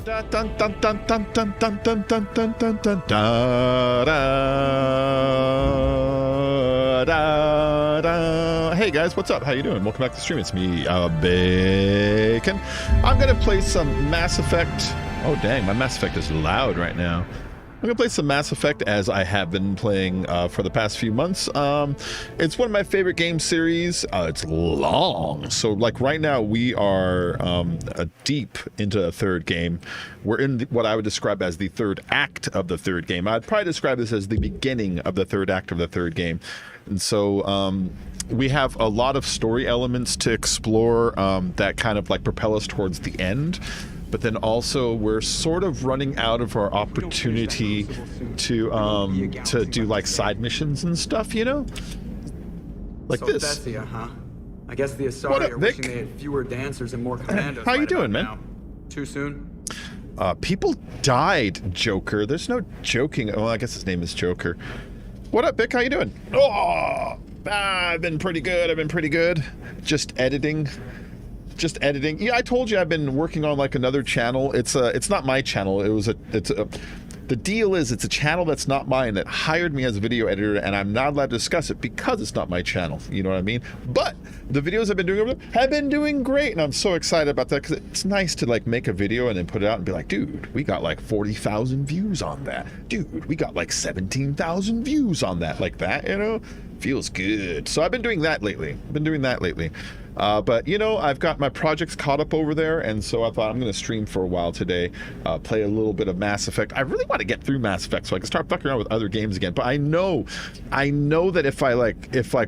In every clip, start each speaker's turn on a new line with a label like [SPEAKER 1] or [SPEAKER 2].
[SPEAKER 1] Dun, dun, dun, dun, dun, dun, dun, dun, dun, dun, dun, dun, da, da, da, da. Hey guys, what's up? How you doing? Welcome back to the stream. It's me, Bacon. I'm gonna play some Mass Effect. Oh dang, my Mass Effect is loud right now. I'm gonna play some Mass Effect as I have been playing for the past few months. It's one of my favorite game series. It's long, so like right now we are deep into a third game. We're in what I would describe as the third act of the third game. I'd probably describe this as the beginning of the third act of the third game, and so we have a lot of story elements to explore that kind of like propel us towards the end. But then also we're sort of running out of our opportunity to do like side missions and stuff, you know? Like so this.
[SPEAKER 2] Thessia, huh? I guess the Asari are wishing they had fewer dancers and more commandos.
[SPEAKER 1] How you doing, man?
[SPEAKER 2] Now. Too soon?
[SPEAKER 1] People died, Joker. There's no joking. Well, I guess his name is Joker. What up, Vic? How you doing? Oh, I've been pretty good. Just editing. Yeah, I told you I've been working on like another channel. It's not my channel. The deal is it's a channel that's not mine that hired me as a video editor, and I'm not allowed to discuss it because it's not my channel. You know what I mean? But the videos I've been doing over there have been doing great, and I'm so excited about that because it's nice to like make a video and then put it out and be like, dude, we got like 40,000 views on that. Dude, we got like 17,000 views on that. Like that, you know? Feels good. So I've been doing that lately. But you know, I've got my projects caught up over there, and so I thought I'm going to stream for a while today, play a little bit of Mass Effect. I really want to get through Mass Effect so I can start fucking around with other games again. But I know that if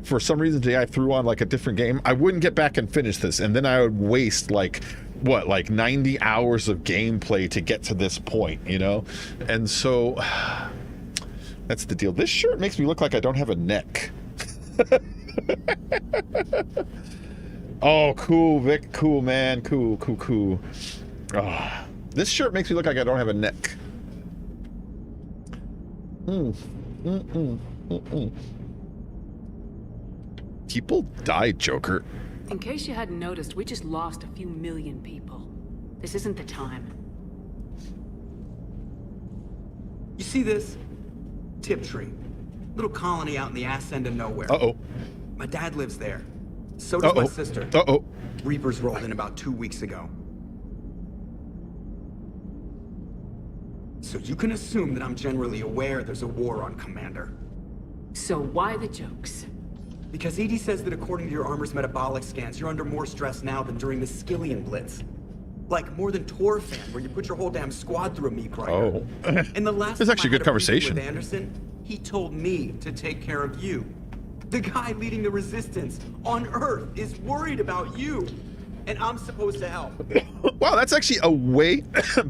[SPEAKER 1] for some reason today I threw on like a different game, I wouldn't get back and finish this, and then I would waste like 90 hours of gameplay to get to this point, you know? And so that's the deal. This shirt makes me look like I don't have a neck. Oh, cool, Vic. Cool, man. Cool. Oh, this shirt makes me look like I don't have a neck. People died, Joker.
[SPEAKER 3] In case you hadn't noticed, we just lost a few million people. This isn't the time.
[SPEAKER 2] You see this? Tiptree. Little colony out in the ass end of nowhere.
[SPEAKER 1] Uh-oh.
[SPEAKER 2] My dad lives there. So does my sister. Reapers rolled in about 2 weeks ago. So you can assume that I'm generally aware there's a war on, Commander.
[SPEAKER 3] So why the jokes?
[SPEAKER 2] Because EDI says that according to your armor's metabolic scans, you're under more stress now than during the Skillian Blitz. Like more than Torfan, where you put your whole damn squad through a meat grinder.
[SPEAKER 1] Oh.
[SPEAKER 2] And the last
[SPEAKER 1] It's actually a
[SPEAKER 2] time I
[SPEAKER 1] good
[SPEAKER 2] had
[SPEAKER 1] conversation.
[SPEAKER 2] With Anderson, he told me to take care of you. The guy leading the resistance on Earth is worried about you, and I'm supposed to help.
[SPEAKER 1] Wow, that's actually a way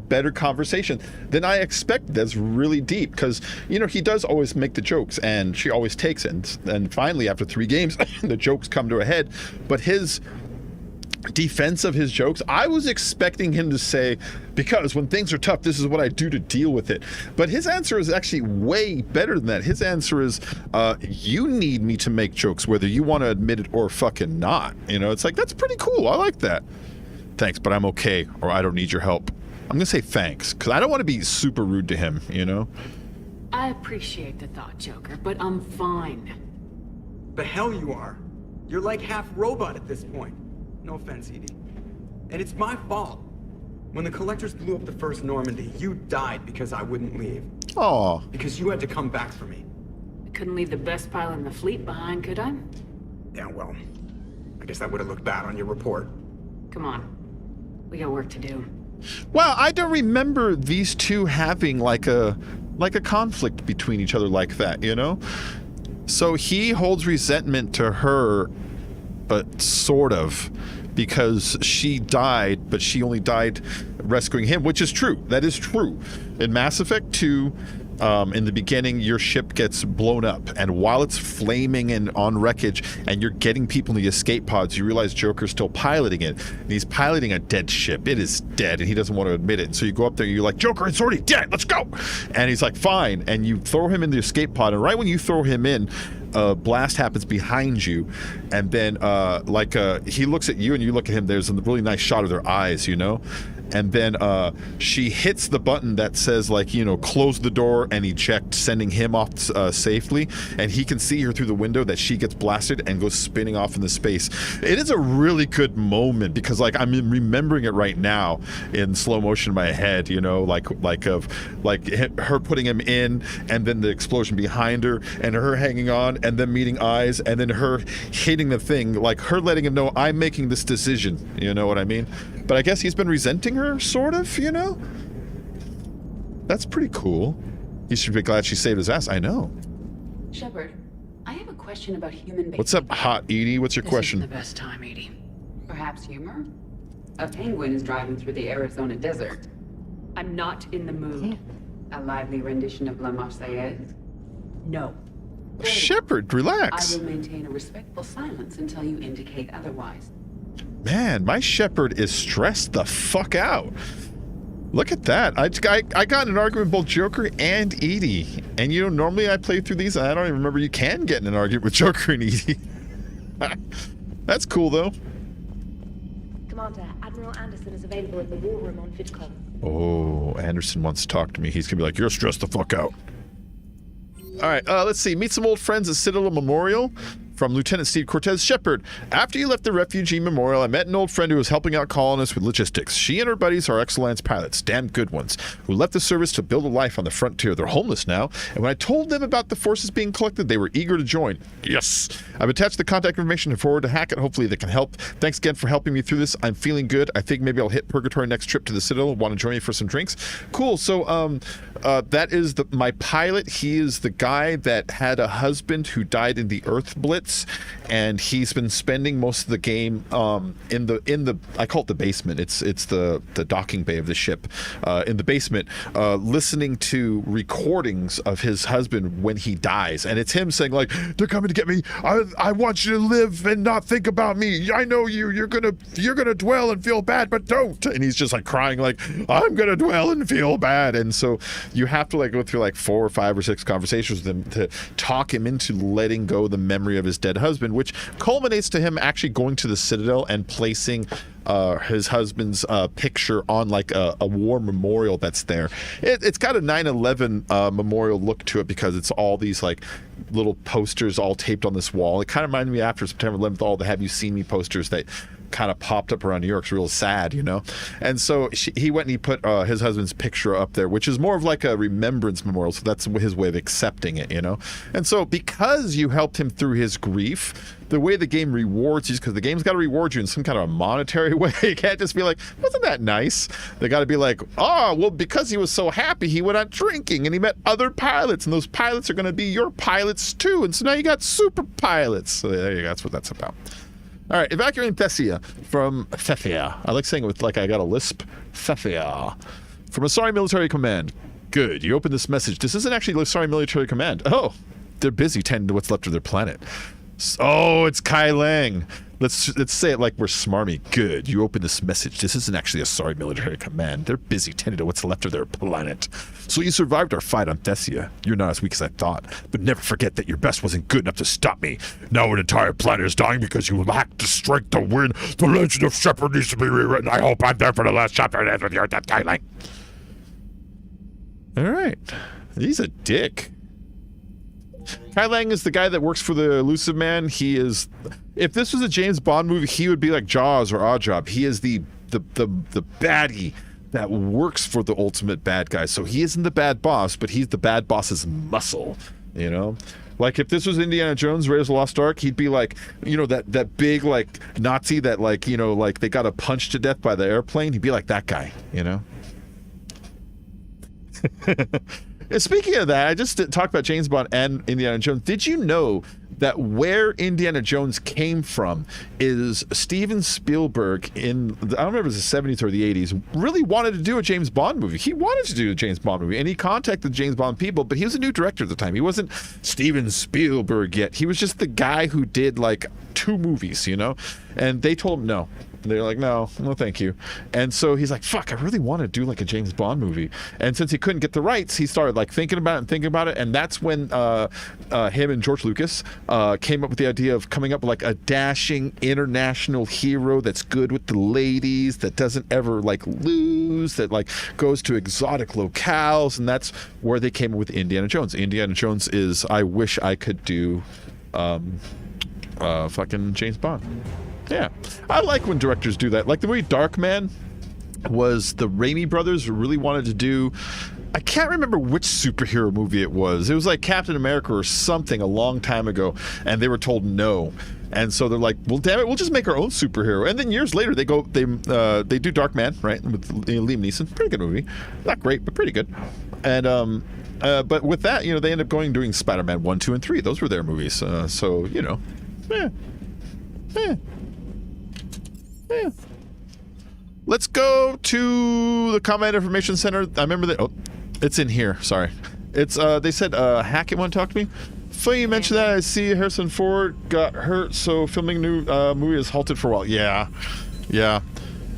[SPEAKER 1] better conversation than I expected. That's really deep because, you know, he does always make the jokes and she always takes it. And finally, after 3 games, the jokes come to a head. But his defense of his jokes, I was expecting him to say, because when things are tough, this is what I do to deal with it. But his answer is actually way better than that. His answer is, you need me to make jokes, whether you want to admit it or fucking not. You know, it's like, that's pretty cool. I like that. Thanks, but I'm okay, or I don't need your help. I'm going to say thanks, because I don't want to be super rude to him, you know?
[SPEAKER 3] I appreciate the thought, Joker, but I'm fine.
[SPEAKER 2] The hell you are. You're like half robot at this point. No offense, EDI. And it's my fault. When the Collectors blew up the first Normandy, you died because I wouldn't leave.
[SPEAKER 1] Aw.
[SPEAKER 2] Because you had to come back for me.
[SPEAKER 3] I couldn't leave the best pilot in the fleet behind, could I?
[SPEAKER 2] Yeah, well, I guess that would have looked bad on your report.
[SPEAKER 3] Come on. We got work to do.
[SPEAKER 1] Well, I don't remember these two having like a conflict between each other like that, you know? So he holds resentment to her, but sort of, because she died, but she only died rescuing him, which is true. That is true. In Mass Effect 2, in the beginning, your ship gets blown up, and while it's flaming and on wreckage, and you're getting people in the escape pods, you realize Joker's still piloting it. And he's piloting a dead ship. It is dead, and he doesn't want to admit it. So you go up there, and you're like, Joker, it's already dead. Let's go. And he's like, fine. And you throw him in the escape pod, and right when you throw him in, a blast happens behind you, and then he looks at you and you look at him. There's a really nice shot of their eyes, you know, and then she hits the button that says like, you know, close the door and eject, sending him off safely, and he can see her through the window that she gets blasted and goes spinning off into space. It is a really good moment because like I'm remembering it right now in slow motion in my head, you know, like her putting him in, and then the explosion behind her, and her hanging on, and then meeting eyes, and then her hitting the thing, like her letting him know I'm making this decision, you know what I mean? But I guess he's been resenting her, sort of, you know? That's pretty cool. He should be glad she saved his ass. I know.
[SPEAKER 3] Shepard, I have a question about human behavior.
[SPEAKER 1] What's up, hot Edie? What's your question?
[SPEAKER 3] This isn't the best time, Edie. Perhaps humor? A penguin is driving through the Arizona desert. I'm not in the mood. A lively rendition of La Marseillaise? No.
[SPEAKER 1] Shepard, relax.
[SPEAKER 3] I will maintain a respectful silence until you indicate otherwise.
[SPEAKER 1] Man, my Shepard is stressed the fuck out. Look at that. I got in an argument with both Joker and Edie. And you know, normally I play through these and I don't even remember you can get in an argument with Joker and Edie. That's cool, though.
[SPEAKER 4] Commander, Admiral Anderson is available in the war room on VidCon.
[SPEAKER 1] Oh, Anderson wants to talk to me. He's gonna be like, you're stressed the fuck out. All right, let's see. Meet some old friends at Citadel Memorial. From Lieutenant Steve Cortez. Shepard, after you left the refugee memorial, I met an old friend who was helping out colonists with logistics. She and her buddies are Excellence pilots, damn good ones, who left the service to build a life on the frontier. They're homeless now, and when I told them about the forces being collected, they were eager to join. Yes! I've attached the contact information to forward to Hackett. Hopefully they can help. Thanks again for helping me through this. I'm feeling good. I think maybe I'll hit Purgatory next trip to the Citadel. Want to join me for some drinks? Cool. So, that is my pilot. He is the guy that had a husband who died in the Earth Blitz, and he's been spending most of the game in the I call it the basement. It's the docking bay of the ship, in the basement, listening to recordings of his husband when he dies, and it's him saying like, "They're coming to get me. I want you to live and not think about me. I know you. You're gonna dwell and feel bad, but don't." And he's just like crying like, "I'm gonna dwell and feel bad." And so you have to like go through like 4 or 5 or 6 conversations with him to talk him into letting go the memory of his dead husband, which culminates to him actually going to the Citadel and placing his husband's picture on like a war memorial that's there. It's got a 9/11 memorial look to it because it's all these like little posters all taped on this wall. It kind of reminded me after September 11th, all the "Have You Seen Me" posters that kind of popped up around New York. It's real sad, you know. And so he went and he put his husband's picture up there, which is more of like a remembrance memorial. So that's his way of accepting it, you know. And so because you helped him through his grief, the way the game rewards you, because the game's got to reward you in some kind of a monetary way. You can't just be like, wasn't that nice? They got to be like, oh, well, because he was so happy, he went out drinking and he met other pilots, and those pilots are going to be your pilots too. And so now you got super pilots. So there you go. That's what that's about. All right, evacuating Thessia from Thethia. I like saying it with like I got a lisp. Thethia. From Asari Military Command. Good. You open this message. This isn't actually Asari Military Command. Oh, they're busy tending to what's left of their planet. Oh, it's Kai Lang. Let's say it like we're smarmy. Good. You open this message. This isn't actually Asari Military Command. They're busy tending to what's left of their planet. So you survived our fight on Thessia. You're not as weak as I thought. But never forget that your best wasn't good enough to stop me. Now an entire planet is dying because you lacked the strength to win. The legend of Shepard needs to be rewritten. I hope I'm there for the last chapter and ends with your death, Kai Lang. All right. He's a dick. Kai Lang is the guy that works for the Elusive Man. He is, if this was a James Bond movie, he would be like Jaws or Oddjob. He is the baddie that works for the ultimate bad guy. So he isn't the bad boss, but he's the bad boss's muscle, you know? Like if this was Indiana Jones, Raiders of the Lost Ark, he'd be like, you know, that big like Nazi that like, you know, like they got punched to death by the airplane. He'd be like that guy, you know? Speaking of that, I just talked about James Bond and Indiana Jones. Did you know that where Indiana Jones came from is Steven Spielberg in, I don't remember if it was the 70s or the 80s, really wanted to do a James Bond movie. He wanted to do a James Bond movie, and he contacted James Bond people, but he was a new director at the time. He wasn't Steven Spielberg yet. He was just the guy who did like 2 movies, you know? And they told him no. They're like, no, thank you. And so he's like, fuck, I really want to do like a James Bond movie. And since he couldn't get the rights, he started like thinking about it. And that's when him and George Lucas came up with the idea of coming up with like a dashing international hero that's good with the ladies, that doesn't ever like lose, that like goes to exotic locales. And that's where they came up with Indiana Jones. Indiana Jones is, I wish I could do fucking James Bond. Yeah, I like when directors do that. Like the movie Darkman was the Raimi brothers really wanted to do. I can't remember which superhero movie it was. It was like Captain America or something a long time ago, and they were told no. And so they're like, well, damn it, we'll just make our own superhero. And then years later, they do Darkman, right, with Liam Neeson. Pretty good movie. Not great, but pretty good. And but with that, you know, they end up doing Spider-Man 1, 2, and 3. Those were their movies. So you know, yeah. Let's go to the Combat Information Center. I remember that. Oh, it's in here. Sorry. It's they said Hackett want to talk to me. Funny you mentioned that. I see Harrison Ford got hurt, so filming new movie is halted for a while. Yeah.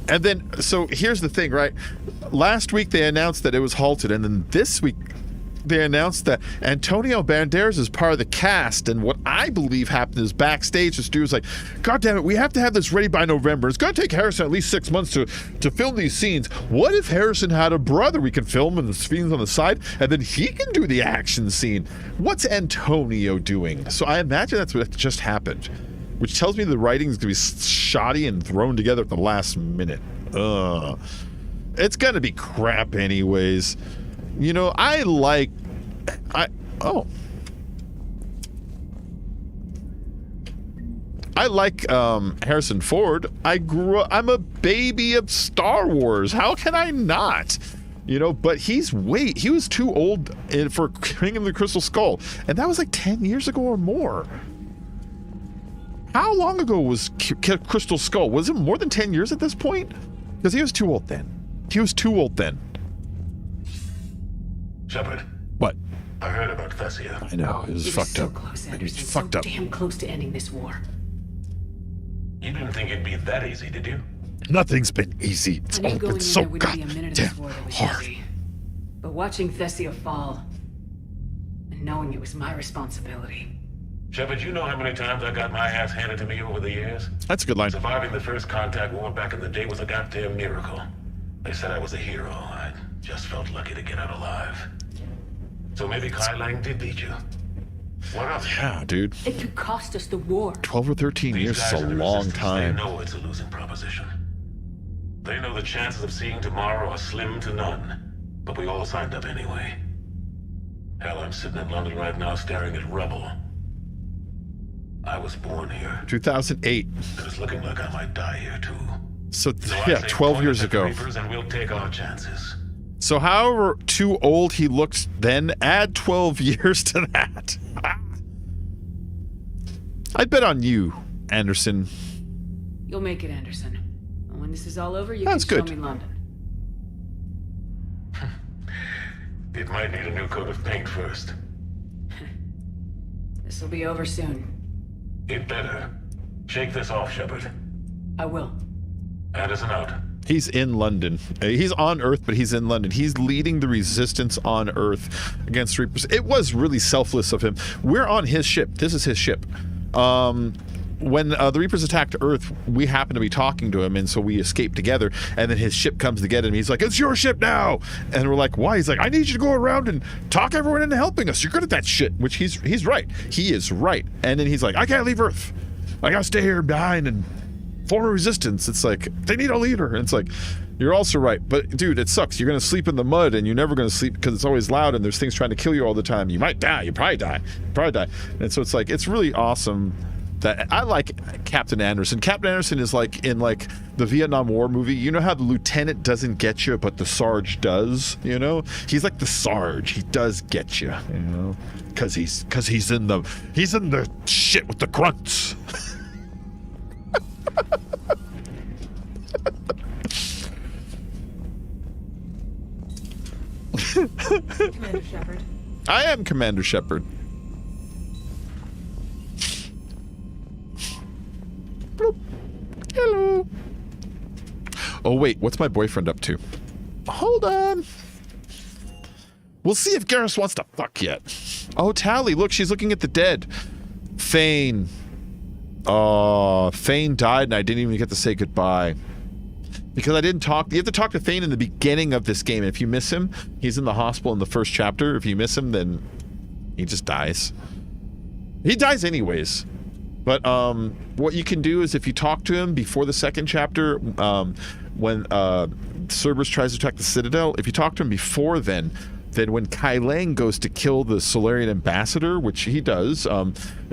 [SPEAKER 1] And then, so here's the thing, right? Last week they announced that it was halted, and then this week they announced that Antonio Banderas is part of the cast. And what I believe happened is backstage, this dude was like, God damn it, we have to have this ready by November. It's going to take Harrison at least 6 months to film these scenes. What if Harrison had a brother? We can film the scenes on the side, and then he can do the action scene. What's Antonio doing? So I imagine that's what just happened, which tells me the writing is going to be shoddy and thrown together at the last minute. It's going to be crap anyways. You know, I like Harrison Ford. I'm a baby of Star Wars. How can I not? You know, but he was too old for Kingdom of the Crystal Skull, and that was like 10 years ago or more. How long ago was Crystal Skull? Was it more than 10 years at this point? Because he was too old then.
[SPEAKER 5] Shepard.
[SPEAKER 1] What?
[SPEAKER 5] I heard about Thessia.
[SPEAKER 1] I know, it was fucked up.
[SPEAKER 6] It was
[SPEAKER 1] fucked up.
[SPEAKER 6] Damn close to ending this war.
[SPEAKER 5] You didn't think it'd be that easy, did you?
[SPEAKER 1] Nothing's been easy. It's all been so goddamn hard.
[SPEAKER 6] Easy. But watching Thessia fall and knowing it was my responsibility.
[SPEAKER 5] Shepard, you know how many times I got my ass handed to me over the years?
[SPEAKER 1] That's a good line.
[SPEAKER 5] Surviving the first contact war back in the day was a goddamn miracle. They said I was a hero. I just felt lucky to get out alive. So maybe Kai Lang did beat you. What else?
[SPEAKER 1] Yeah, dude.
[SPEAKER 6] It could cost us the war.
[SPEAKER 1] 12 or 13
[SPEAKER 5] These
[SPEAKER 1] years is
[SPEAKER 5] guys
[SPEAKER 1] a
[SPEAKER 5] in the
[SPEAKER 1] long
[SPEAKER 5] Resistance,
[SPEAKER 1] time.
[SPEAKER 5] They know it's a losing proposition. They know the chances of seeing tomorrow are slim to none. But we all signed up anyway. Hell, I'm sitting in London right now staring at rubble. I was born here.
[SPEAKER 1] 2008.
[SPEAKER 5] And it's looking like I might die here too.
[SPEAKER 1] So
[SPEAKER 5] I
[SPEAKER 1] yeah,
[SPEAKER 5] say
[SPEAKER 1] 12
[SPEAKER 5] point
[SPEAKER 1] years
[SPEAKER 5] at the
[SPEAKER 1] ago.
[SPEAKER 5] Reapers and we'll take our chances.
[SPEAKER 1] So however too old he looks then, add 12 years to that. I'd bet on you, Anderson.
[SPEAKER 6] You'll make it, Anderson. And when this is all over, you
[SPEAKER 1] That's
[SPEAKER 6] can
[SPEAKER 1] good.
[SPEAKER 6] show me London.
[SPEAKER 5] It might need a new coat of paint first.
[SPEAKER 6] This will be over soon.
[SPEAKER 5] It better. Shake this off, Shepard.
[SPEAKER 6] I will.
[SPEAKER 5] Anderson out.
[SPEAKER 1] He's in London. He's on Earth, but he's in London. He's leading the resistance on Earth against Reapers. It was really selfless of him. We're on his ship. This is his ship. When the Reapers attacked Earth, we happened to be talking to him, and so we escaped together, and then his ship comes to get him. He's like, it's your ship now! And we're like, why? He's like, I need you to go around and talk everyone into helping us. You're good at that shit. Which he's right. He is right. And then he's like, I can't leave Earth. I gotta stay here behind and form a resistance. It's like, they need a leader. And it's like, you're also right. But dude, it sucks. You're gonna sleep in the mud, and you're never gonna sleep because it's always loud and there's things trying to kill you all the time. You might die. You probably die. And so it's like, it's really awesome that I like Captain Anderson. Captain Anderson is like in like the Vietnam War movie. You know how the lieutenant doesn't get you, but the Sarge does. You know, he's like the Sarge. He does get you. You know, because he's in the shit with the grunts.
[SPEAKER 4] Commander Shepard.
[SPEAKER 1] I am Commander Shepard. Oh, wait. What's my boyfriend up to? Hold on. We'll see if Garrus wants to fuck yet. Oh, Tally. Look, she's looking at the dead. Thane. Oh, Thane died and I didn't even get to say goodbye. Because I didn't talk. You have to talk to Thane in the beginning of this game. And if you miss him, he's in the hospital in the first chapter. If you miss him, then he just dies. He dies anyways. But what you can do is if you talk to him before the second chapter, when Cerberus tries to attack the Citadel, if you talk to him before then when Kai Lang goes to kill the Solarian ambassador, which he does,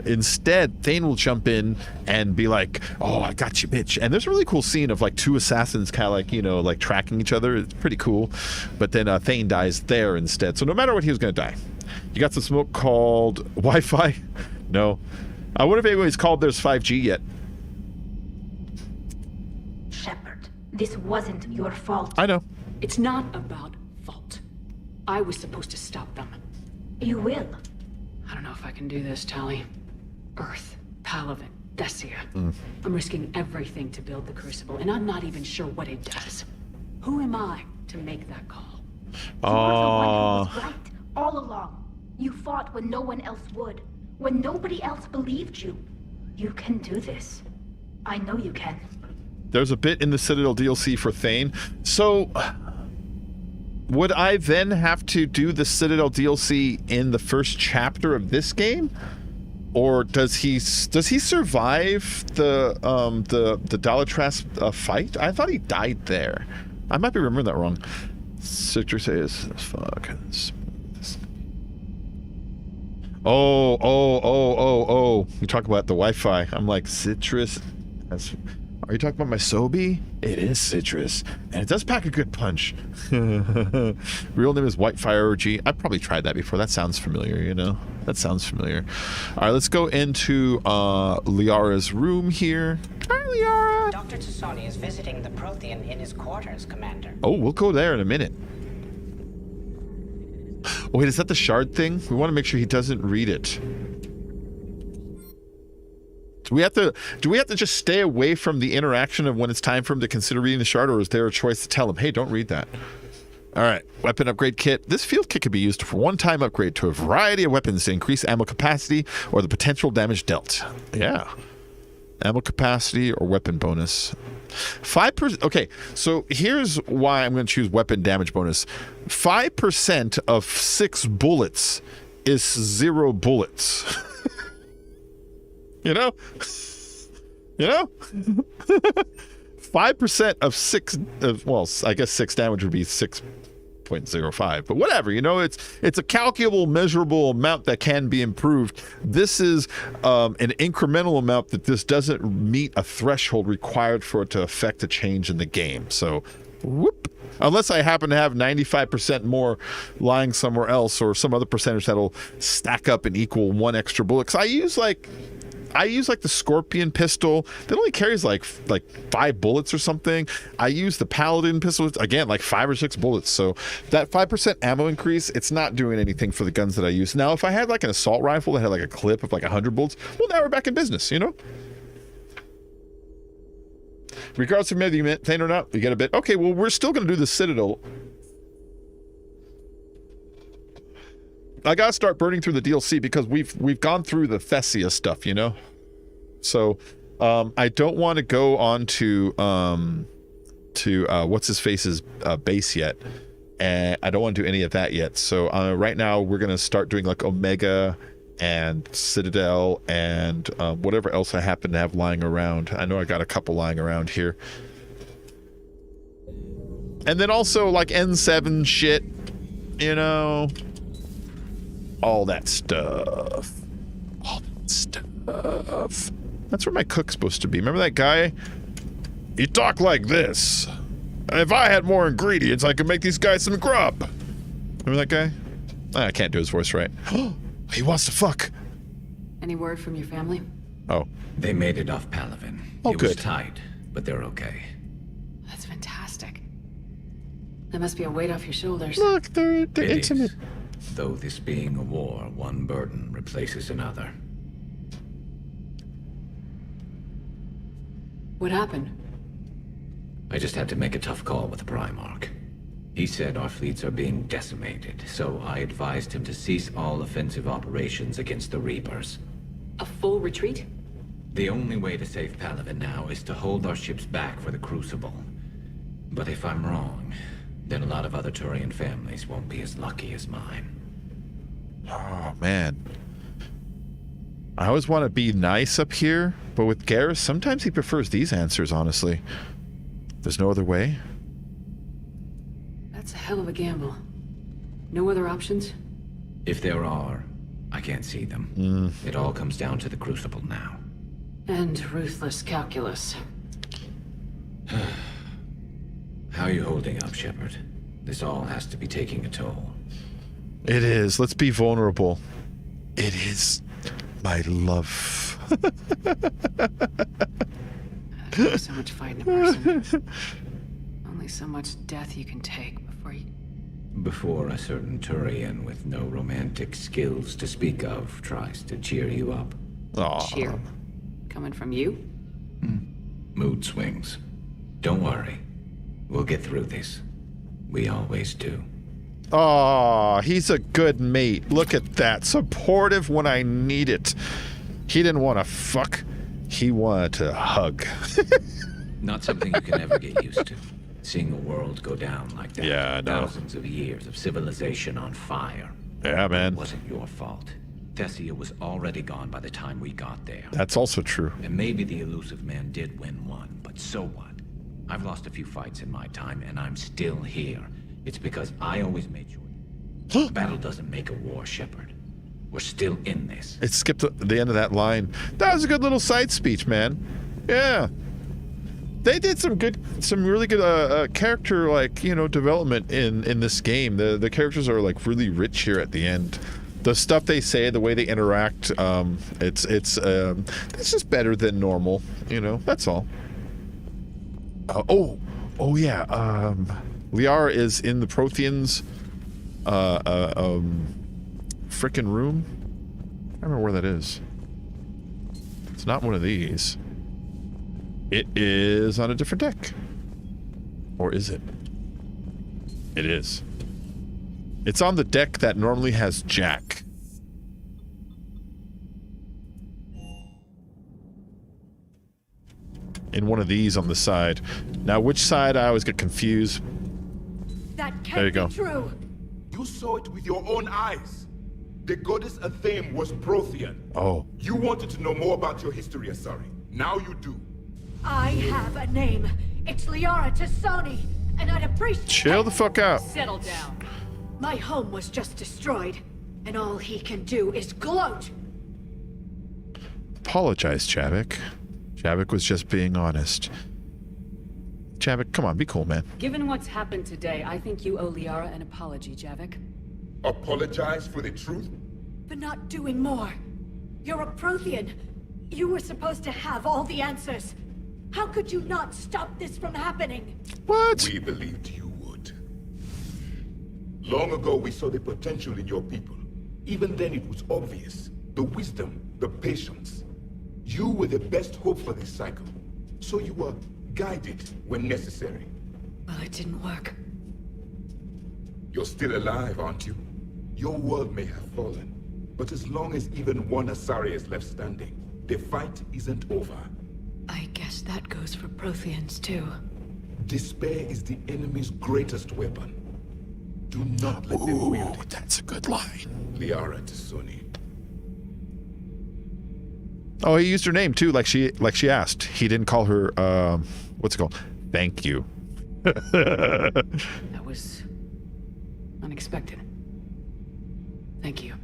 [SPEAKER 1] instead Thane will jump in and be like, oh, I got you, bitch. And there's a really cool scene of like two assassins kind of like, you know, like tracking each other. It's pretty cool. But then Thane dies there instead. So no matter what, he was going to die. You got some smoke called Wi-Fi? No. I wonder if anybody's called there's 5G yet.
[SPEAKER 4] Shepard, this wasn't your fault.
[SPEAKER 1] I know.
[SPEAKER 6] It's not about fault. I was supposed to stop them.
[SPEAKER 4] You will.
[SPEAKER 6] I don't know if I can do this, Tally. Earth, Palaven, Thessia. I'm risking everything to build the Crucible, and I'm not even sure what it does. Who am I to make that call?
[SPEAKER 4] You were the one who was right all along. You fought when no one else would. When nobody else believed you. You can do this. I know you can.
[SPEAKER 1] There's a bit in the Citadel DLC for Thane. So, would I then have to do the Citadel DLC in the first chapter of this game? Or does he survive the Dalatras fight? I thought he died there. I might be remembering that wrong. Citrus is fuck. Oh. You talk about the Wi-Fi. I'm like, Citrus. Are you talking about my Sobe? It is Citrus. And it does pack a good punch. Real name is Whitefire OG. I've probably tried that before. That sounds familiar, you know? That sounds familiar. All right, let's go into Liara's room here. Hi, Liara.
[SPEAKER 7] Dr. Tassoni is visiting the Prothean in his quarters, Commander.
[SPEAKER 1] Oh, we'll go there in a minute. Oh, wait, is that the shard thing? We want to make sure he doesn't read it. Do we have to just stay away from the interaction of when it's time for him to consider reading the shard, or is there a choice to tell him, hey, don't read that? All right, weapon upgrade kit. This field kit can be used for one-time upgrade to a variety of weapons to increase ammo capacity or the potential damage dealt. Yeah. Ammo capacity or weapon bonus. 5%. Okay, so here's why I'm going to choose weapon damage bonus. 5% of 6 bullets is 0 bullets. You know? 5% of 6, well, I guess 6 damage would be 6.05, but whatever, you know, it's a calculable, measurable amount that can be improved. This is an incremental amount that this doesn't meet a threshold required for it to affect a change in the game. So, whoop. Unless I happen to have 95% more lying somewhere else or some other percentage that'll stack up and equal 1 extra bullet. Because I use like the Scorpion pistol that only carries like 5 bullets or something. I use the Paladin pistol, again, like 5 or 6 bullets. So that 5% ammo increase, it's not doing anything for the guns that I use. Now, if I had like an assault rifle that had like a clip of like 100 bullets, well, now we're back in business, you know? Regardless of whether you Thane or not, we get a bit. Okay, well, we're still going to do the Citadel. I gotta start burning through the DLC because we've gone through the Thessia stuff, you know. So I don't want to go on to what's his face's base yet, and I don't want to do any of that yet. So right now we're gonna start doing like Omega and Citadel and whatever else I happen to have lying around. I know I got a couple lying around here, and then also like N7 shit, you know. All that stuff. That's where my cook's supposed to be. Remember that guy? He talked like this. If I had more ingredients, I could make these guys some grub. Remember that guy? I can't do his voice right. He wants to fuck.
[SPEAKER 6] Any word from your family?
[SPEAKER 1] Oh.
[SPEAKER 8] They made it off Palaven.
[SPEAKER 1] Oh,
[SPEAKER 8] it
[SPEAKER 1] good.
[SPEAKER 8] was tight, but they're okay.
[SPEAKER 6] That's fantastic. That must be a weight off your shoulders.
[SPEAKER 1] Look, they're
[SPEAKER 8] It
[SPEAKER 1] intimate.
[SPEAKER 8] is. Though this being a war, one burden replaces another.
[SPEAKER 6] What happened?
[SPEAKER 8] I just had to make a tough call with the Primarch. He said our fleets are being decimated, so I advised him to cease all offensive operations against the Reapers.
[SPEAKER 6] A full retreat?
[SPEAKER 8] The only way to save Palaven now is to hold our ships back for the Crucible. But if I'm wrong, then a lot of other Turian families won't be as lucky as mine.
[SPEAKER 1] Oh, man. I always want to be nice up here, but with Garrus, sometimes he prefers these answers, honestly. There's no other way.
[SPEAKER 6] That's a hell of a gamble. No other options?
[SPEAKER 8] If there are, I can't see them. It all comes down to the Crucible now.
[SPEAKER 6] And ruthless calculus.
[SPEAKER 8] How are you holding up, Shepard? This all has to be taking a toll.
[SPEAKER 1] It is. Let's be vulnerable. It is my love.
[SPEAKER 6] There's so much fighting a person. Only so much death you can take
[SPEAKER 8] before a certain Turian with no romantic skills to speak of tries to cheer you up.
[SPEAKER 1] Aw.
[SPEAKER 6] Cheer. Coming from you?
[SPEAKER 8] Mood swings. Don't worry. We'll get through this. We always do.
[SPEAKER 1] Aw, he's a good mate. Look at that. Supportive when I need it. He didn't want to fuck. He wanted to hug.
[SPEAKER 8] Not something you can ever get used to. Seeing a world go down like that.
[SPEAKER 1] Yeah, I know.
[SPEAKER 8] Thousands of years of civilization on fire.
[SPEAKER 1] Yeah, man.
[SPEAKER 8] It wasn't your fault. Thessia was already gone by the time we got there.
[SPEAKER 1] That's also true.
[SPEAKER 8] And maybe the elusive man did win one, but so what? I've lost a few fights in my time, and I'm still here. It's because I always made sure. Battle doesn't make a war, Shepard. We're still in this.
[SPEAKER 1] It skipped the end of that line. That was a good little side speech, man. Yeah. They did some really good character, development in this game. The characters are like really rich here at the end. The stuff they say, the way they interact, it's just better than normal. That's all. Oh yeah. Liara is in the Protheans, frickin' room. I don't remember where that is. It's not one of these. It is on a different deck. Or is it? It is. It's on the deck that normally has Jack. In one of these on the side. Now, which side? I always get confused.
[SPEAKER 4] That
[SPEAKER 1] There you
[SPEAKER 4] can't
[SPEAKER 1] go.
[SPEAKER 4] be true.
[SPEAKER 9] You saw it with your own eyes. The goddess Athame was Prothean.
[SPEAKER 1] Oh.
[SPEAKER 9] You wanted to know more about your history, Asari. Now you do.
[SPEAKER 4] I have a name. It's Liara Tassoni, and I'd appreciate...
[SPEAKER 1] Chill the fuck out.
[SPEAKER 6] Settle down.
[SPEAKER 4] My home was just destroyed, and all he can do is gloat.
[SPEAKER 1] Apologize, Javik. Javik was just being honest. Javik, come on, be cool, man.
[SPEAKER 6] Given what's happened today, I think you owe Liara an apology, Javik.
[SPEAKER 9] Apologize for the truth?
[SPEAKER 4] For not doing more. You're a Prothean. You were supposed to have all the answers. How could you not stop this from happening?
[SPEAKER 1] What?
[SPEAKER 9] We believed you would. Long ago, we saw the potential in your people. Even then, it was obvious. The wisdom, the patience. You were the best hope for this cycle. So you were guided when necessary.
[SPEAKER 4] Well, it didn't work.
[SPEAKER 9] You're still alive, aren't you? Your world may have fallen, but as long as even one Asari is left standing, the fight isn't over.
[SPEAKER 4] I guess that goes for Protheans, too.
[SPEAKER 9] Despair is the enemy's greatest weapon. Do not let them wield it.
[SPEAKER 1] That's a good line.
[SPEAKER 9] Liara Tassoni.
[SPEAKER 1] Oh, he used her name too, like she asked. He didn't call her what's it called? Thank you.
[SPEAKER 6] That was unexpected. Thank you.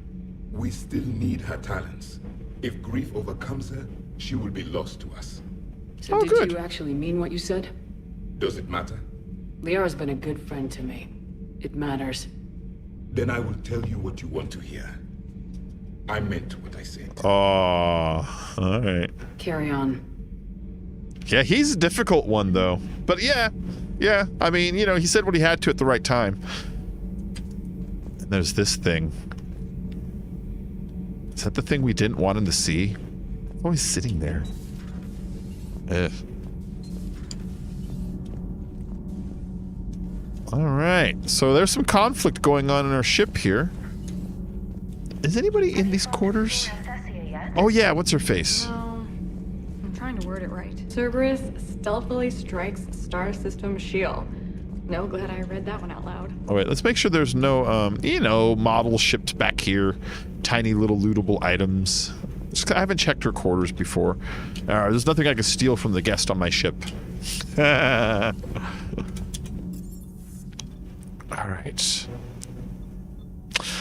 [SPEAKER 9] We still need her talents. If grief overcomes her, she will be lost to us.
[SPEAKER 6] So
[SPEAKER 1] Oh,
[SPEAKER 6] did
[SPEAKER 1] good.
[SPEAKER 6] you actually mean what you said?
[SPEAKER 9] Does it matter?
[SPEAKER 6] Liara's been a good friend to me. It matters.
[SPEAKER 9] Then I will tell you what you want to hear. I meant what I said.
[SPEAKER 1] Oh, all right.
[SPEAKER 6] Carry on.
[SPEAKER 1] Yeah, he's a difficult one though. But yeah. I mean, he said what he had to at the right time. And there's this thing. Is that the thing we didn't want him to see? It's always sitting there. Ugh. All right. So there's some conflict going on in our ship here. Is anybody in these quarters? Oh yeah, what's her face?
[SPEAKER 10] I'm trying to word it right. Cerberus stealthily strikes star system shield. No, glad I read that one out loud.
[SPEAKER 1] Oh wait, let's make sure there's no, you know, models shipped back here. Tiny little lootable items. I haven't checked her quarters before. There's nothing I can steal from the guest on my ship. All right.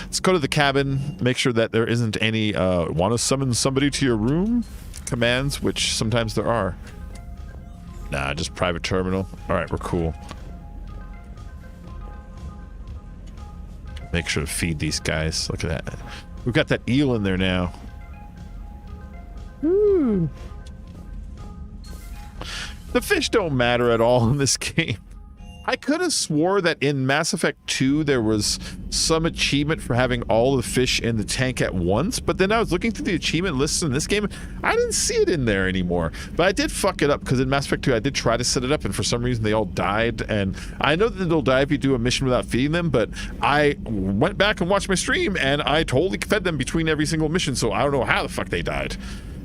[SPEAKER 1] Let's go to the cabin, make sure that there isn't any, want to summon somebody to your room commands, which sometimes there are. Nah, just private terminal. All right, we're cool. Make sure to feed these guys. Look at that. We've got that eel in there now. Woo. The fish don't matter at all in this game. I could have swore that in Mass Effect 2 there was some achievement for having all the fish in the tank at once, but then I was looking through the achievement lists in this game, I didn't see it in there anymore. But I did fuck it up, because in Mass Effect 2 I did try to set it up, and for some reason they all died, and I know that they'll die if you do a mission without feeding them, but I went back and watched my stream, and I totally fed them between every single mission, so I don't know how the fuck they died.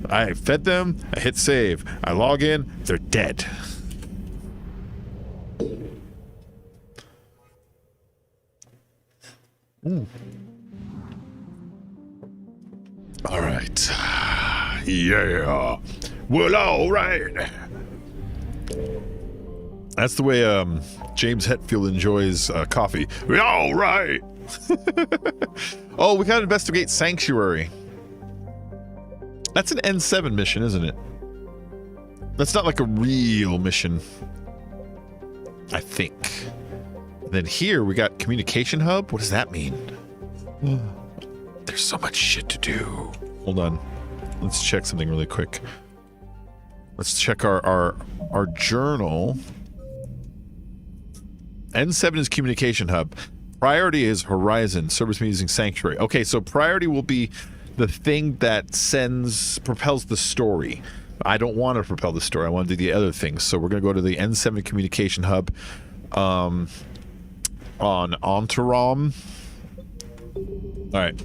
[SPEAKER 1] I fed them, I hit save, I log in, they're dead. All right. Yeah. Well, all right. That's the way James Hetfield enjoys coffee. All right. Oh, we gotta investigate Sanctuary. That's an N7 mission, isn't it? That's not like a real mission, I think. And then here we got communication hub. What does that mean? There's so much shit to do. Hold on. Let's check something really quick. Let's check our journal. N7 is communication hub. Priority is Horizon. Service me using Sanctuary. Okay, so priority will be the thing that propels the story. I don't want to propel the story. I want to do the other things. So we're going to go to the N7 communication hub. On Enterom. All right.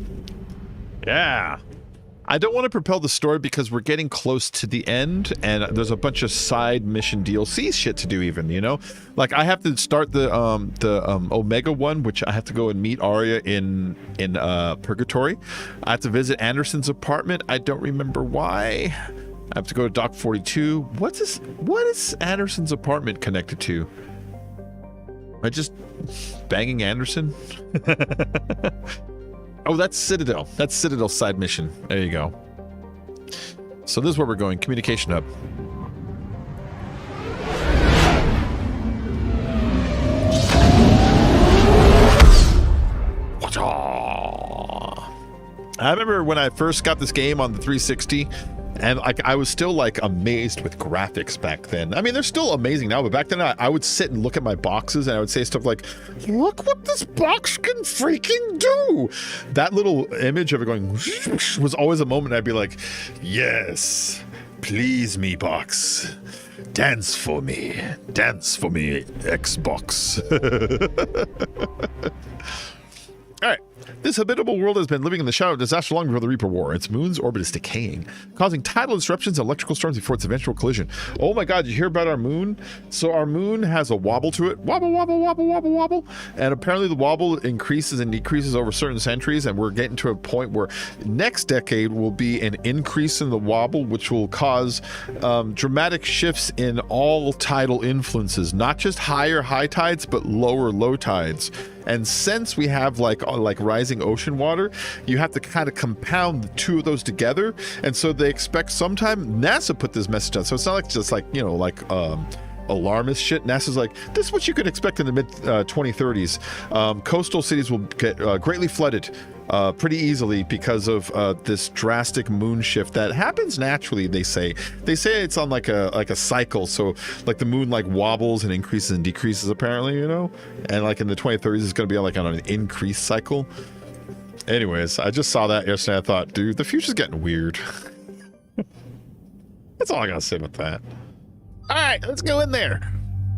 [SPEAKER 1] Yeah. I don't want to propel the story because we're getting close to the end, and there's a bunch of side mission DLC shit to do even, you know? Like, I have to start the Omega one, which I have to go and meet Arya in Purgatory. I have to visit Anderson's apartment. I don't remember why. I have to go to Dock 42. What is Anderson's apartment connected to? Am I just banging Anderson? Oh, that's Citadel. That's Citadel's side mission. There you go. So this is where we're going. Communication hub. I remember when I first got this game on the 360, and like I was still like amazed with graphics back then. I mean, they're still amazing now, but back then I would sit and look at my boxes and I would say stuff like, look what this box can freaking do. That little image of it going was always a moment I'd be like, yes, please me, box. Dance for me, Xbox. All right. This habitable world has been living in the shadow of disaster long before the Reaper War. Its moon's orbit is decaying, causing tidal disruptions and electrical storms before its eventual collision. Oh my god, did you hear about our moon? So our moon has a wobble to it. Wobble, wobble, wobble, wobble, wobble. And apparently the wobble increases and decreases over certain centuries, and we're getting to a point where next decade will be an increase in the wobble, which will cause dramatic shifts in all tidal influences, not just higher high tides, but lower low tides. And since we have like rising ocean water, you have to kind of compound the two of those together. And so they expect sometime, NASA put this message out. So it's not like just like, you know, like alarmist shit. NASA's like, this is what you could expect in the mid 2030s. Coastal cities will get greatly flooded pretty easily because of this drastic moon shift that happens naturally. They say it's on like a cycle. So like the moon like wobbles and increases and decreases apparently, you know, and like in the 2030s it's going to be like on an increase cycle. Anyways, I just saw that yesterday. I thought, dude, the future's getting weird. That's all I gotta say about that. All right, let's go in there.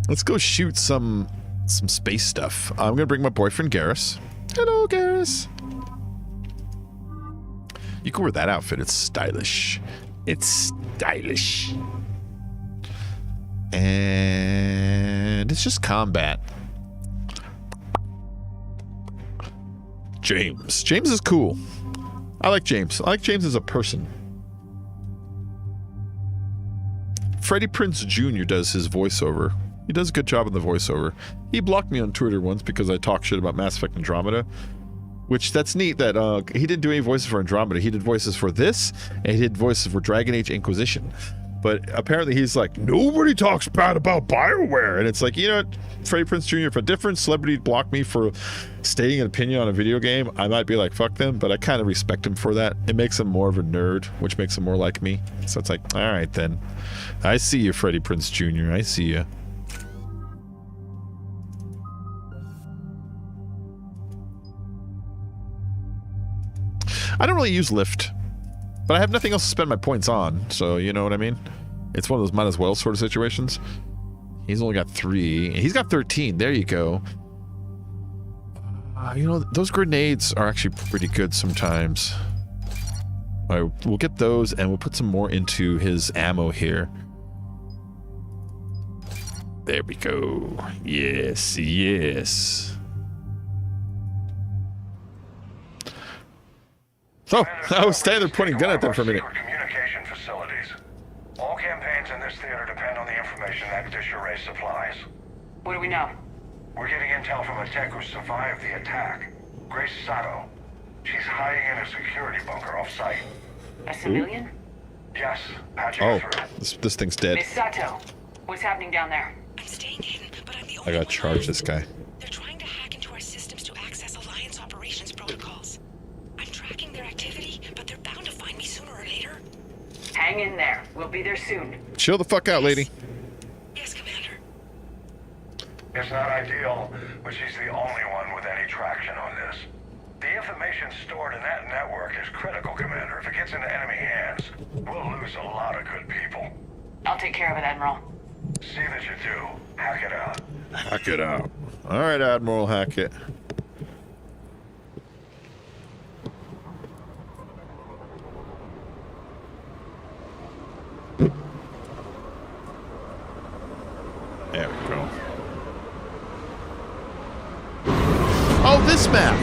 [SPEAKER 1] Let's go shoot some some space stuff. I'm gonna bring my boyfriend Garrus. Hello, Garrus. You can wear that outfit. It's stylish. It's stylish. And it's just combat. James. James is cool. I like James. I like James as a person. Freddie Prinze Jr. does his voiceover. He does a good job in the voiceover. He blocked me on Twitter once because I talked shit about Mass Effect Andromeda. Which, that's neat that he didn't do any voices for Andromeda. He did voices for this, and he did voices for Dragon Age Inquisition. But apparently he's like, nobody talks bad about BioWare. And it's like, you know what, Freddie Prinze Jr., if a different celebrity blocked me for stating an opinion on a video game, I might be like, fuck them. But I kind of respect him for that. It makes him more of a nerd, which makes him more like me. So it's like, all right, then. I see you, Freddie Prinze Jr. I see you. I don't really use Lyft, but I have nothing else to spend my points on, so you know what I mean? It's one of those might as well sort of situations. He's only got 3. He's got 13. There you go. You know, those grenades are actually pretty good sometimes. All right, we'll get those, and we'll put some more into his ammo here. There we go. Yes, yes. Oh, I was standing there pointing a gun at them for a minute.
[SPEAKER 11] Communication facilities. All campaigns in this theater depend on the information that dish array supplies.
[SPEAKER 3] What do we know?
[SPEAKER 11] We're getting intel from a tech who survived the attack. Grace Sato. She's hiding in a security bunker off-site.
[SPEAKER 3] A civilian?
[SPEAKER 11] Yes, patching through.
[SPEAKER 1] This thing's dead.
[SPEAKER 3] Miss Sato, what's happening down there?
[SPEAKER 12] I'm staying hidden, but I'm the only
[SPEAKER 1] I gotta charge this guy.
[SPEAKER 12] They're trying to hack into our systems to access Alliance operations protocols. I'm tracking their activity, but they're bound to find me sooner or later.
[SPEAKER 3] Hang in there. We'll be there soon.
[SPEAKER 1] Chill the fuck out, lady.
[SPEAKER 12] Yes, Commander.
[SPEAKER 11] It's not ideal, but she's the only one with any traction on this. The information stored in that network is critical, Commander. If it gets into enemy hands, we'll lose a lot of good people.
[SPEAKER 3] I'll take care of it, Admiral.
[SPEAKER 11] See that you do. Hack it out.
[SPEAKER 1] Hack it out. All right, Admiral, hack it. There we go. Oh, this map!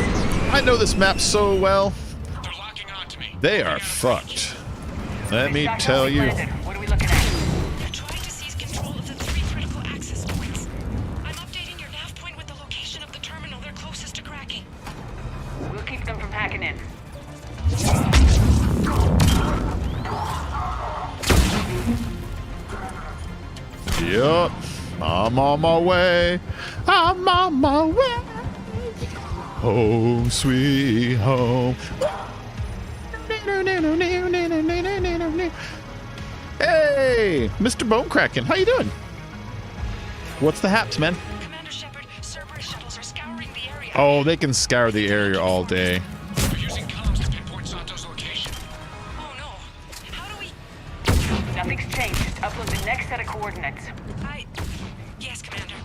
[SPEAKER 1] I know this map so well.
[SPEAKER 11] They're locking onto me.
[SPEAKER 1] They are fucked. Let me tell you.
[SPEAKER 3] What are we looking at?
[SPEAKER 12] They're trying to seize control of the 3 critical access points. I'm updating your nav point with the location of the terminal they're closest to cracking.
[SPEAKER 3] We'll keep them from hacking in.
[SPEAKER 1] Yup. I'm on my way. I'm on my way. Home, sweet home. Hey, Mr. Bone Kraken, how you doing? What's the haps, man?
[SPEAKER 12] Commander Shepard, Cerberus shuttles are scouring the area.
[SPEAKER 1] Oh, they can scour the area all day.
[SPEAKER 11] We're using comms to pinpoint Sato's location.
[SPEAKER 12] Oh no. How do we...
[SPEAKER 3] Nothing's changed. Just upload the next set of coordinates.
[SPEAKER 12] Yes, Commander.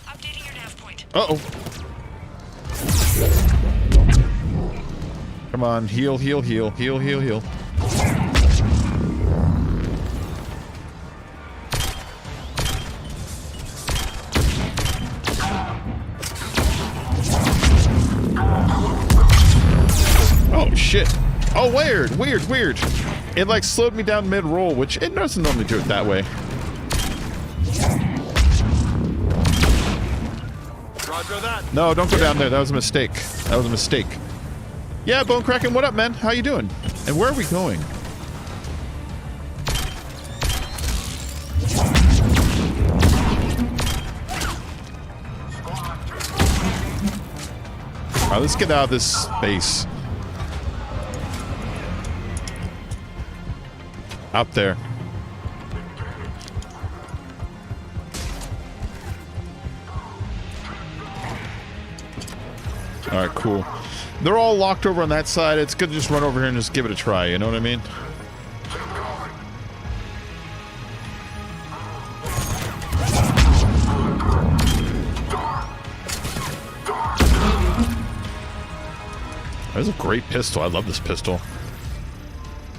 [SPEAKER 12] Updating your nav point.
[SPEAKER 1] Uh-oh. Come on, heal, heal, heal, heal, heal, heal. Oh, shit. Oh, weird, weird, weird. It, like, slowed me down mid-roll, which it doesn't normally do it that way.
[SPEAKER 11] Roger that.
[SPEAKER 1] No, don't go down there. That was a mistake. That was a mistake. Yeah, Bone Kraken, what up, man? How you doing? And where are we going? Alright, let's get out of this space. Out there. Alright, cool. They're all locked over on that side. It's good to just run over here and just give it a try, you know what I mean? That's a great pistol. I love this pistol.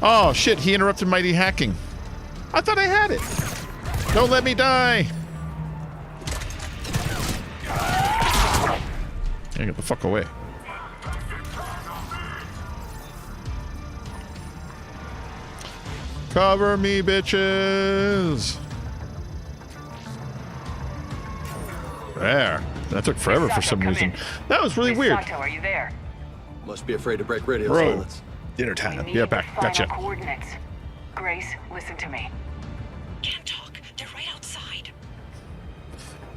[SPEAKER 1] Oh, shit. He interrupted mighty hacking. I thought I had it. Don't let me die. Yeah, get the fuck away. Cover me, bitches. There. That took forever for some reason. That was really weird.
[SPEAKER 13] Are you there?
[SPEAKER 14] Must be afraid to break radio
[SPEAKER 1] Bro.
[SPEAKER 14] silence.
[SPEAKER 1] Dinner time. Yeah, back. Gotcha.
[SPEAKER 13] Coordinates. Grace, listen to me.
[SPEAKER 12] Can't talk. They're right outside.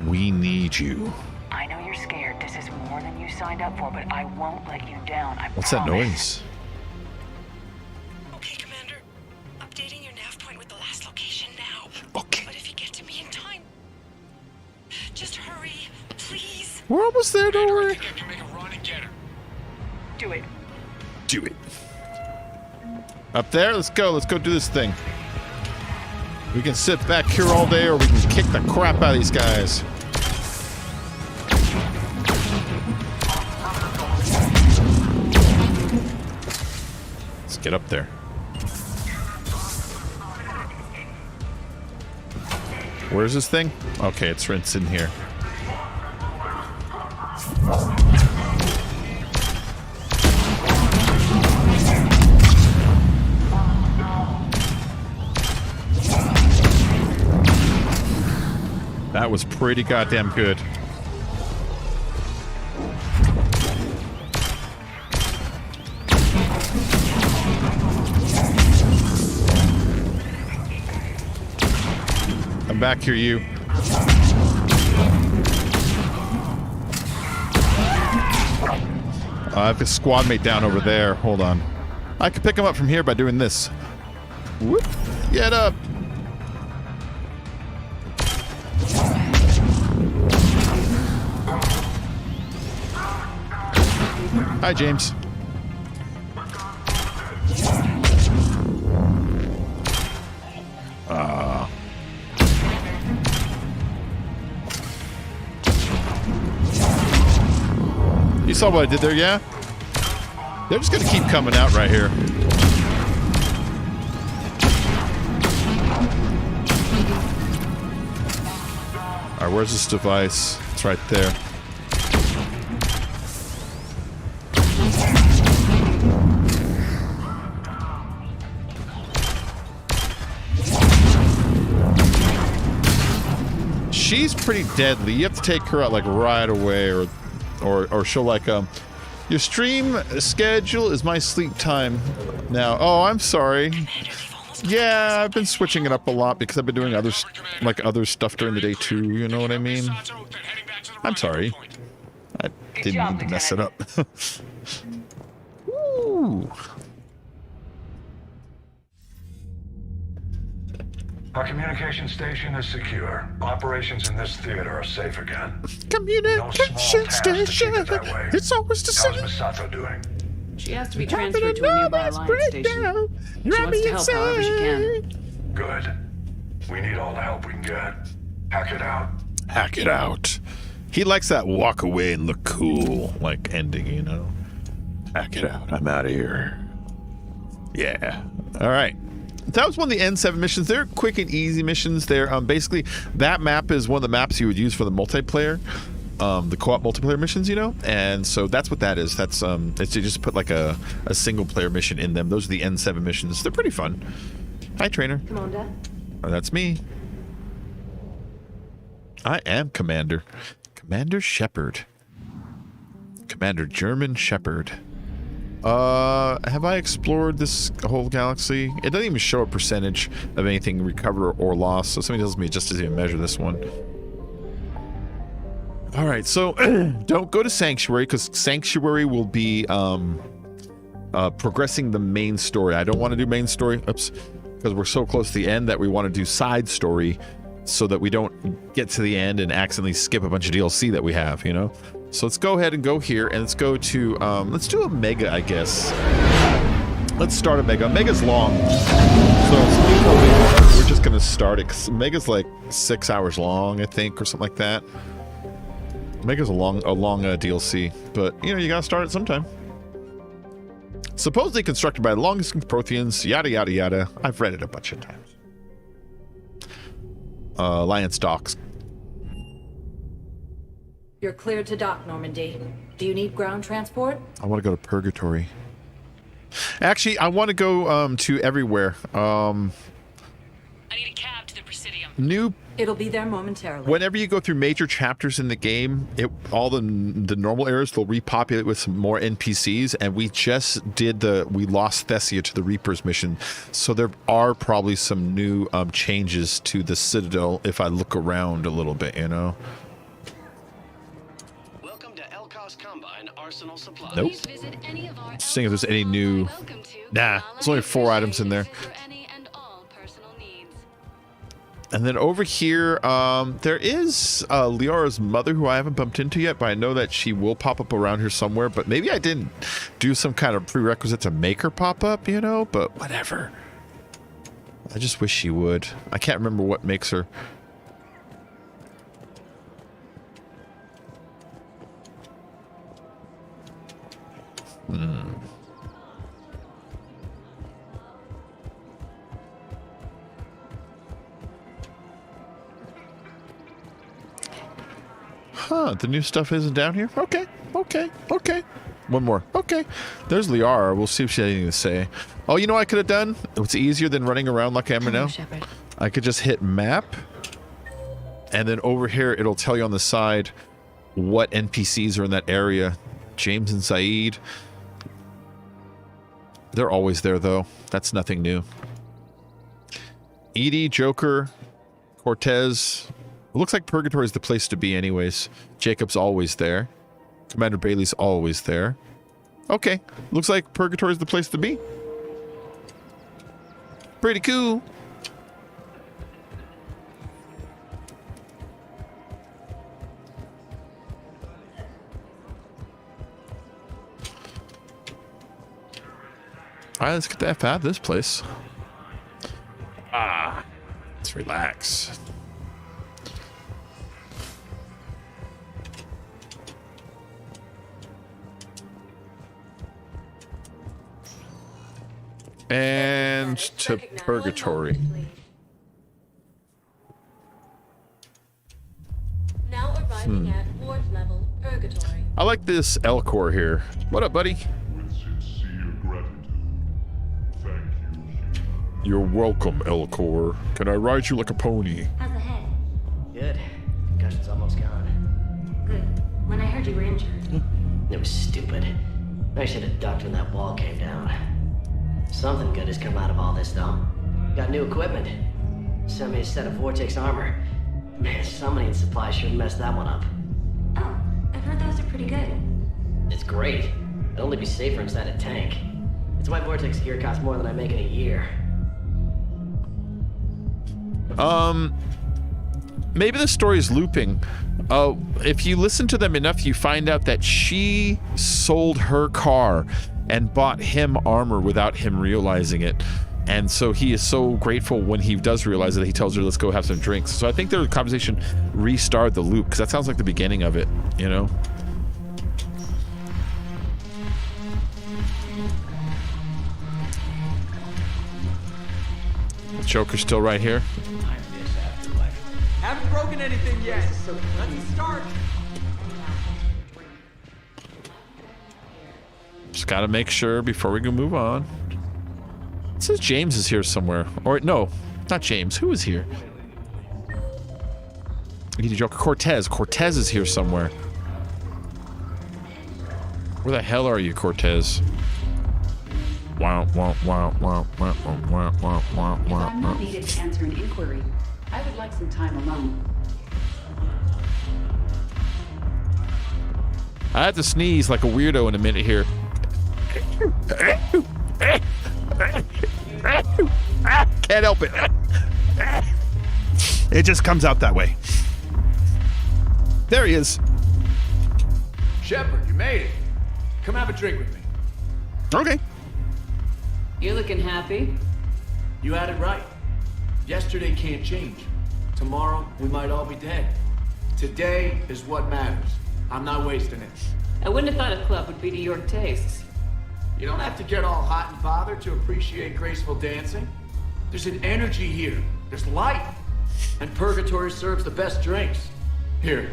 [SPEAKER 1] We need you.
[SPEAKER 13] I know you're scared. This is more than you signed up for, but I won't let you down. I
[SPEAKER 1] What's that
[SPEAKER 13] promise.
[SPEAKER 1] noise?
[SPEAKER 12] Okay, Commander. Updating your nav point with the last location now.
[SPEAKER 1] Okay.
[SPEAKER 12] But if you get to me in time, just hurry, please.
[SPEAKER 1] We're almost there, don't worry.
[SPEAKER 13] Do it.
[SPEAKER 1] Do it. Up there? Let's go. Let's go do this thing. We can sit back here all day, or we can kick the crap out of these guys. Let's get up there. Where's this thing? Okay, it's in here. That was pretty goddamn good. I'm back here, you. I have a squad mate down over there. Hold on. I can pick him up from here by doing this. Whoop. Get up. Hi, James. You saw what I did there, yeah? They're just gonna keep coming out right here. Alright, where's this device? It's right there. She's pretty deadly. You have to take her out like right away, or she'll like your stream schedule is my sleep time now. Oh, I'm sorry. Yeah, I've been switching it up a lot because I've been doing other stuff during the day too. You know what I mean? I'm sorry. I didn't mean to mess it up. Ooh.
[SPEAKER 11] Our communication station is secure. Operations in this theater are safe again.
[SPEAKER 1] Communication station. It's always the same.
[SPEAKER 11] How's Misato doing?
[SPEAKER 6] She has to be transferred to a nearby Alliance station. She wants to help however she can.
[SPEAKER 11] Good. We need all the help we can get. Hack it out.
[SPEAKER 1] Hack it out. He likes that walk away and look cool, like ending, you know? Hack it out. I'm out of here. Yeah. All right. That was one of the N7 missions. They're quick and easy missions. They're basically, that map is one of the maps you would use for the multiplayer, the co-op multiplayer missions, you know? And so that's what that is. That's it's you just put like a single player mission in them. Those are the N7 missions. They're pretty fun. Hi, trainer.
[SPEAKER 10] Commander.
[SPEAKER 1] Oh, that's me. I am Commander. Commander Shepard. Commander German Shepard. Have I explored this whole galaxy? It doesn't even show a percentage of anything recovered or lost, so somebody tells me it just doesn't even measure this one. Alright, so don't go to Sanctuary, because Sanctuary will be progressing the main story. I don't want to do main story, oops, because we're so close to the end that we want to do side story so that we don't get to the end and accidentally skip a bunch of DLC that we have, you know? So let's go ahead and go here, and let's go to, let's do a Mega, I guess. Let's start a Mega. Mega's long, so we're just going to start it, because Mega's like 6 hours long, I think, or something like that. Mega's a long DLC, but, you know, you got to start it sometime. Supposedly constructed by the longest Protheans, yada yada yada. I've read it a bunch of times. Alliance docks.
[SPEAKER 15] You're cleared to dock, Normandy. Do you need ground transport?
[SPEAKER 1] I want to go to Purgatory. Actually, I want to go to everywhere.
[SPEAKER 6] I need a cab to the Presidium.
[SPEAKER 1] New.
[SPEAKER 15] It'll be there momentarily.
[SPEAKER 1] Whenever you go through major chapters in the game, all the normal areas will repopulate with some more NPCs, and we just we lost Thessia to the Reapers mission, so there are probably some new changes to the Citadel if I look around a little bit, you know.
[SPEAKER 16] Welcome to Elkos Combine Arsenal Supply.
[SPEAKER 1] Nope. Seeing if there's any new. Nah, there's only 4 items in there. And then over here, there is Liara's mother, who I haven't bumped into yet, but I know that she will pop up around here somewhere. But maybe I didn't do some kind of prerequisite to make her pop up, you know? But whatever. I just wish she would. I can't remember what makes her. Huh, the new stuff isn't down here? Okay. One more. Okay. There's Liara. We'll see if she has anything to say. Oh, you know what I could have done? It's easier than running around like I am right now.
[SPEAKER 15] Shepard.
[SPEAKER 1] I could just hit map, and then over here it'll tell you on the side what NPCs are in that area. James and Saeed. They're always there, though. That's nothing new. Edie, Joker, Cortez. It looks like Purgatory is the place to be anyways. Jacob's always there. Commander Bailey's always there. Okay. Looks like Purgatory is the place to be. Pretty cool. Alright, let's get the F out of this place. Let's relax. And to Purgatory.
[SPEAKER 15] Now arriving at ward level Purgatory.
[SPEAKER 1] I like this Elcor here. What up, buddy?
[SPEAKER 17] With sincere gratitude. Thank you.
[SPEAKER 1] You're welcome, Elcor. Can I ride you like a pony?
[SPEAKER 4] How's the head?
[SPEAKER 16] Good. Concussion's almost gone.
[SPEAKER 4] Good. When I heard you were injured.
[SPEAKER 16] It was stupid. I should have ducked when that wall came down. Something good has come out of all this, though. Got new equipment. Sent me a set of Vortex armor. Man, summoning supply sure messed that one up.
[SPEAKER 4] Oh, I've heard those are pretty good.
[SPEAKER 16] It's great. I'd only be safer inside a tank. It's why Vortex gear costs more than I make in a year.
[SPEAKER 1] Maybe the story is looping. If you listen to them enough, you find out that she sold her car and bought him armor without him realizing it. And so he is so grateful when he does realize it, he tells her, let's go have some drinks. So I think their conversation restarted the loop, because that sounds like the beginning of it, you know? Joker's still right here.
[SPEAKER 2] Haven't broken anything yet, so let's start.
[SPEAKER 1] Just gotta make sure before we can move on. It says James is here somewhere. Or no, not James. Who is here? I need a joke. Cortez. Cortez is here somewhere. Where the hell are you, Cortez? Wow, wow, wow, wow, wow, wow, wow, wow,
[SPEAKER 3] If
[SPEAKER 1] wow,
[SPEAKER 3] I'm
[SPEAKER 1] wow.
[SPEAKER 3] not needed to answer an inquiry, I would like some time alone.
[SPEAKER 1] I have to sneeze like a weirdo in a minute here. Can't help it. It just comes out that way. There he is.
[SPEAKER 18] Shepard, you made it. Come have a drink with me.
[SPEAKER 1] Okay.
[SPEAKER 6] You're looking happy.
[SPEAKER 18] You had it right. Yesterday can't change. Tomorrow, we might all be dead. Today is what matters. I'm not wasting it.
[SPEAKER 6] I wouldn't have thought a club would be to your tastes.
[SPEAKER 18] You don't have to get all hot and bothered to appreciate graceful dancing. There's an energy here. There's light. And Purgatory serves the best drinks. Here.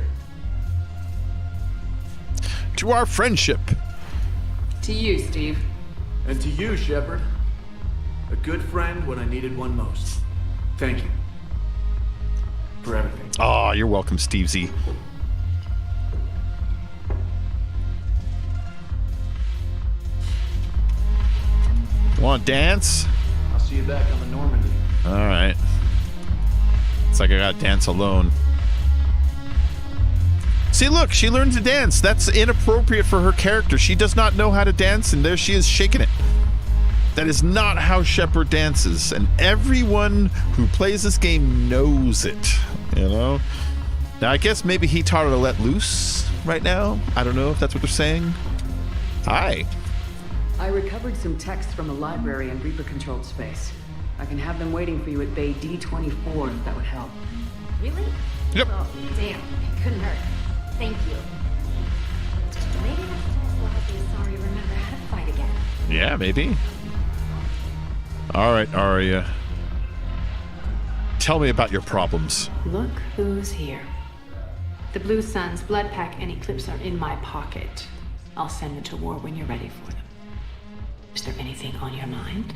[SPEAKER 1] To our friendship.
[SPEAKER 6] To you, Steve.
[SPEAKER 18] And to you, Shepard. A good friend when I needed one most. Thank you. For everything.
[SPEAKER 1] Oh, you're welcome, Steve Z. Want to dance?
[SPEAKER 18] I'll see you back on the Normandy.
[SPEAKER 1] All right. It's like I gotta dance alone. See, look, she learned to dance. That's inappropriate for her character. She does not know how to dance, and there she is shaking it. That is not how Shepard dances, and everyone who plays this game knows it, you know? Now, I guess maybe he taught her to let loose right now. I don't know if that's what they're saying. Hi.
[SPEAKER 6] I recovered some texts from the library in Reaper-controlled space. I can have them waiting for you at Bay D24 if that would help.
[SPEAKER 4] Really?
[SPEAKER 1] Yep.
[SPEAKER 4] Oh, damn. It couldn't hurt. Thank you. Maybe next time we'll have you sorry remember how to fight again.
[SPEAKER 1] Yeah, maybe. All right, Arya. Tell me about your problems.
[SPEAKER 10] Look who's here. The Blue Suns, Blood Pack, and Eclipse are in my pocket. I'll send them to war when you're ready for them. Is there anything on your mind?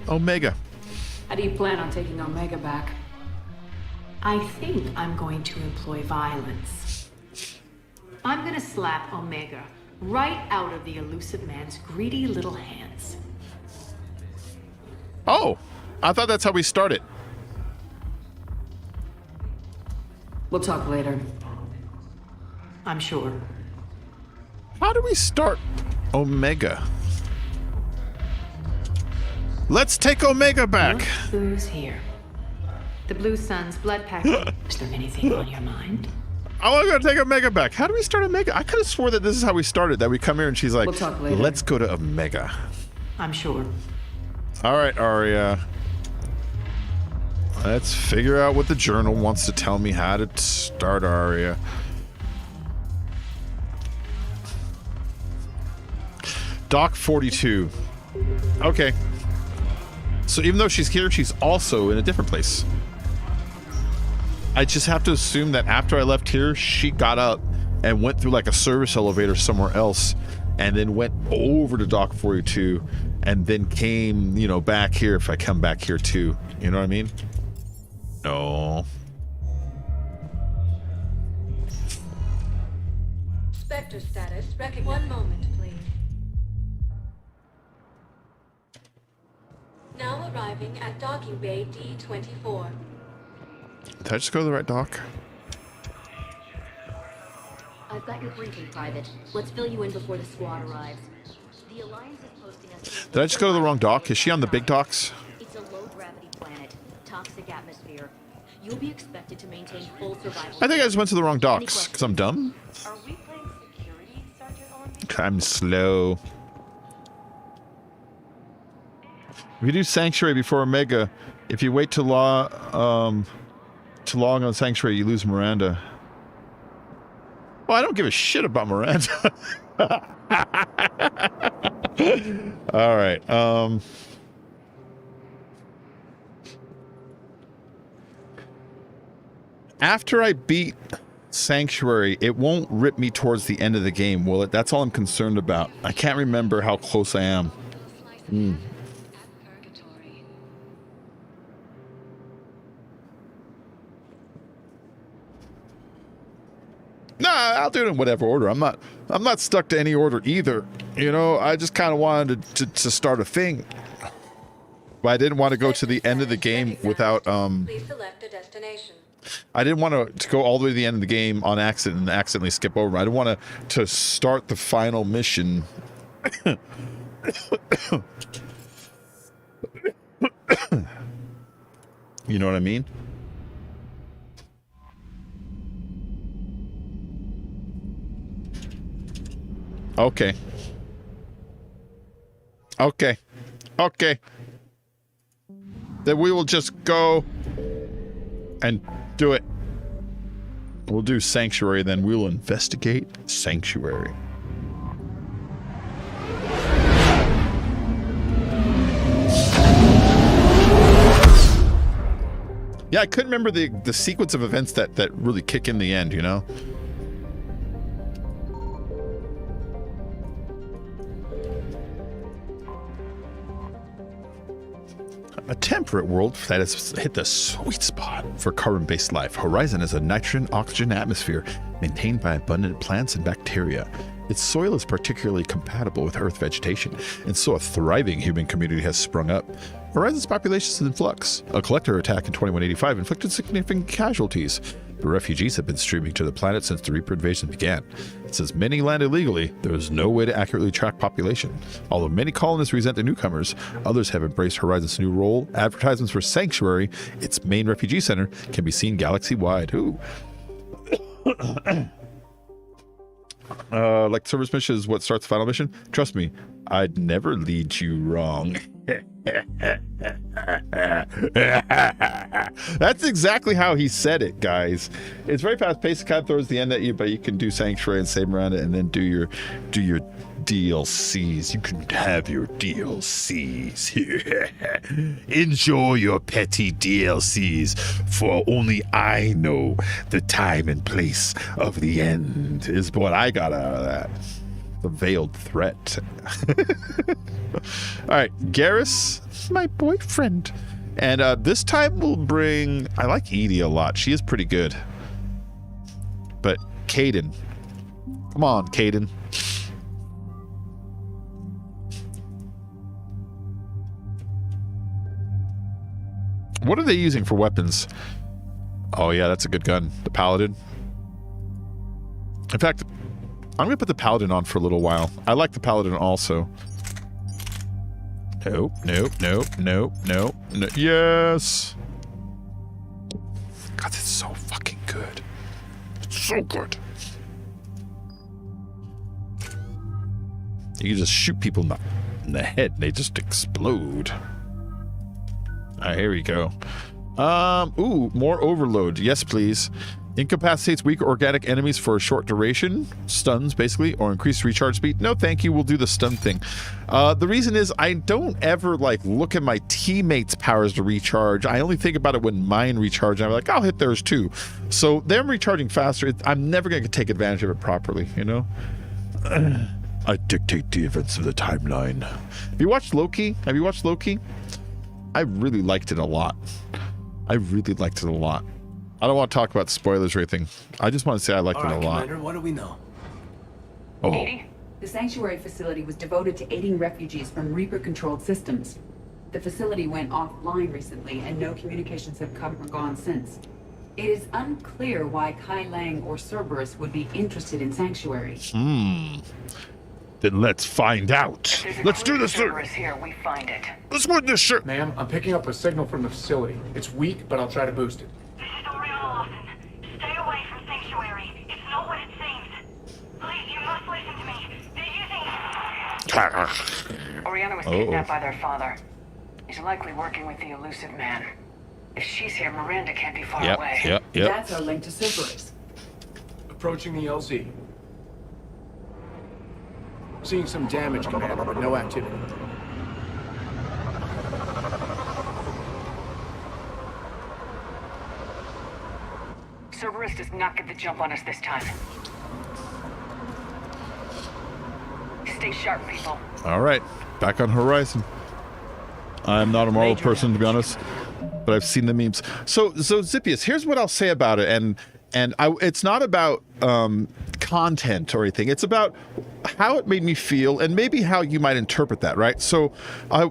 [SPEAKER 1] Omega.
[SPEAKER 6] How do you plan on taking Omega back?
[SPEAKER 10] I think I'm going to employ violence. I'm gonna slap Omega right out of the elusive man's greedy little hands.
[SPEAKER 1] Oh, I thought that's how we started.
[SPEAKER 6] We'll talk later.
[SPEAKER 10] I'm sure.
[SPEAKER 1] How do we start Omega? Let's take Omega back.
[SPEAKER 10] Look who's here. The Blue Suns, Blood Pack. Is there anything on your mind?
[SPEAKER 1] I'm gonna take Omega back. How do we start Omega? I could have swore that this is how we started. That we come here and she's like,
[SPEAKER 6] We'll talk later.
[SPEAKER 1] let's go to Omega.
[SPEAKER 10] I'm sure.
[SPEAKER 1] All right, Arya. Let's figure out what the journal wants to tell me how to start Arya. Doc 42. Okay. So even though she's here, she's also in a different place. I just have to assume that after I left here, she got up and went through like a service elevator somewhere else and then went over to Doc 42 and then came, you know, back here if I come back here too. You know what I mean? No.
[SPEAKER 19] Spectre status recognized. One moment, please. Now arriving at docking bay D24.
[SPEAKER 1] Did I just go to the right dock?
[SPEAKER 4] I've got your briefing, Private. Let's fill you in before the squad arrives. The Alliance is posting us.
[SPEAKER 1] Did I just go to the wrong dock? Is she on the big docks?
[SPEAKER 4] It's a low-gravity planet, toxic atmosphere. You'll be expected to maintain full survival.
[SPEAKER 1] I think I just went to the wrong docks because I'm dumb.
[SPEAKER 19] Are we playing security, Sergeant Orme?
[SPEAKER 1] I'm slow. If you do Sanctuary before Omega, if you wait to log on Sanctuary, you lose Miranda. Well, I don't give a shit about Miranda. All right. After I beat Sanctuary, it won't rip me towards the end of the game, will it? That's all I'm concerned about. I can't remember how close I am. Nah, I'll do it in whatever order. I'm not stuck to any order either. You know, I just kind of wanted to start a thing. But I didn't want to go to the end of the game without
[SPEAKER 19] Please select a destination.
[SPEAKER 1] I didn't want to go all the way to the end of the game on accident and accidentally skip over. I didn't want to start the final mission. You know what I mean? Okay. Okay. Okay. Then we will just go and do it. We'll do Sanctuary, then we'll investigate Sanctuary. Yeah, I couldn't remember the sequence of events that really kick in the end, you know? A temperate world that has hit the sweet spot for carbon-based life. Horizon is a nitrogen-oxygen atmosphere maintained by abundant plants and bacteria. Its soil is particularly compatible with Earth vegetation, and so a thriving human community has sprung up. Horizon's population is in flux. A collector attack in 2185 inflicted significant casualties. The refugees have been streaming to the planet since the Reaper invasion began. Since many landed illegally, there is no way to accurately track population. Although many colonists resent the newcomers, others have embraced Horizon's new role. Advertisements for Sanctuary, its main refugee center, can be seen galaxy-wide. Ooh. Like service mission is what starts the final mission. Trust me, I'd never lead you wrong. That's exactly how he said it, guys. It's very fast paced. It kind of throws the end at you, but you can do Sanctuary and save around it, and then do your DLCs. You can have your DLCs. Enjoy your petty DLCs, for only I know the time and place of the end, is what I got out of that. The veiled threat. All right, Garrus, my boyfriend. And this time we'll bring... I like Edie a lot. She is pretty good. But Caden. Come on, Caden. What are they using for weapons? Oh, yeah, that's a good gun. The Paladin. In fact, I'm going to put the Paladin on for a little while. I like the Paladin also. Nope, nope, nope, nope, nope, no. Yes! God, it's so fucking good. It's so good. You can just shoot people in the head and they just explode. Alright, here we go. Ooh, more overload. Yes, please. Incapacitates weak organic enemies for a short duration. Stuns, basically, or increased recharge speed. No, thank you. We'll do the stun thing. The reason is I don't ever, like, look at my teammates' powers to recharge. I only think about it when mine recharge, and I'm like, I'll hit theirs too. So them recharging faster, I'm never going to take advantage of it properly, you know? I dictate the events of the timeline. Have you watched Loki? I really liked it a lot. I don't want to talk about spoilers or anything. I just want to say I liked it a lot.
[SPEAKER 18] Commander, what do we know?
[SPEAKER 3] Oh. The Sanctuary facility was devoted to aiding refugees from Reaper-controlled systems. The facility went offline recently, and no communications have come or gone since. It is unclear why Kai Lang or Cerberus would be interested in Sanctuary.
[SPEAKER 1] Then let's find out. Let's do this.
[SPEAKER 13] Here, we find it.
[SPEAKER 1] Let's win this shit.
[SPEAKER 18] Ma'am, I'm picking up a signal from the facility. It's weak, but I'll try to boost it.
[SPEAKER 4] This is Oriana Lawson. Stay away from Sanctuary. It's not what it seems. Please, you must listen to me. They're using...
[SPEAKER 13] Oriana was kidnapped by their father. He's likely working with the elusive man. If she's here, Miranda can't be far away.
[SPEAKER 1] Yep.
[SPEAKER 3] That's our link to Cerberus.
[SPEAKER 18] Approaching the LZ. Seeing some damage, Commander, but no activity.
[SPEAKER 13] Cerberus does not get the jump on us this time. Stay sharp, people.
[SPEAKER 1] All right, back on Horizon. I'm not a Marvel person, to be honest, but I've seen the memes. So Zippius, here's what I'll say about it, and it's not about content or anything. It's about how it made me feel and maybe how you might interpret that, right? So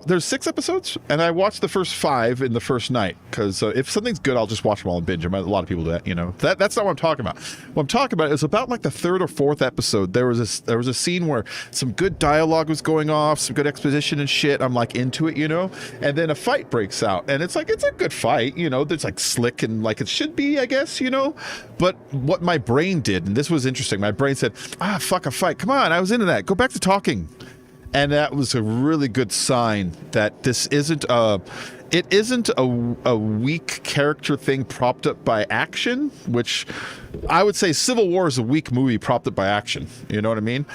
[SPEAKER 1] there's 6 episodes, and I watched the first 5 in the first night because if something's good, I'll just watch them all in binge. A lot of people do that, you know. That's not what I'm talking about. What I'm talking about is about like the 3rd or 4th episode. There was a scene where some good dialogue was going off, some good exposition and shit. I'm like into it, you know. And then a fight breaks out, and it's like it's a good fight, you know. There's like slick and like it should be, I guess, you know. But what my brain did, and this was interesting, my brain said, fuck a fight. Come on, I was into that. Go back to talking. And that was a really good sign that this isn't a weak character thing propped up by action, which I would say Civil War is a weak movie propped up by action. You know what I mean?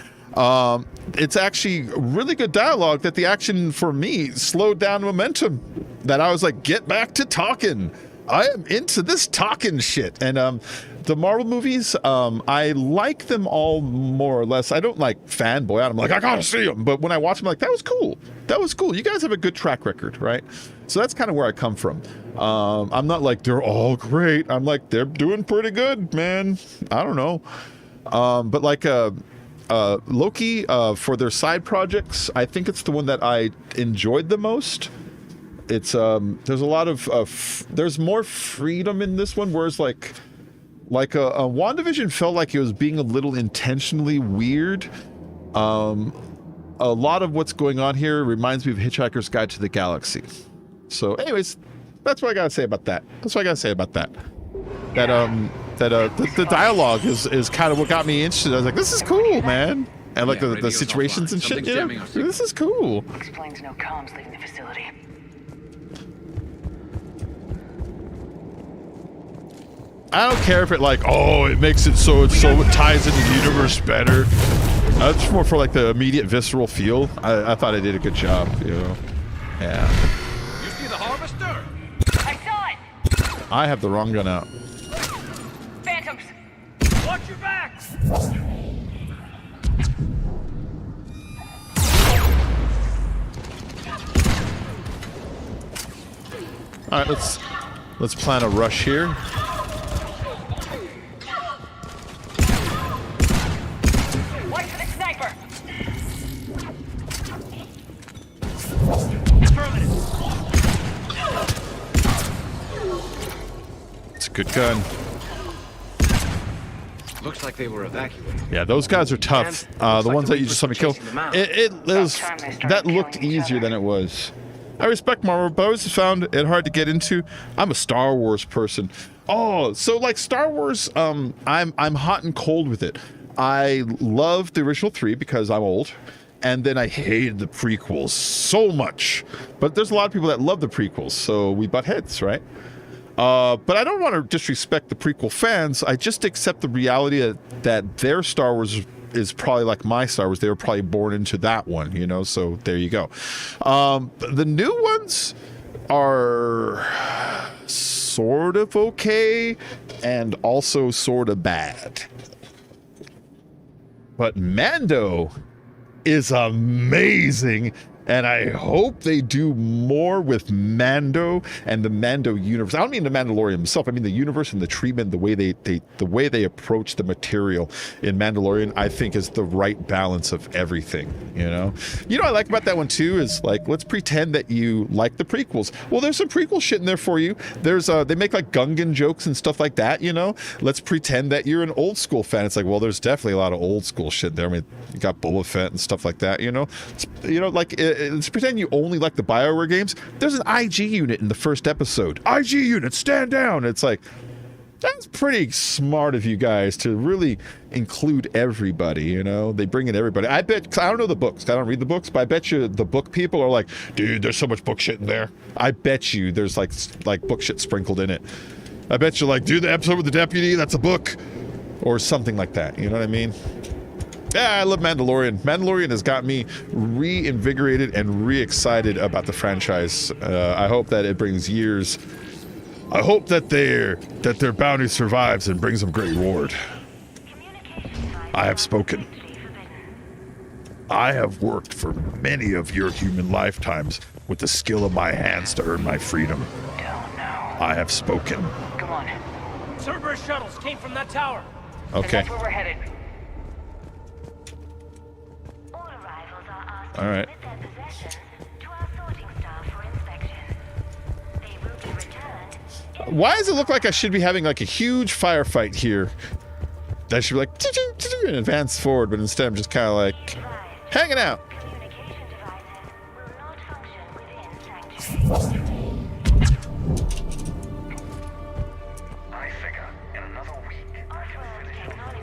[SPEAKER 1] It's actually really good dialogue that the action for me slowed down momentum. That I was like, get back to talking. I am into this talking shit. And the Marvel movies, I like them all more or less. I don't like fanboy out. I'm like, I gotta see them. But when I watch them, I'm like, that was cool. That was cool. You guys have a good track record, right? So that's kind of where I come from. I'm not like, they're all great. I'm like, they're doing pretty good, man. I don't know. But like Loki, for their side projects, I think it's the one that I enjoyed the most. It's there's a lot of there's more freedom in this one, whereas like a WandaVision felt like it was being a little intentionally weird. A lot of what's going on here reminds me of Hitchhiker's Guide to the Galaxy. So anyways, that's what I gotta say about that. The dialogue is kind of what got me interested. I was like, this is cool, man. And like the situations and shit, you know? This is cool.
[SPEAKER 13] Explains no comms leaving the facility.
[SPEAKER 1] I don't care if it like, it makes it so it ties into the universe better. That's more for like the immediate visceral feel. I thought I did a good job, you know. Yeah.
[SPEAKER 18] You see the harvester?
[SPEAKER 13] I saw it!
[SPEAKER 1] I have the wrong gun out.
[SPEAKER 13] Phantoms!
[SPEAKER 18] Watch your back!
[SPEAKER 1] All right, let's plan a rush here.
[SPEAKER 13] One for the sniper!
[SPEAKER 1] It's a good gun.
[SPEAKER 8] Looks like they were evacuated.
[SPEAKER 1] Yeah, those guys are tough. The ones that you just saw me kill. That looked easier than it was. I respect Marvel, but I always found it hard to get into. I'm a Star Wars person. Oh, so like Star Wars, I'm hot and cold with it. I love the original 3 because I'm old, and then I hated the prequels so much. But there's a lot of people that love the prequels, so we butt heads, right? But I don't want to disrespect the prequel fans. I just accept the reality that their Star Wars is probably like my Star Wars. They were probably born into that one, you know, so there you go. The new ones are sort of okay and also sort of bad. But Mando is amazing. And I hope they do more with Mando and the Mando universe. I don't mean the Mandalorian himself. I mean the universe and the treatment, the way they approach the material in Mandalorian, I think is the right balance of everything, you know? You know what I like about that one too is like, let's pretend that you like the prequels. Well, there's some prequel shit in there for you. There's they make like Gungan jokes and stuff like that, you know? Let's pretend that you're an old school fan. It's like, well, there's definitely a lot of old school shit there. I mean, you got Boba Fett and stuff like that, you know? Let's pretend you only like the BioWare games. There's an IG unit in the first episode. IG unit, stand down. It's like, that's pretty smart of you guys to really include everybody, you know? They bring in everybody. I bet, 'cause I don't know the books. I don't read the books, but I bet you the book people are like, dude, there's so much book shit in there. I bet you there's like book shit sprinkled in it. I bet you like, dude, the episode with the deputy, that's a book. Or something like that, you know what I mean? Yeah, I love Mandalorian. Mandalorian has got me reinvigorated and re-excited about the franchise. I hope that it brings years. I hope that their bounty survives and brings them great reward. I have spoken. I have worked for many of your human lifetimes with the skill of my hands to earn my freedom. I have spoken.
[SPEAKER 13] Come on.
[SPEAKER 18] Cerberus shuttles came from that tower.
[SPEAKER 1] Okay.
[SPEAKER 13] That's where we're headed.
[SPEAKER 1] All right. Why does it look like I should be having like a huge firefight here? I should be like and advance forward, but instead I'm just kind of like hanging out.
[SPEAKER 11] I figure in another week I can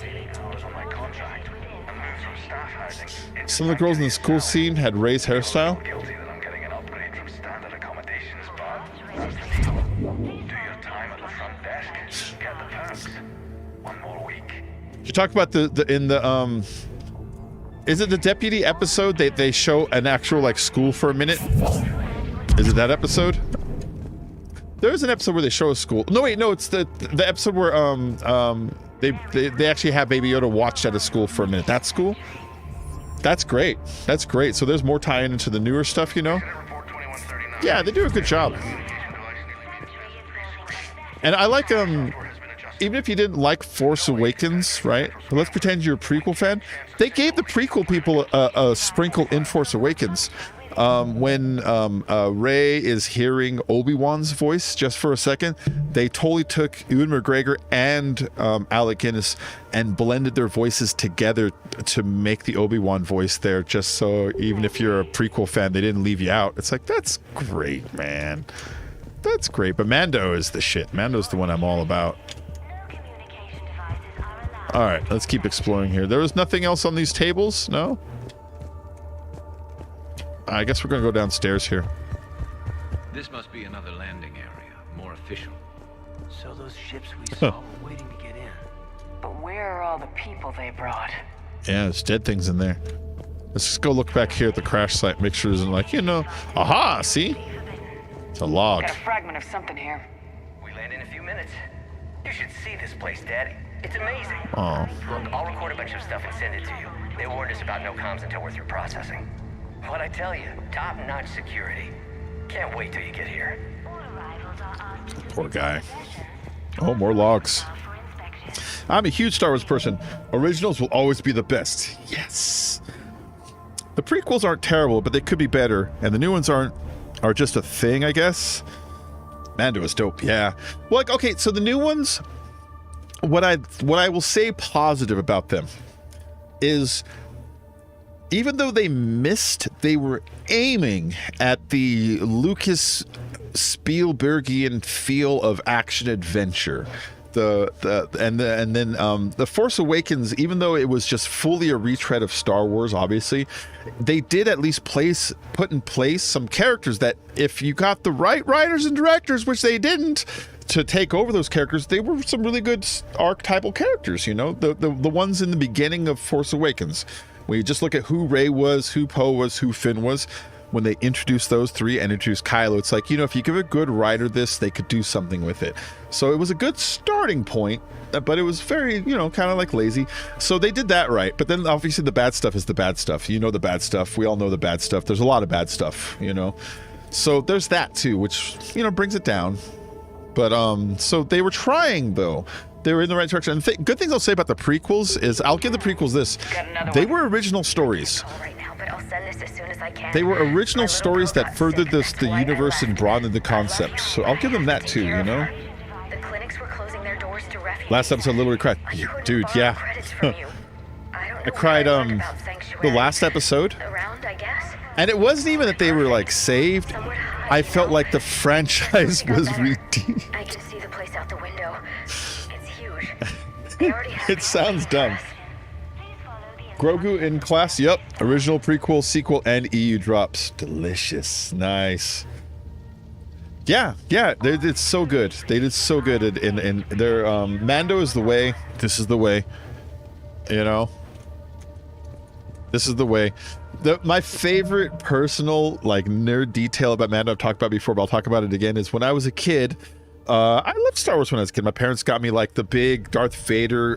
[SPEAKER 11] finish the hours on my contract and move from staff housing.
[SPEAKER 1] Some of the girls in the school scene had Ray's hairstyle.
[SPEAKER 11] Guilty that I'm getting an upgrade from standard accommodations, but that's the deal. Do your time at the front desk, get the perks. One more week.
[SPEAKER 1] You talk about is it the deputy episode they show an actual like school for a minute? Is it that episode? There's an episode where they show a school. No, wait, no, it's the episode where they actually have Baby Yoda watched at a school for a minute. That school? That's great. That's great. So there's more tie-in into the newer stuff, you know? Yeah, they do a good job. And I like even if you didn't like Force Awakens, right? But let's pretend you're a prequel fan. They gave the prequel people a sprinkle in Force Awakens. When Rey is hearing Obi-Wan's voice just for a second, they totally took Ewan McGregor and Alec Guinness and blended their voices together to make the Obi-Wan voice there, just so even if you're a prequel fan, they didn't leave you out. It's like, that's great, man. That's great. But Mando is the shit. Mando's the one I'm all about. All right, let's keep exploring here. There was nothing else on these tables? No? I guess we're going to go downstairs here.
[SPEAKER 8] This must be another landing area, more official.
[SPEAKER 13] So those ships we saw were waiting to get in. But where are all the people they brought?
[SPEAKER 1] Yeah, there's dead things in there. Let's just go look back here at the crash site, make sure there's like, you know, aha, see? It's a log.
[SPEAKER 13] Got a fragment of something here.
[SPEAKER 20] We land in a few minutes. You should see this place, Daddy. It's amazing.
[SPEAKER 1] Oh.
[SPEAKER 20] Look, I'll record a bunch of stuff and send it to you. They warned us about no comms until we're through processing. What'd I tell you? Top-notch security. Can't wait till you get here.
[SPEAKER 1] Poor guy. Oh, more logs. I'm a huge Star Wars person. Originals will always be the best. Yes. The prequels aren't terrible, but they could be better, and the new ones are just a thing, I guess. Mando is dope, yeah. Well, like, okay, so the new ones, what I will say positive about them is, even though they missed, they were aiming at the Lucas Spielbergian feel of action adventure. And then The Force Awakens, even though it was just fully a retread of Star Wars, obviously, they did at least put in place some characters that, if you got the right writers and directors, which they didn't, to take over those characters, they were some really good archetypal characters, you know, the ones in the beginning of Force Awakens. When you just look at who Rey was, who Poe was, who Finn was, when they introduced those three and introduced Kylo, it's like, you know, if you give a good writer this, they could do something with it. So it was a good starting point, but it was very, you know, kind of like lazy. So they did that right. But then obviously the bad stuff is the bad stuff. You know the bad stuff. We all know the bad stuff. There's a lot of bad stuff, you know. So there's that too, which, you know, brings it down. But so they were trying, though. They were in the right direction. And good things I'll say about the prequels is, I'll give the prequels this. They were original stories. They were original stories that furthered the universe and broadened the concept. So I'll give them that too, you know? Last episode, literally cried. Dude, yeah. I cried the last episode. And it wasn't even that they were like saved. I felt like the franchise was redeemed.
[SPEAKER 4] I can see the place out the window. It's huge.
[SPEAKER 1] It sounds dumb. Grogu in class, yep. Original, prequel, sequel, and EU drops. Delicious. Nice. Yeah, it's so good. They did so good in their Mando is the way. This is the way. You know? This is the way. My favorite personal, like, nerd detail about Mando I've talked about before, but I'll talk about it again, is when I was a kid, I loved Star Wars when I was a kid. My parents got me like the big Darth Vader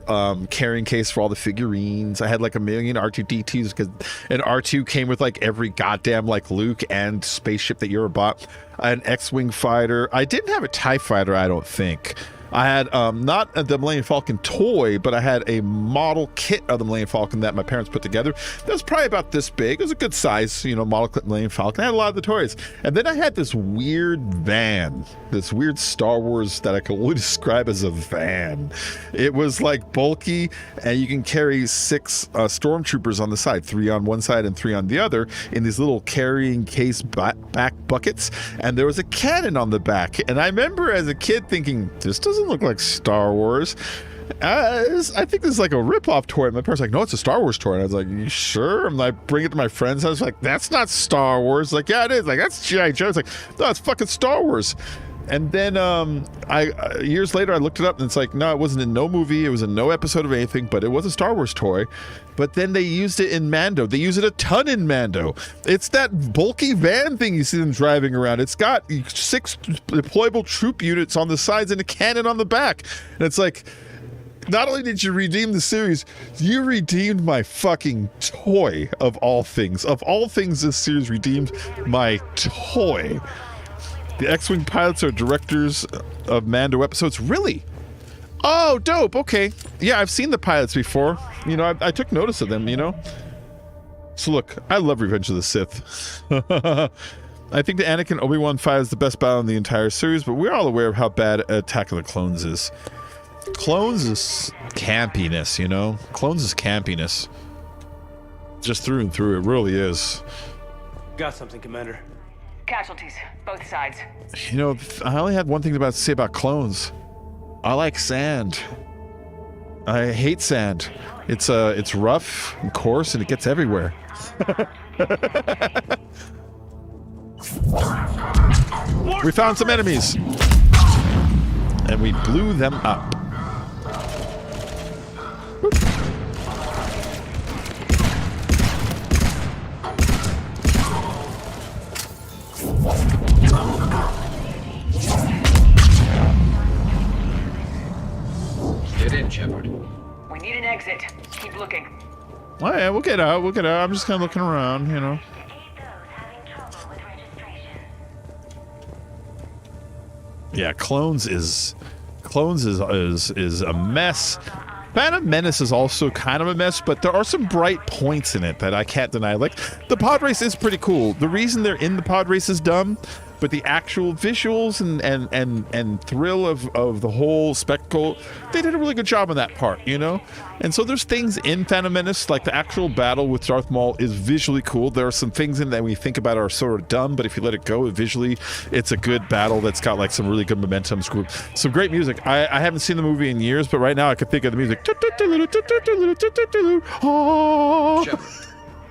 [SPEAKER 1] carrying case for all the figurines. I had like a million R2-D2s, because an R2 came with like every goddamn like Luke and spaceship that you ever bought. An X-Wing fighter. I didn't have a TIE fighter, I don't think. I had not the Millennium Falcon toy, but I had a model kit of the Millennium Falcon that my parents put together. That was probably about this big. It was a good size, you know, model kit Millennium Falcon. I had a lot of the toys. And then I had this weird van, this weird Star Wars that I could only describe as a van. It was like bulky, and you can carry 6 stormtroopers on the side, 3 on one side and 3 on the other, in these little carrying case back buckets. And there was a cannon on the back. And I remember as a kid thinking, this doesn't look like Star Wars. I think this is like a rip-off toy. My parents were like, no, it's a Star Wars toy. And I was like, you sure? I'm like, bring it to my friends. I was like, that's not Star Wars. Like, yeah, it is. Like, that's G.I. Joe. It's like, no, it's fucking Star Wars. And then years later, I looked it up, and it's like, no, it wasn't in no movie. It was in no episode of anything, but it was a Star Wars toy. But then they used it in Mando. They use it a ton in Mando. It's that bulky van thing you see them driving around. It's got 6 deployable troop units on the sides and a cannon on the back. And it's like, not only did you redeem the series, you redeemed my fucking toy of all things. Of all things, this series redeemed my toy. The X-Wing pilots are directors of Mando episodes. Really? Oh, dope. Okay. Yeah, I've seen the pilots before. You know, I took notice of them, you know? So look, I love Revenge of the Sith. I think the Anakin Obi-Wan fight is the best battle in the entire series, but we're all aware of how bad Attack of the Clones is. Clones is campiness, you know? Clones is campiness. Just through and through, it really is.
[SPEAKER 21] Got something, Commander.
[SPEAKER 13] Casualties, both sides.
[SPEAKER 1] You know, I only had one thing to say about clones. I like sand. I hate sand. It's rough and coarse, and it gets everywhere. We found some enemies, and we blew them up.
[SPEAKER 8] Get in, Shepard.
[SPEAKER 13] We need an exit. Keep looking.
[SPEAKER 1] Oh yeah, we'll get out. We'll get out. I'm just kind of looking around, you know. Yeah, Clones is a mess. Phantom Menace is also kind of a mess, but there are some bright points in it that I can't deny. Like, the pod race is pretty cool. The reason they're in the pod race is dumb, but the actual visuals and thrill of the whole spectacle, they did a really good job on that part, you know? And so there's things in Phantom Menace, like the actual battle with Darth Maul is visually cool. There are some things in that we think about are sort of dumb, but if you let it go, visually, it's a good battle that's got like some really good momentum. Some great music. I haven't seen the movie in years, but right now I could think of the music.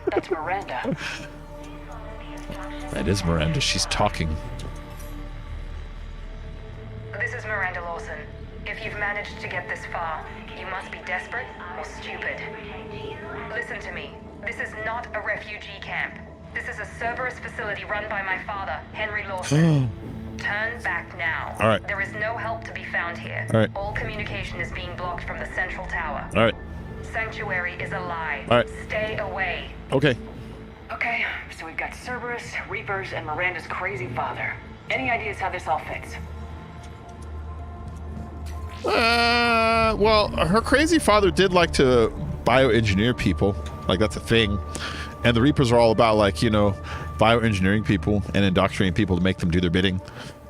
[SPEAKER 13] That's Miranda.
[SPEAKER 1] That is Miranda. She's talking.
[SPEAKER 22] This is Miranda Lawson. If you've managed to get this far, you must be desperate or stupid. Listen to me. This is not a refugee camp. This is a Cerberus facility run by my father, Henry Lawson. Turn back now.
[SPEAKER 1] All right.
[SPEAKER 22] There is no help to be found here.
[SPEAKER 1] All right.
[SPEAKER 22] All communication is being blocked from the central tower.
[SPEAKER 1] All right.
[SPEAKER 22] Sanctuary is alive.
[SPEAKER 1] All right.
[SPEAKER 22] Stay away.
[SPEAKER 1] Okay.
[SPEAKER 13] Okay, so we've got Cerberus, Reapers, and Miranda's crazy father. Any ideas how this all fits?
[SPEAKER 1] Well, her crazy father did like to bioengineer people. Like, that's a thing. And the Reapers are all about, like, you know, bioengineering people and indoctrinating people to make them do their bidding.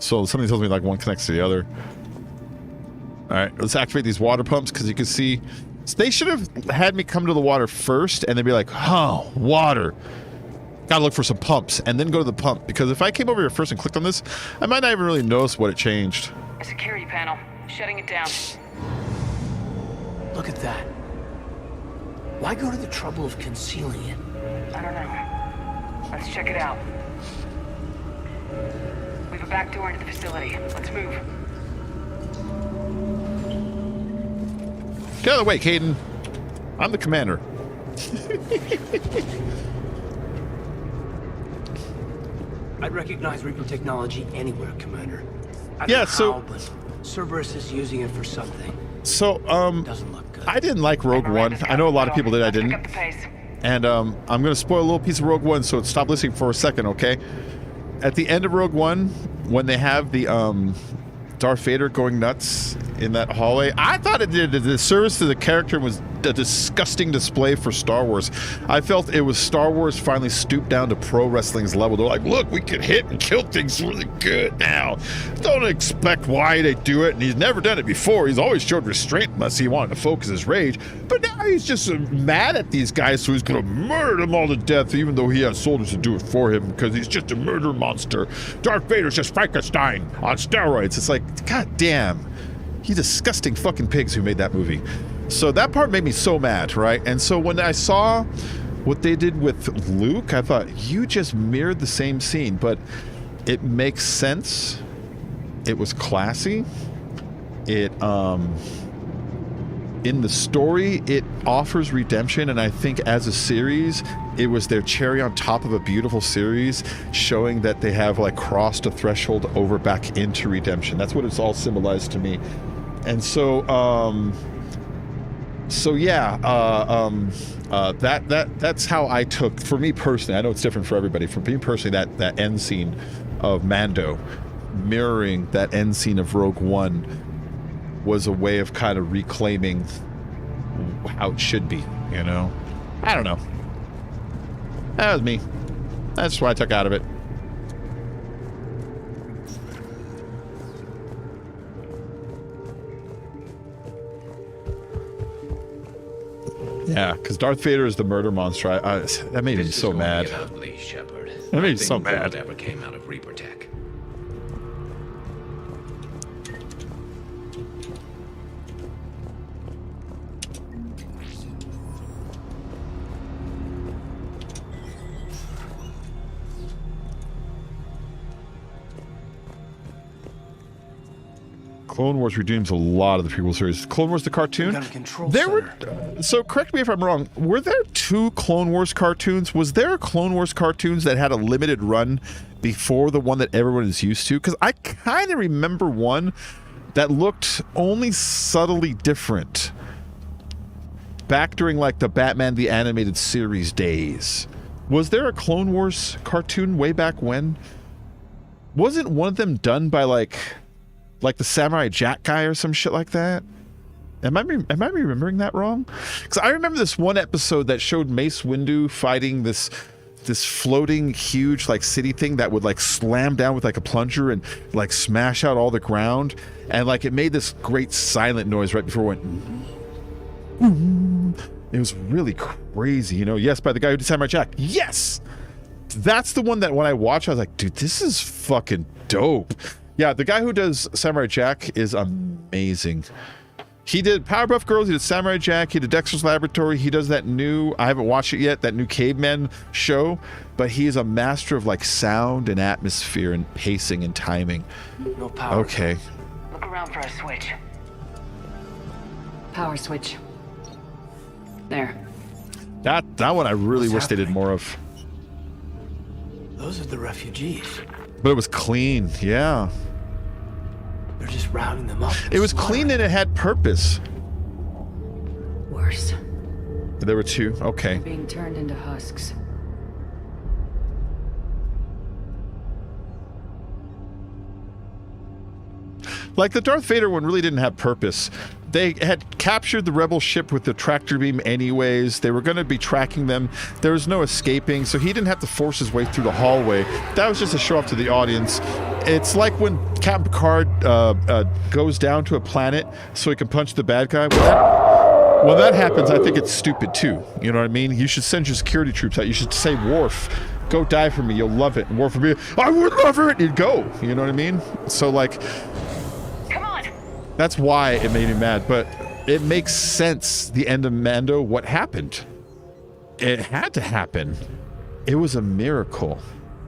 [SPEAKER 1] So something tells me, like, one connects to the other. All right, let's activate these water pumps, because you can see... They should have had me come to the water first, and then be like, oh, water. Gotta look for some pumps, and then go to the pump. Because if I came over here first and clicked on this, I might not even really notice what it changed.
[SPEAKER 13] A security panel. Shutting it down.
[SPEAKER 18] Look at that. Why go to the trouble of concealing it?
[SPEAKER 13] I don't know. Let's check it out. We have a back door into the facility. Let's move.
[SPEAKER 1] Get out of the way, Caden. I'm the commander.
[SPEAKER 18] I'd recognize Reaper technology anywhere, Commander. I don't
[SPEAKER 1] Yeah,
[SPEAKER 18] know
[SPEAKER 1] so-
[SPEAKER 18] how, but Cerberus is using it for something.
[SPEAKER 1] So,
[SPEAKER 18] Doesn't look good.
[SPEAKER 1] I didn't like Rogue One. I know a lot of people did. I didn't. And I'm going to spoil a little piece of Rogue One, so stop listening for a second, okay? At the end of Rogue One, when they have the Darth Vader going nuts in that hallway, I thought it did a disservice to the character and was a disgusting display for Star Wars. I felt it was Star Wars finally stooped down to pro wrestling's level. They're like, look, we can hit and kill things really good now. Don't expect why they do it, and he's never done it before. He's always showed restraint unless he wanted to focus his rage. But now he's just mad at these guys, so he's going to murder them all to death, even though he has soldiers to do it for him, because he's just a murder monster. Darth Vader's just Frankenstein on steroids. It's like, god damn. You disgusting fucking pigs who made that movie. So that part made me so mad, right? And so when I saw what they did with Luke, I thought, you just mirrored the same scene, but it makes sense It was classy. It in the story, it offers redemption, and I think as a series, it was their cherry on top of a beautiful series, showing that they have like crossed a threshold over back into redemption. That's what it's all symbolized to me. And so that's how I took, for me personally, I know it's different for everybody, for me personally, that end scene of Mando mirroring that end scene of Rogue One was a way of kind of reclaiming how it should be, you know? I don't know. That was me. That's what I took out of it. Yeah, because Darth Vader is the murder monster. That made me so mad.
[SPEAKER 8] Ugly, Shepard.
[SPEAKER 1] That made me so mad.
[SPEAKER 8] Never came out of Reaper Tech.
[SPEAKER 1] Clone Wars redeems a lot of the prequel series. Clone Wars the cartoon? There were, so correct me if I'm wrong, were there 2 Clone Wars cartoons? Was there a Clone Wars cartoons that had a limited run before the one that everyone is used to? Because I kind of remember one that looked only subtly different back during like the Batman the Animated Series days. Was there a Clone Wars cartoon way back when? Wasn't one of them done by like the Samurai Jack guy or some shit like that? Am I remembering that wrong? Because I remember this one episode that showed Mace Windu fighting this floating huge like city thing that would like slam down with like a plunger and like smash out all the ground, and like it made this great silent noise right before it went. It was really crazy, you know. Yes, by the guy who did Samurai Jack. Yes, that's the one that when I watched, I was like, dude, this is fucking dope. Yeah, the guy who does Samurai Jack is amazing. He did Powerpuff Girls, he did Samurai Jack, he did Dexter's Laboratory, he does that new, I haven't watched it yet, that new Caveman show, but he is a master of like sound and atmosphere and pacing and timing.
[SPEAKER 13] No power.
[SPEAKER 1] Okay.
[SPEAKER 13] Look around for a switch.
[SPEAKER 6] Power switch. There.
[SPEAKER 1] That one I really wish they did more of.
[SPEAKER 18] Those are the refugees.
[SPEAKER 1] But it was clean, yeah.
[SPEAKER 18] They're just rounding them up.
[SPEAKER 1] It was clean and it had purpose.
[SPEAKER 6] Worse.
[SPEAKER 1] There were 2. Okay.
[SPEAKER 6] They're being turned into husks.
[SPEAKER 1] Like the Darth Vader one really didn't have purpose. They had captured the rebel ship with the tractor beam anyways. They were going to be tracking them. There was no escaping, so he didn't have to force his way through the hallway. That was just a show off to the audience. It's like when Captain Picard goes down to a planet so he can punch the bad guy. When that happens, I think it's stupid too. You know what I mean? You should send your security troops out. You should say, Worf, go die for me. You'll love it. And Worf would be, I would love it. You'd go. You know what I mean? So like... That's why it made me mad, but it makes sense, the end of Mando, what happened. It had to happen. It was a miracle,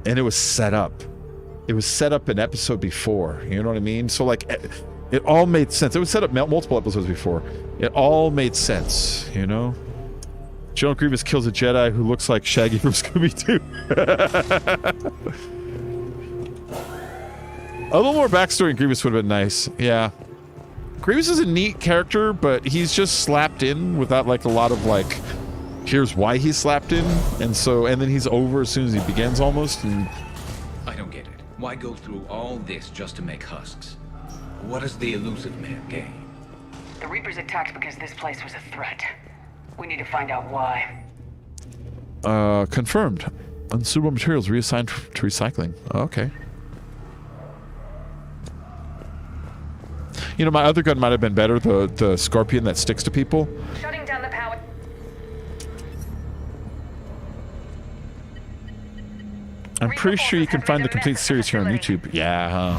[SPEAKER 1] and it was set up. It was set up an episode before, you know what I mean? So, like, it all made sense. It was set up multiple episodes before. It all made sense, you know? General Grievous kills a Jedi who looks like Shaggy from Scooby-Doo. A little more backstory in Grievous would have been nice, yeah. Grievous is a neat character, but he's just slapped in without like a lot of like, here's why he's slapped in, and then he's over as soon as he begins almost. And
[SPEAKER 8] I don't get it. Why go through all this just to make husks? What does the elusive man gain?
[SPEAKER 13] The Reapers attacked because this place was a threat. We need to find out why.
[SPEAKER 1] Confirmed. Unsuitable materials reassigned to recycling. Okay. You know, my other gun might have been better, the Scorpion that sticks to people.
[SPEAKER 22] Shutting down the power.
[SPEAKER 1] I'm pretty sure you can find the complete series here on YouTube. Yeah.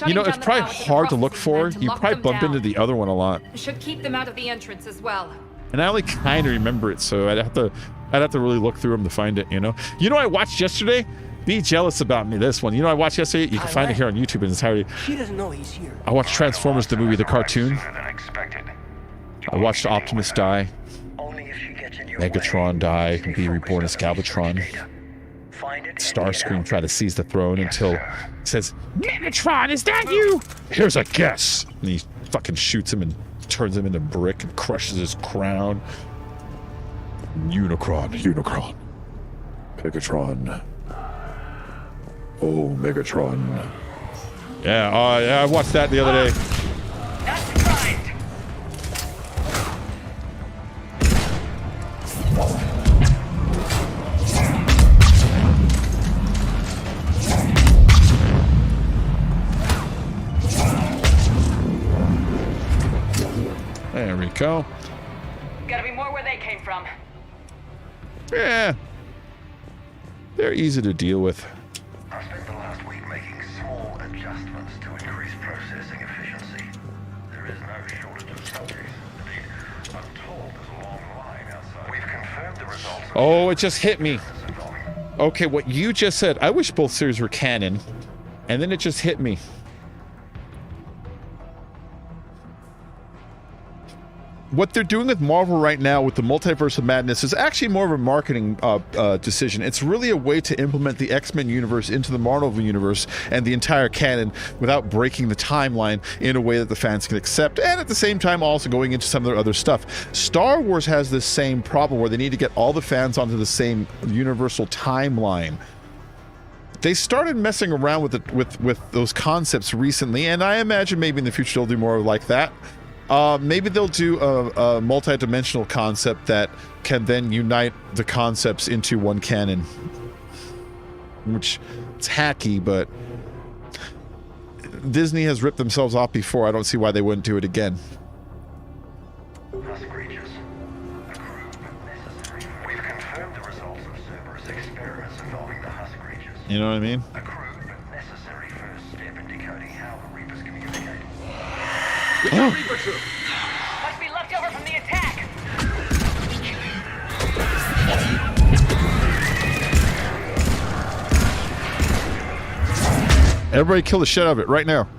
[SPEAKER 1] You know, it's probably hard to look for. You probably bump into the other one a lot.
[SPEAKER 22] Should keep them out of the entrance as well.
[SPEAKER 1] And I only kind of remember it, so I'd have to really look through them to find it, you know? You know, I watched yesterday Be jealous about me, this one. You know, I watched yesterday. You can find it here on YouTube in entirety.
[SPEAKER 21] She doesn't know he's here.
[SPEAKER 1] I watched Transformers, the movie, the cartoon. I watched Optimus die. Megatron die and be reborn as Galvatron. Starscream try to seize the throne until it says, Megatron, is that you? Here's a guess. And he fucking shoots him and turns him into brick and crushes his crown. Unicron. Megatron. Oh, Megatron. Yeah, I watched that the other day.
[SPEAKER 22] Not surprised.
[SPEAKER 1] There we go.
[SPEAKER 22] Gotta be more where they came from.
[SPEAKER 1] Yeah. They're easy to deal with.
[SPEAKER 11] I spent the last week making small adjustments to increase processing efficiency. There is no shortage of subjects. Indeed, I'm told there's a long line outside. We've confirmed the results.
[SPEAKER 1] Oh, it just hit me. Okay, what you just said, I wish both series were canon. And then it just hit me. What they're doing with Marvel right now with the Multiverse of Madness is actually more of a marketing decision. It's really a way to implement the X-Men universe into the Marvel universe and the entire canon without breaking the timeline in a way that the fans can accept, and at the same time also going into some of their other stuff. Star Wars has this same problem where they need to get all the fans onto the same universal timeline. They started messing around with it, with those concepts recently, and I imagine maybe in the future they'll do more like that. Maybe they'll do a multi-dimensional concept that can then unite the concepts into one canon. Which, it's hacky, but Disney has ripped themselves off before. I don't see why they wouldn't do it again.
[SPEAKER 11] We've confirmed the results of Cerberus experiments involving the husk creatures.
[SPEAKER 1] You know what I mean?
[SPEAKER 11] A crude but necessary first step in decoding how the Reapers communicate.
[SPEAKER 18] We got Reaper troops.
[SPEAKER 22] Must be left over from the attack.
[SPEAKER 1] Everybody kill the shit out of it right now.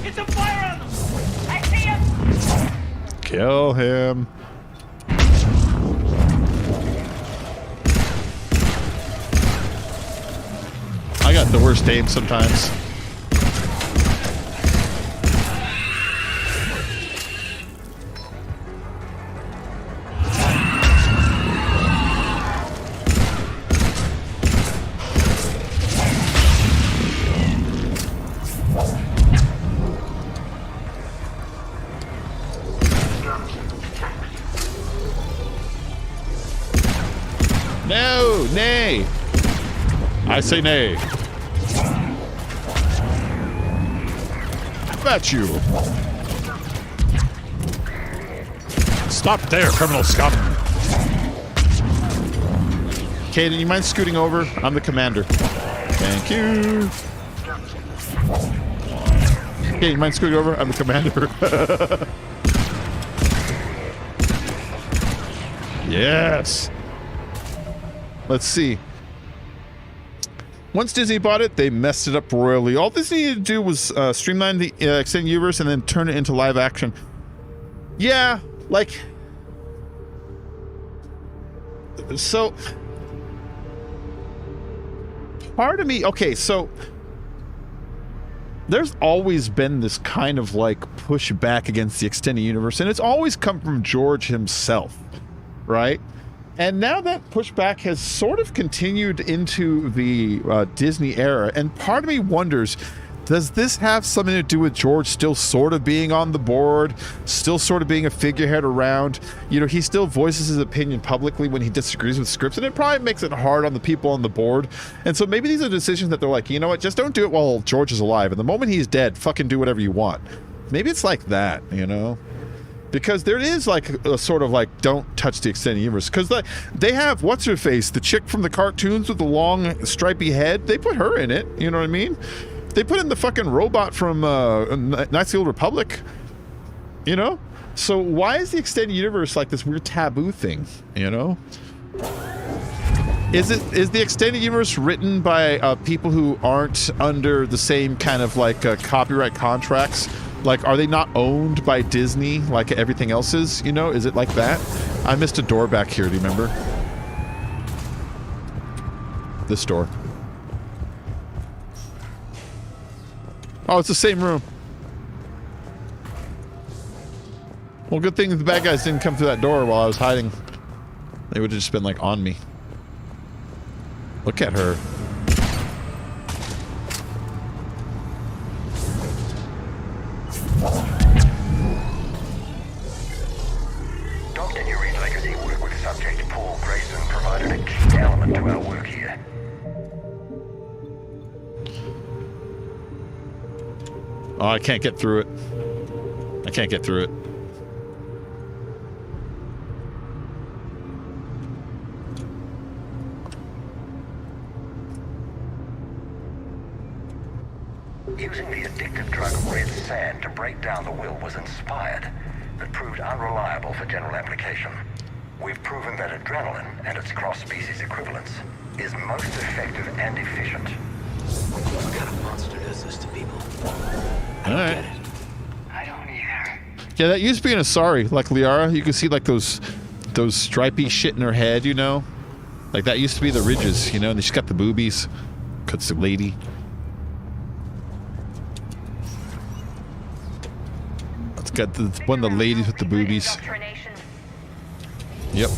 [SPEAKER 22] Get some fire on them! I see him!
[SPEAKER 1] Kill him. I got the worst aim sometimes. No, nay. I say nay. How about you? Stop there, criminal scum. Kaden, you mind scooting over? I'm the commander. Thank you. Kaden, you mind scooting over? I'm the commander. Yes. Let's see. Once Disney bought it, they messed it up royally. All Disney needed to do was streamline the extended universe and then turn it into live action. Yeah, like... So... Part of me... Okay, so... There's always been this kind of like push back against the extended universe, and it's always come from George himself, right? And now that pushback has sort of continued into the Disney era, and part of me wonders, does this have something to do with George still sort of being on the board, still sort of being a figurehead around? You know, he still voices his opinion publicly when he disagrees with scripts, and it probably makes it hard on the people on the board. And so maybe these are decisions that they're like, you know what, just don't do it while George is alive, and the moment he's dead, fucking do whatever you want. Maybe it's like that, you know? Because there is like a sort of like, don't touch the extended universe. Because they have, what's her face? The chick from the cartoons with the long stripy head. They put her in it. You know what I mean? They put in the fucking robot from Knights of the Old Republic. You know? So why is the extended universe like this weird taboo thing? You know? Is the extended universe written by people who aren't under the same kind of like copyright contracts? Like, are they not owned by Disney like everything else is? You know, is it like that? I missed a door back here. Do you remember? This door. Oh, it's the same room. Well, good thing the bad guys didn't come through that door while I was hiding. They would have just been like on me. Look at her.
[SPEAKER 11] Dr. Newry's legacy work with subject Paul Grayson provided a key element to our work here.
[SPEAKER 1] Oh, I can't get through it. I can't get through it.
[SPEAKER 11] Using the addictive drug red sand to break down the will was inspired, but proved unreliable for general application. We've proven that adrenaline and its cross-species equivalents is most effective and efficient.
[SPEAKER 16] What kind of monster does this to people?
[SPEAKER 1] All right.
[SPEAKER 11] I don't either.
[SPEAKER 1] Yeah, that used to be an Asari, like Liara. You can see like those stripy shit in her head, you know? Like that used to be the ridges, you know, and she's got the boobies. Cuts the lady. It's got one of the ladies with the boobies. Yep.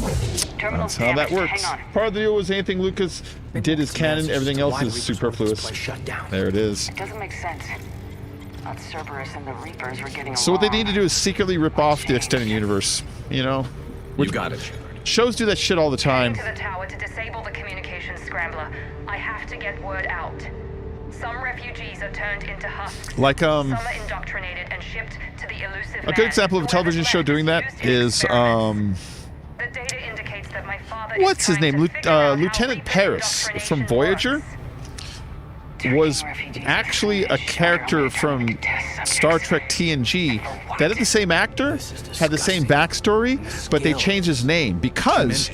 [SPEAKER 1] That's how that works. Part of the deal was anything Lucas did is canon, everything else is superfluous. There it is.
[SPEAKER 13] It doesn't make sense. Not Cerberus and the Reapers were getting
[SPEAKER 1] So what they need to do is secretly rip off the extended universe, you know?
[SPEAKER 8] You got it.
[SPEAKER 1] Shows do that shit all the time.
[SPEAKER 22] To the tower to disable the communications scrambler. I have to get word out. Some refugees are turned into husks.
[SPEAKER 1] Like
[SPEAKER 22] Some are indoctrinated and shipped to the elusive
[SPEAKER 1] a good example of a television show doing that is
[SPEAKER 22] The data indicates that my father
[SPEAKER 1] what's his name? Lieutenant Paris from Voyager was actually a character from Star Trek TNG that had the same actor, had the same backstory, but they changed his name because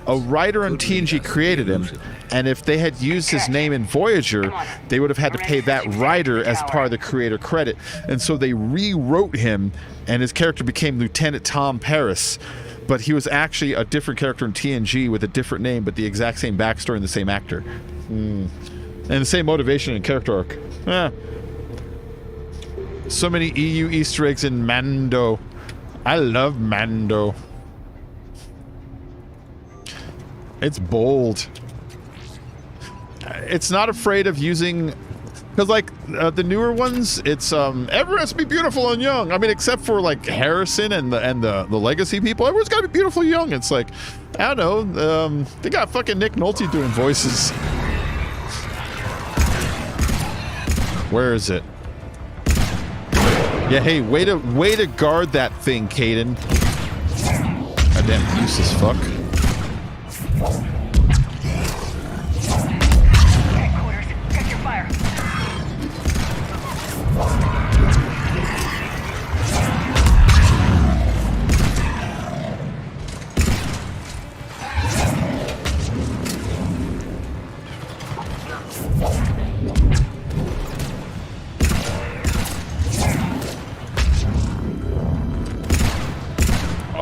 [SPEAKER 1] a writer on TNG created him, and if they had used his name in Voyager, they would have had to pay that writer as part of the creator credit, and so they rewrote him, and his character became Lieutenant Tom Paris. But he was actually a different character in TNG with a different name, but the exact same backstory and the same actor. And the same motivation and character arc. So many EU Easter eggs in Mando. I love Mando. It's bold. It's not afraid of using... Because, like, the newer ones, it's, everyone has to be beautiful and young. I mean, except for, like, Harrison and the Legacy people. Everyone's got to be beautiful and young. It's like, I don't know, they got fucking Nick Nolte doing voices. Where is it? Yeah, hey, way to guard that thing, Caden. Goddamn useless fuck.
[SPEAKER 22] Headquarters, check your fire.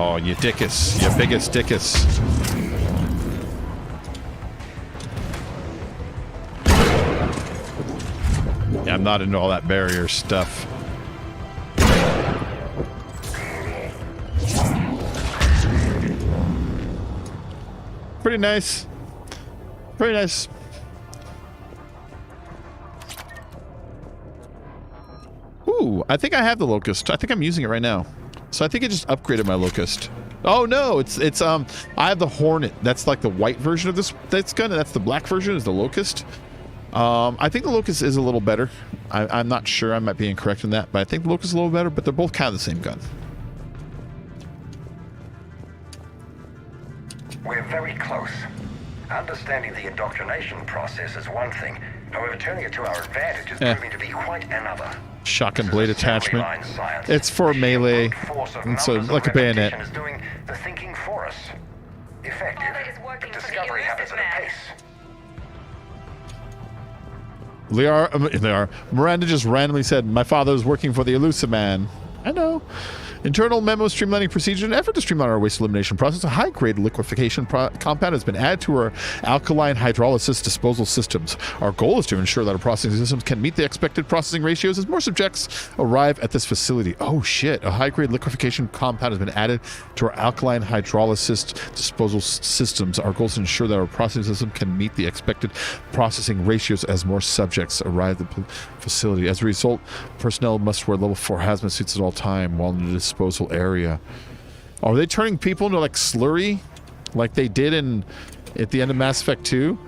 [SPEAKER 1] Oh, you dickus. You biggest dickus. Yeah, I'm not into all that barrier stuff. Pretty nice. Pretty nice. Ooh, I think I have the Locust. I think I'm using it right now. So I think it just upgraded my Locust. Oh no, it's I have the Hornet. That's like the white version of this gun, and that's the black version is the Locust. I think the Locust is a little better. I'm not sure. I might be incorrect in that, but I think the Locust is a little better, but they're both kind of the same gun.
[SPEAKER 11] We're very close. Understanding the indoctrination process is one thing, However, turning it to our advantage is proving to be quite another.
[SPEAKER 1] Shotgun blade attachment. It's for melee. It's like a bayonet.
[SPEAKER 11] Is doing the thinking for us. Effective, but discovery happens at a pace.
[SPEAKER 1] Miranda just randomly said, "My father is working for the Elusive Man." I know. Internal memo streamlining procedure. In an effort to streamline our waste elimination process, a high-grade liquefaction compound has been added to our alkaline hydrolysis disposal systems. Our goal is to ensure that our processing systems can meet the expected processing ratios as more subjects arrive at this facility. Oh shit, a high-grade liquefaction compound has been added to our alkaline hydrolysis disposal systems. Our goal is to ensure that our processing system can meet the expected processing ratios as more subjects arrive at the facility. As a result, personnel must wear level 4 hazmat suits at all time while in the disposal area. Are they turning people into like slurry like they did at the end of Mass Effect 2?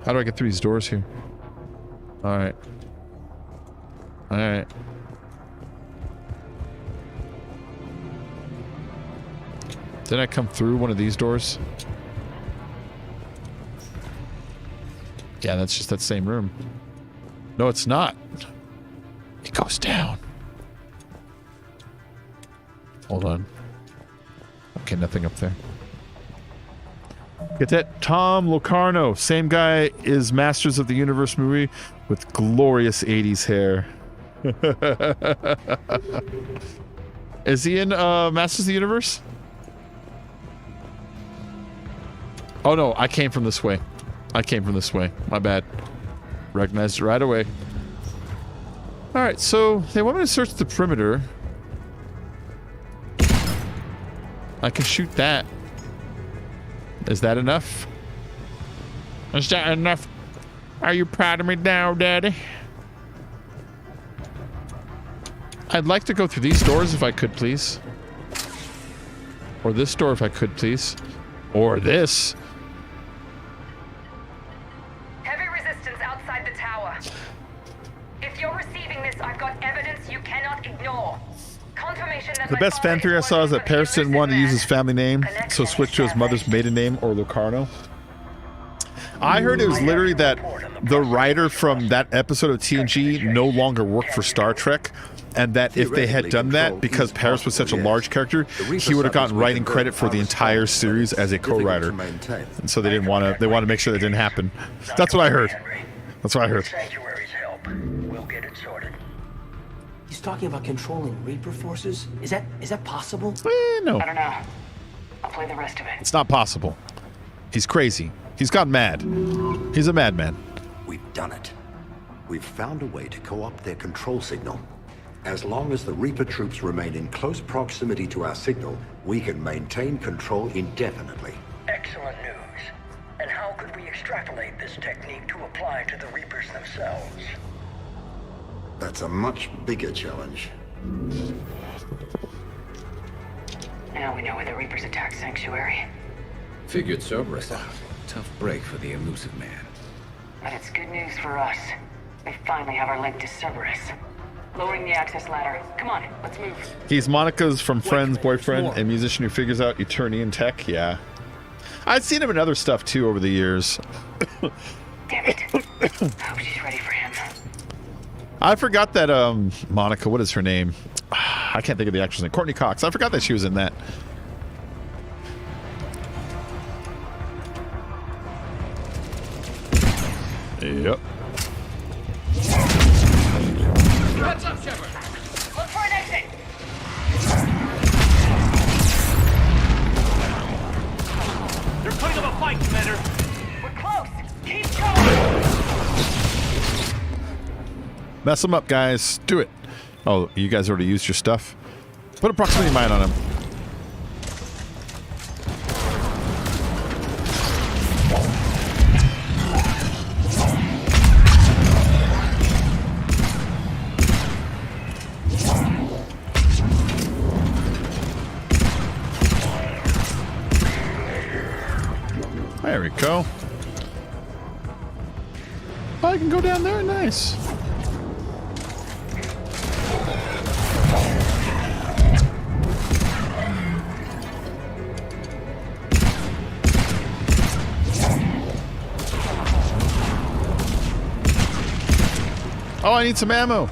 [SPEAKER 1] How do I get through these doors here? Alright. Alright. Did I come through one of these doors? Yeah, that's just that same room. No, it's not. It goes down. Hold on. Okay, nothing up there. Get that Tom Locarno. Same guy is Masters of the Universe movie with glorious 80s hair. Is he in Masters of the Universe? Oh no, I came from this way. I came from this way. My bad. Recognized it right away. Alright, so they want me to search the perimeter. I can shoot that. Is that enough? Is that enough? Are you proud of me now, Daddy? I'd like to go through these doors if I could, please. Or this door if I could, please. Or this.
[SPEAKER 22] Heavy resistance outside the tower. If you're receiving this, I've got evidence you cannot ignore. Confirmation that
[SPEAKER 1] The best fan theory I saw is that Paris didn't want to use his family name, so switched to his mother's maiden name, or Locarno. I heard it was literally that the writer from that episode of TNG no longer worked for Star Trek, and that if they had done that, because Paris was such a large character, he would have gotten writing credit for the entire series as a co-writer. And so they didn't want to. They wanted to make sure that didn't happen. That's what I heard. That's what I heard.
[SPEAKER 11] Sanctuary's help. We'll get it sorted.
[SPEAKER 5] He's talking about controlling Reaper forces. Is that possible?
[SPEAKER 1] No.
[SPEAKER 22] I don't know. I'll play the rest of it.
[SPEAKER 1] It's not possible. He's crazy. He's gone mad. He's a madman.
[SPEAKER 7] We've done it. We've found a way to co-opt their control signal. As long as the Reaper troops remain in close proximity to our signal, we can maintain control indefinitely.
[SPEAKER 11] Excellent news. And how could we extrapolate this technique to apply to the Reapers themselves?
[SPEAKER 7] That's a much bigger challenge.
[SPEAKER 22] Now we know where the Reapers attacked Sanctuary.
[SPEAKER 8] Figured so, Bristol. Tough break for the Elusive Man.
[SPEAKER 22] But it's good news for us. We finally have our link to Cerberus. Lowering the access ladder. Come on, let's move.
[SPEAKER 1] He's Monica's from Friends boyfriend, a musician who figures out Eternian tech. Yeah. I've seen him in other stuff too over the years.
[SPEAKER 22] Damn it. Hope she's ready for him.
[SPEAKER 1] I forgot that Monica, what is her name? I can't think of the actress name. Courtney Cox. I forgot that she was in that. Yep.
[SPEAKER 22] What's up, Shepard? Look for an exit.
[SPEAKER 21] They're putting up a fight, Commander.
[SPEAKER 22] We're close. Keep going.
[SPEAKER 1] Mess them up, guys. Do it. Oh, you guys already used your stuff? Put a proximity mine on him. There we go. Oh, I can go down there. Nice. Oh, I need some ammo.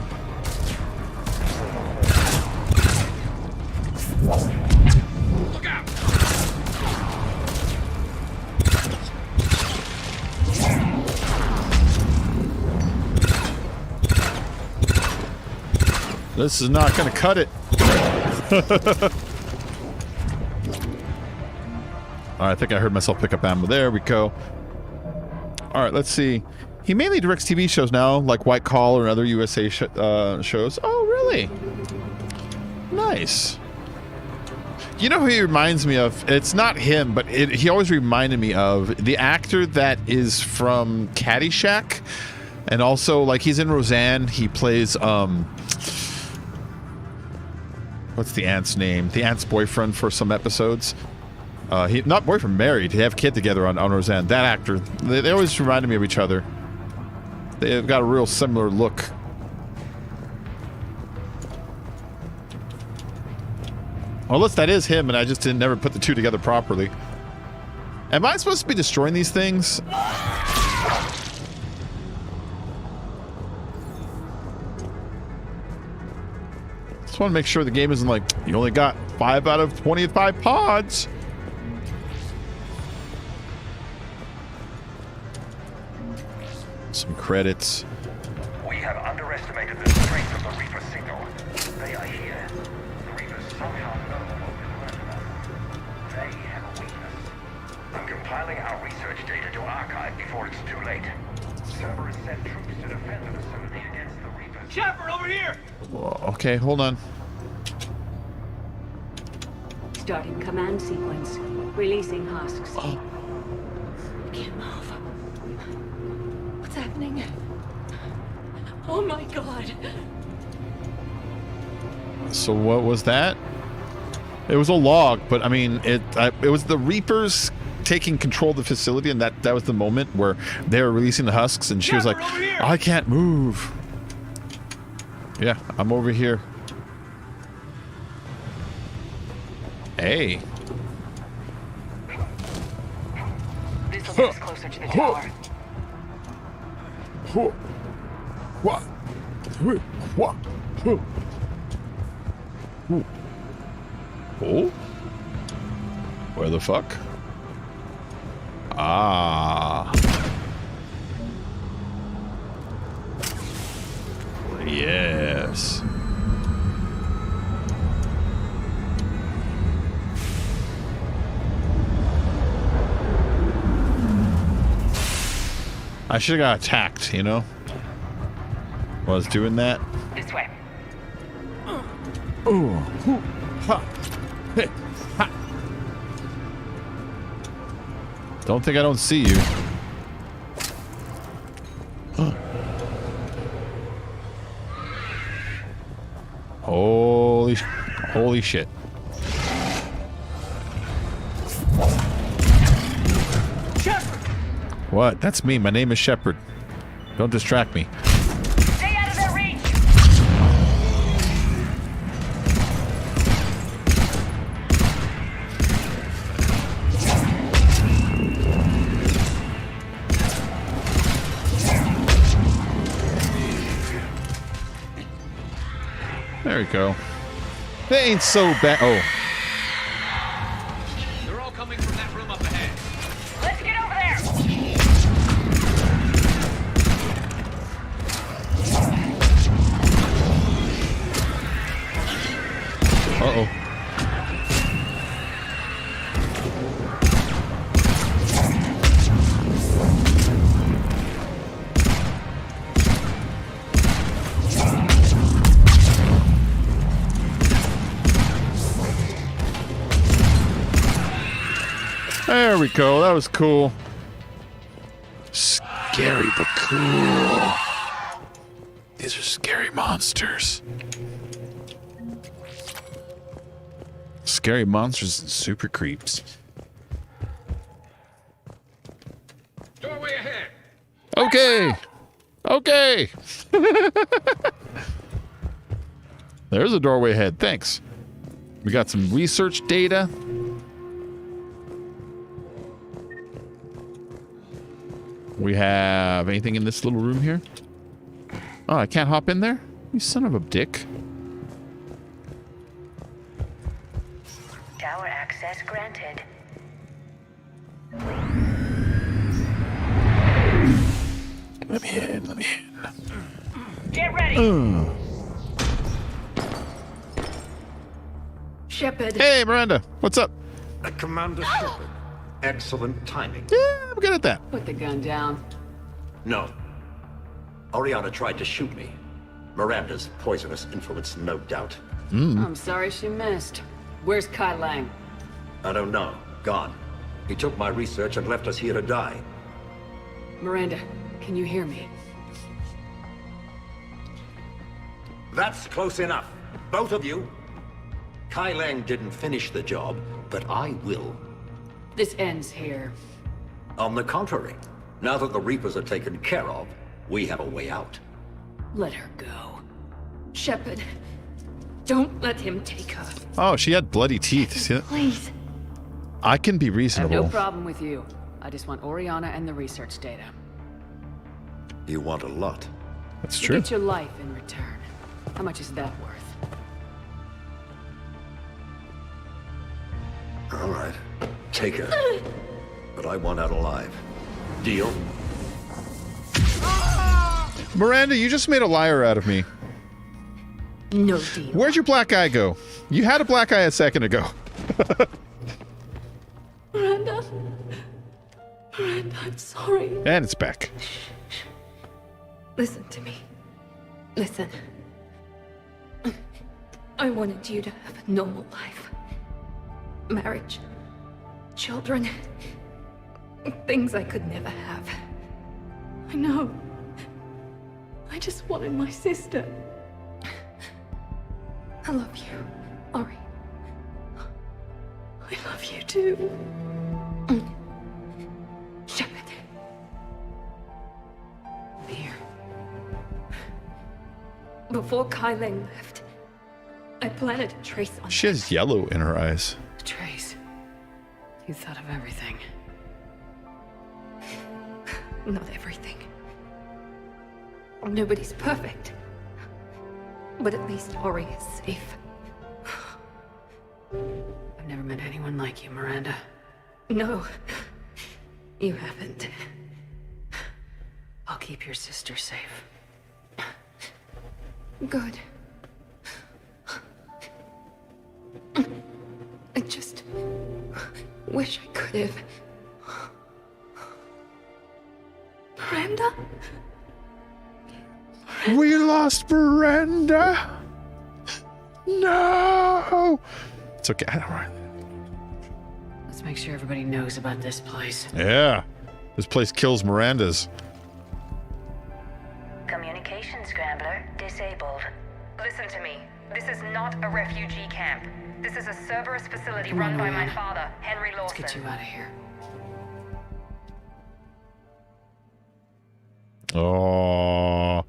[SPEAKER 21] Look out!
[SPEAKER 1] This is not going to cut it. I think I heard myself pick up ammo. There we go. All right, let's see. He mainly directs TV shows now, like White Collar and other USA shows. Oh, really? Nice. You know who he reminds me of? It's not him, but he always reminded me of the actor that is from Caddyshack. And also, like, he's in Roseanne. He plays, what's the aunt's name? The aunt's boyfriend for some episodes. Not boyfriend, married. They have a kid together on Roseanne. That actor. They always reminded me of each other. They've got a real similar look. Unless that is him and I just didn't never put the two together properly. Am I supposed to be destroying these things? Just want to make sure the game isn't like, you only got 5 out of 25 pods. Some credits.
[SPEAKER 11] We have underestimated the strength of the Reaper signal. They are here. The Reapers somehow know what we've learned about them. They have a weakness. I'm compiling our research data to archive before it's too late. Cerberus sent troops to defend the facility against the Reapers.
[SPEAKER 21] Shepard, over here!
[SPEAKER 1] Okay, hold on.
[SPEAKER 6] Starting command sequence. Releasing husks.
[SPEAKER 19] I can't move. What's happening? Oh my god.
[SPEAKER 1] So what was that? It was a log, but I mean, it was the Reapers taking control of the facility, and that was the moment where they were releasing the husks, and she was like, I can't move. Yeah, I'm over here. Hey.
[SPEAKER 13] This will get us closer to the tower.
[SPEAKER 1] What? Oh? Where the fuck? Ah. Yes. I should have got attacked, you know? While I was doing that.
[SPEAKER 13] This way.
[SPEAKER 1] Ooh. Hoo. Ha. Hey. Ha. Don't think I don't see you. Holy shit.
[SPEAKER 21] Shepard!
[SPEAKER 1] What? That's me. My name is Shepard. Don't distract me.
[SPEAKER 13] Stay out of their reach!
[SPEAKER 1] There we go. They ain't so bad. Oh.
[SPEAKER 21] They're all coming from that room up ahead.
[SPEAKER 13] Let's get over there!
[SPEAKER 1] Uh-oh. There we go. That was cool. Scary but cool. These are scary monsters. Scary monsters and super creeps.
[SPEAKER 21] Doorway ahead.
[SPEAKER 1] Okay. Okay. There's a doorway ahead. Thanks. We got some research data. We have anything in this little room here? Oh, I can't hop in there? You son of a dick.
[SPEAKER 12] Tower access granted.
[SPEAKER 1] Let me in, let me in.
[SPEAKER 12] Get ready!
[SPEAKER 4] Shepard.
[SPEAKER 1] Hey, Miranda. What's up?
[SPEAKER 7] Commander Shepard. Excellent timing.
[SPEAKER 1] Yeah, I'm good at that.
[SPEAKER 6] Put the gun down.
[SPEAKER 7] No. Oriana tried to shoot me. Miranda's poisonous influence, no doubt.
[SPEAKER 6] I'm sorry she missed. Where's Kai Lang?
[SPEAKER 7] I don't know. Gone. He took my research and left us here to die.
[SPEAKER 6] Miranda, can you hear me?
[SPEAKER 7] That's close enough. Both of you. Kai Lang didn't finish the job, but I will.
[SPEAKER 6] This ends here.
[SPEAKER 7] On the contrary, now that the Reapers are taken care of, we have a way out.
[SPEAKER 6] Let her go.
[SPEAKER 4] Shepard, don't let him take her.
[SPEAKER 1] Oh, she had bloody teeth. See that?
[SPEAKER 4] Please.
[SPEAKER 1] I can be
[SPEAKER 6] I have
[SPEAKER 1] reasonable.
[SPEAKER 6] no problem with you. I just want Oriana and the research data.
[SPEAKER 7] You want a lot.
[SPEAKER 1] That's
[SPEAKER 6] You
[SPEAKER 1] true.
[SPEAKER 6] get your life in return. How much is that worth?
[SPEAKER 7] All right. Take her. But I want out alive. Deal?
[SPEAKER 1] Miranda, you just made a liar out of me.
[SPEAKER 4] No deal.
[SPEAKER 1] Where'd your black eye go? You had a black eye a second ago.
[SPEAKER 4] Miranda. Miranda, I'm sorry.
[SPEAKER 1] And it's back.
[SPEAKER 4] Listen to me. Listen. I wanted you to have a normal life. Marriage. Children. Things I could never have. I know. I just wanted my sister. I love you, Ori. I love you too. Shepard. Here. Before Kai Lang left, I planted a trace on
[SPEAKER 1] She has yellow in her eyes.
[SPEAKER 6] Trace. You thought of everything.
[SPEAKER 4] Not everything. Nobody's perfect. But at least Ori is safe.
[SPEAKER 6] I've never met anyone like you, Miranda.
[SPEAKER 4] No, you haven't.
[SPEAKER 6] I'll keep your sister safe.
[SPEAKER 4] Good. I just wish I could have. Miranda?
[SPEAKER 1] We lost Miranda. No. It's okay. I don't worry.
[SPEAKER 6] Let's make sure everybody knows about this place.
[SPEAKER 1] Yeah. This place kills Mirandas.
[SPEAKER 22] Communication scrambler disabled. Listen to me. This is not a refugee camp. This is a Cerberus facility run by my father, Henry Lawson.
[SPEAKER 6] Let's get you out of here.
[SPEAKER 1] Oh.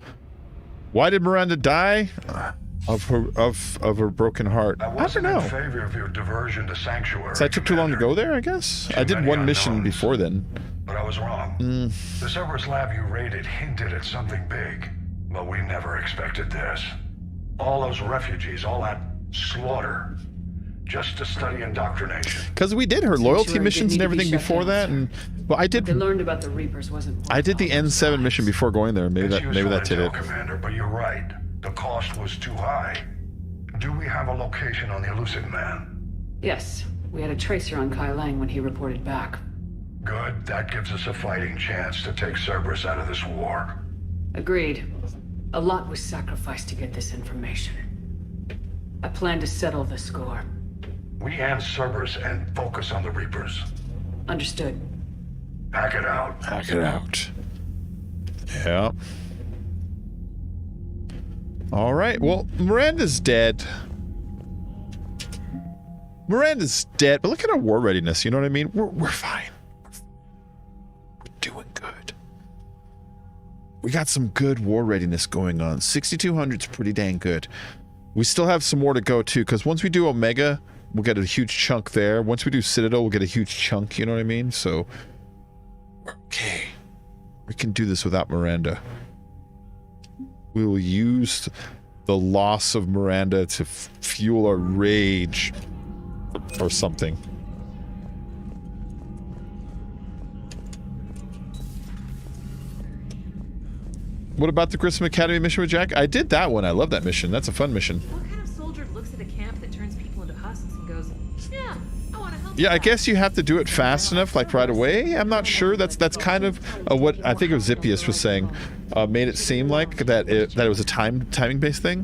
[SPEAKER 1] Why did Miranda die? Of her broken heart.
[SPEAKER 11] I wasn't in favor of your diversion to Sanctuary.
[SPEAKER 1] So I took too long to go there, I guess? I did one mission before then.
[SPEAKER 11] But I was wrong. The Cerberus lab you raided hinted at something big, but we never expected this. All those refugees, all that slaughter, just to study indoctrination.
[SPEAKER 1] Because we did her loyalty missions and everything before that, and well, I did.
[SPEAKER 6] They learned about the Reapers wasn't.
[SPEAKER 1] I did the N7 mission before going there. Maybe that did it.
[SPEAKER 11] Commander, but you're right. The cost was too high. Do we have a location on the elusive man?
[SPEAKER 6] Yes, we had a tracer on Kai Lang when he reported back.
[SPEAKER 11] Good. That gives us a fighting chance to take Cerberus out of this war.
[SPEAKER 6] Agreed. A lot was sacrificed to get this information. I plan to settle the score.
[SPEAKER 11] We end Cerberus and focus on the Reapers.
[SPEAKER 6] Understood.
[SPEAKER 11] Hack it out.
[SPEAKER 1] Hack it out. Yeah. All right. Well, Miranda's dead. Miranda's dead, but look at our war readiness. You know what I mean? We're fine. We're doing good. We got some good war readiness going on. 6,200 is pretty dang good. We still have some more to go too, because once we do Omega, we'll get a huge chunk there. Once we do Citadel, we'll get a huge chunk. You know what I mean? So, okay. We can do this without Miranda. We will use the loss of Miranda to fuel our rage or something. What about the Grissom Academy mission with Jack? I did that one. I love that mission. That's a fun mission.
[SPEAKER 9] What kind of soldier looks at a camp that turns people into husks and goes, yeah, I want to help?
[SPEAKER 1] Yeah, I guess you have to do it fast enough, like right away. I'm not sure. That's kind of what I think it was Zippius was saying. Made it seem like that it was a timing based thing.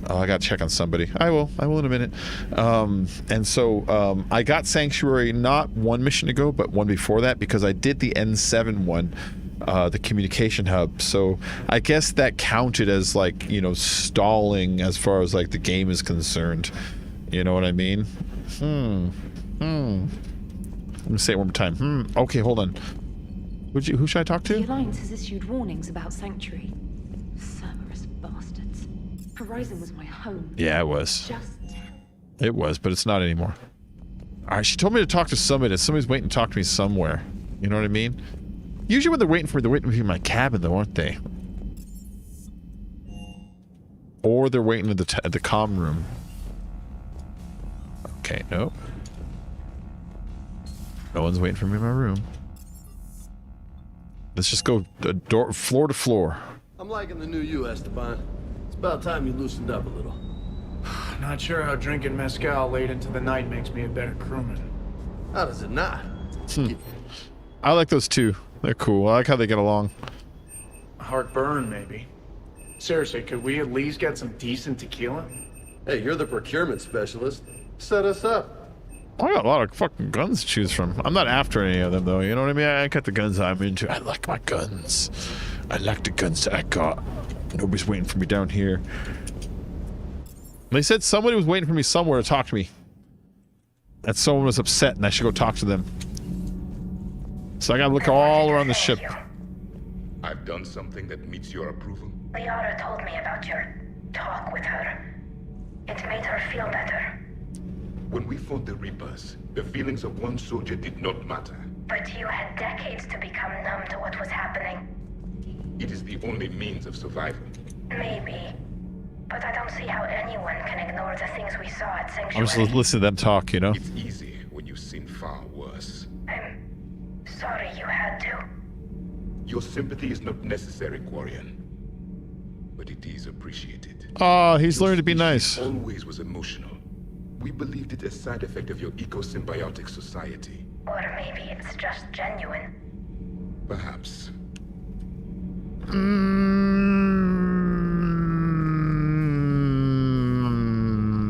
[SPEAKER 1] Oh, I gotta check on somebody. I will in a minute. And so I got Sanctuary not one mission ago, but one before that, because I did the N7 one. The communication hub, so I guess that counted as, like, you know, stalling as far as like the game is concerned. You know what I mean? Let me say it one more time. Okay, hold on. Who should I talk to?
[SPEAKER 4] The Alliance has issued warnings about Sanctuary. Cerberus bastards. Horizon was my home.
[SPEAKER 1] Yeah, it was. It was, but it's not anymore. Alright, she told me to talk to somebody. Somebody's waiting to talk to me somewhere. You know what I mean? Usually when they're waiting for me in my cabin, though, aren't they? Or they're waiting at the comm room. Okay, no. No one's waiting for me in my room. Let's just go floor to floor.
[SPEAKER 14] I'm liking the new you, Esteban. It's about time you loosened up a little.
[SPEAKER 18] Not sure how drinking mezcal late into the night makes me a better crewman.
[SPEAKER 14] How does it not?
[SPEAKER 1] I like those two. They're cool. I like how they get along.
[SPEAKER 18] Heartburn, maybe. Seriously, could we at least get some decent tequila?
[SPEAKER 14] Hey, you're the procurement specialist. Set us up.
[SPEAKER 1] I got a lot of fucking guns to choose from. I'm not after any of them, though. You know what I mean? I got the guns I'm into. I like my guns. I like the guns that I got. Nobody's waiting for me down here. They said somebody was waiting for me somewhere to talk to me. That someone was upset and I should go talk to them. So I gotta look all around the ship.
[SPEAKER 23] I've done something that meets your approval.
[SPEAKER 22] Liara told me about your talk with her. It made her feel better.
[SPEAKER 23] When we fought the Reapers, the feelings of one soldier did not matter.
[SPEAKER 22] But you had decades to become numb to what was happening.
[SPEAKER 23] It is the only means of survival.
[SPEAKER 22] Maybe. But I don't see how anyone can ignore the things we saw at Sanctuary.
[SPEAKER 1] I'm just listening to them talk, you know?
[SPEAKER 23] It's easy when you've seen far worse.
[SPEAKER 22] I'm sorry you had to.
[SPEAKER 23] Your sympathy is not necessary, Quarian. But it is appreciated.
[SPEAKER 1] Oh, he's learned to be nice.
[SPEAKER 23] Always was emotional. We believed it a side effect of your eco-symbiotic society.
[SPEAKER 22] Or maybe it's just genuine.
[SPEAKER 23] Perhaps.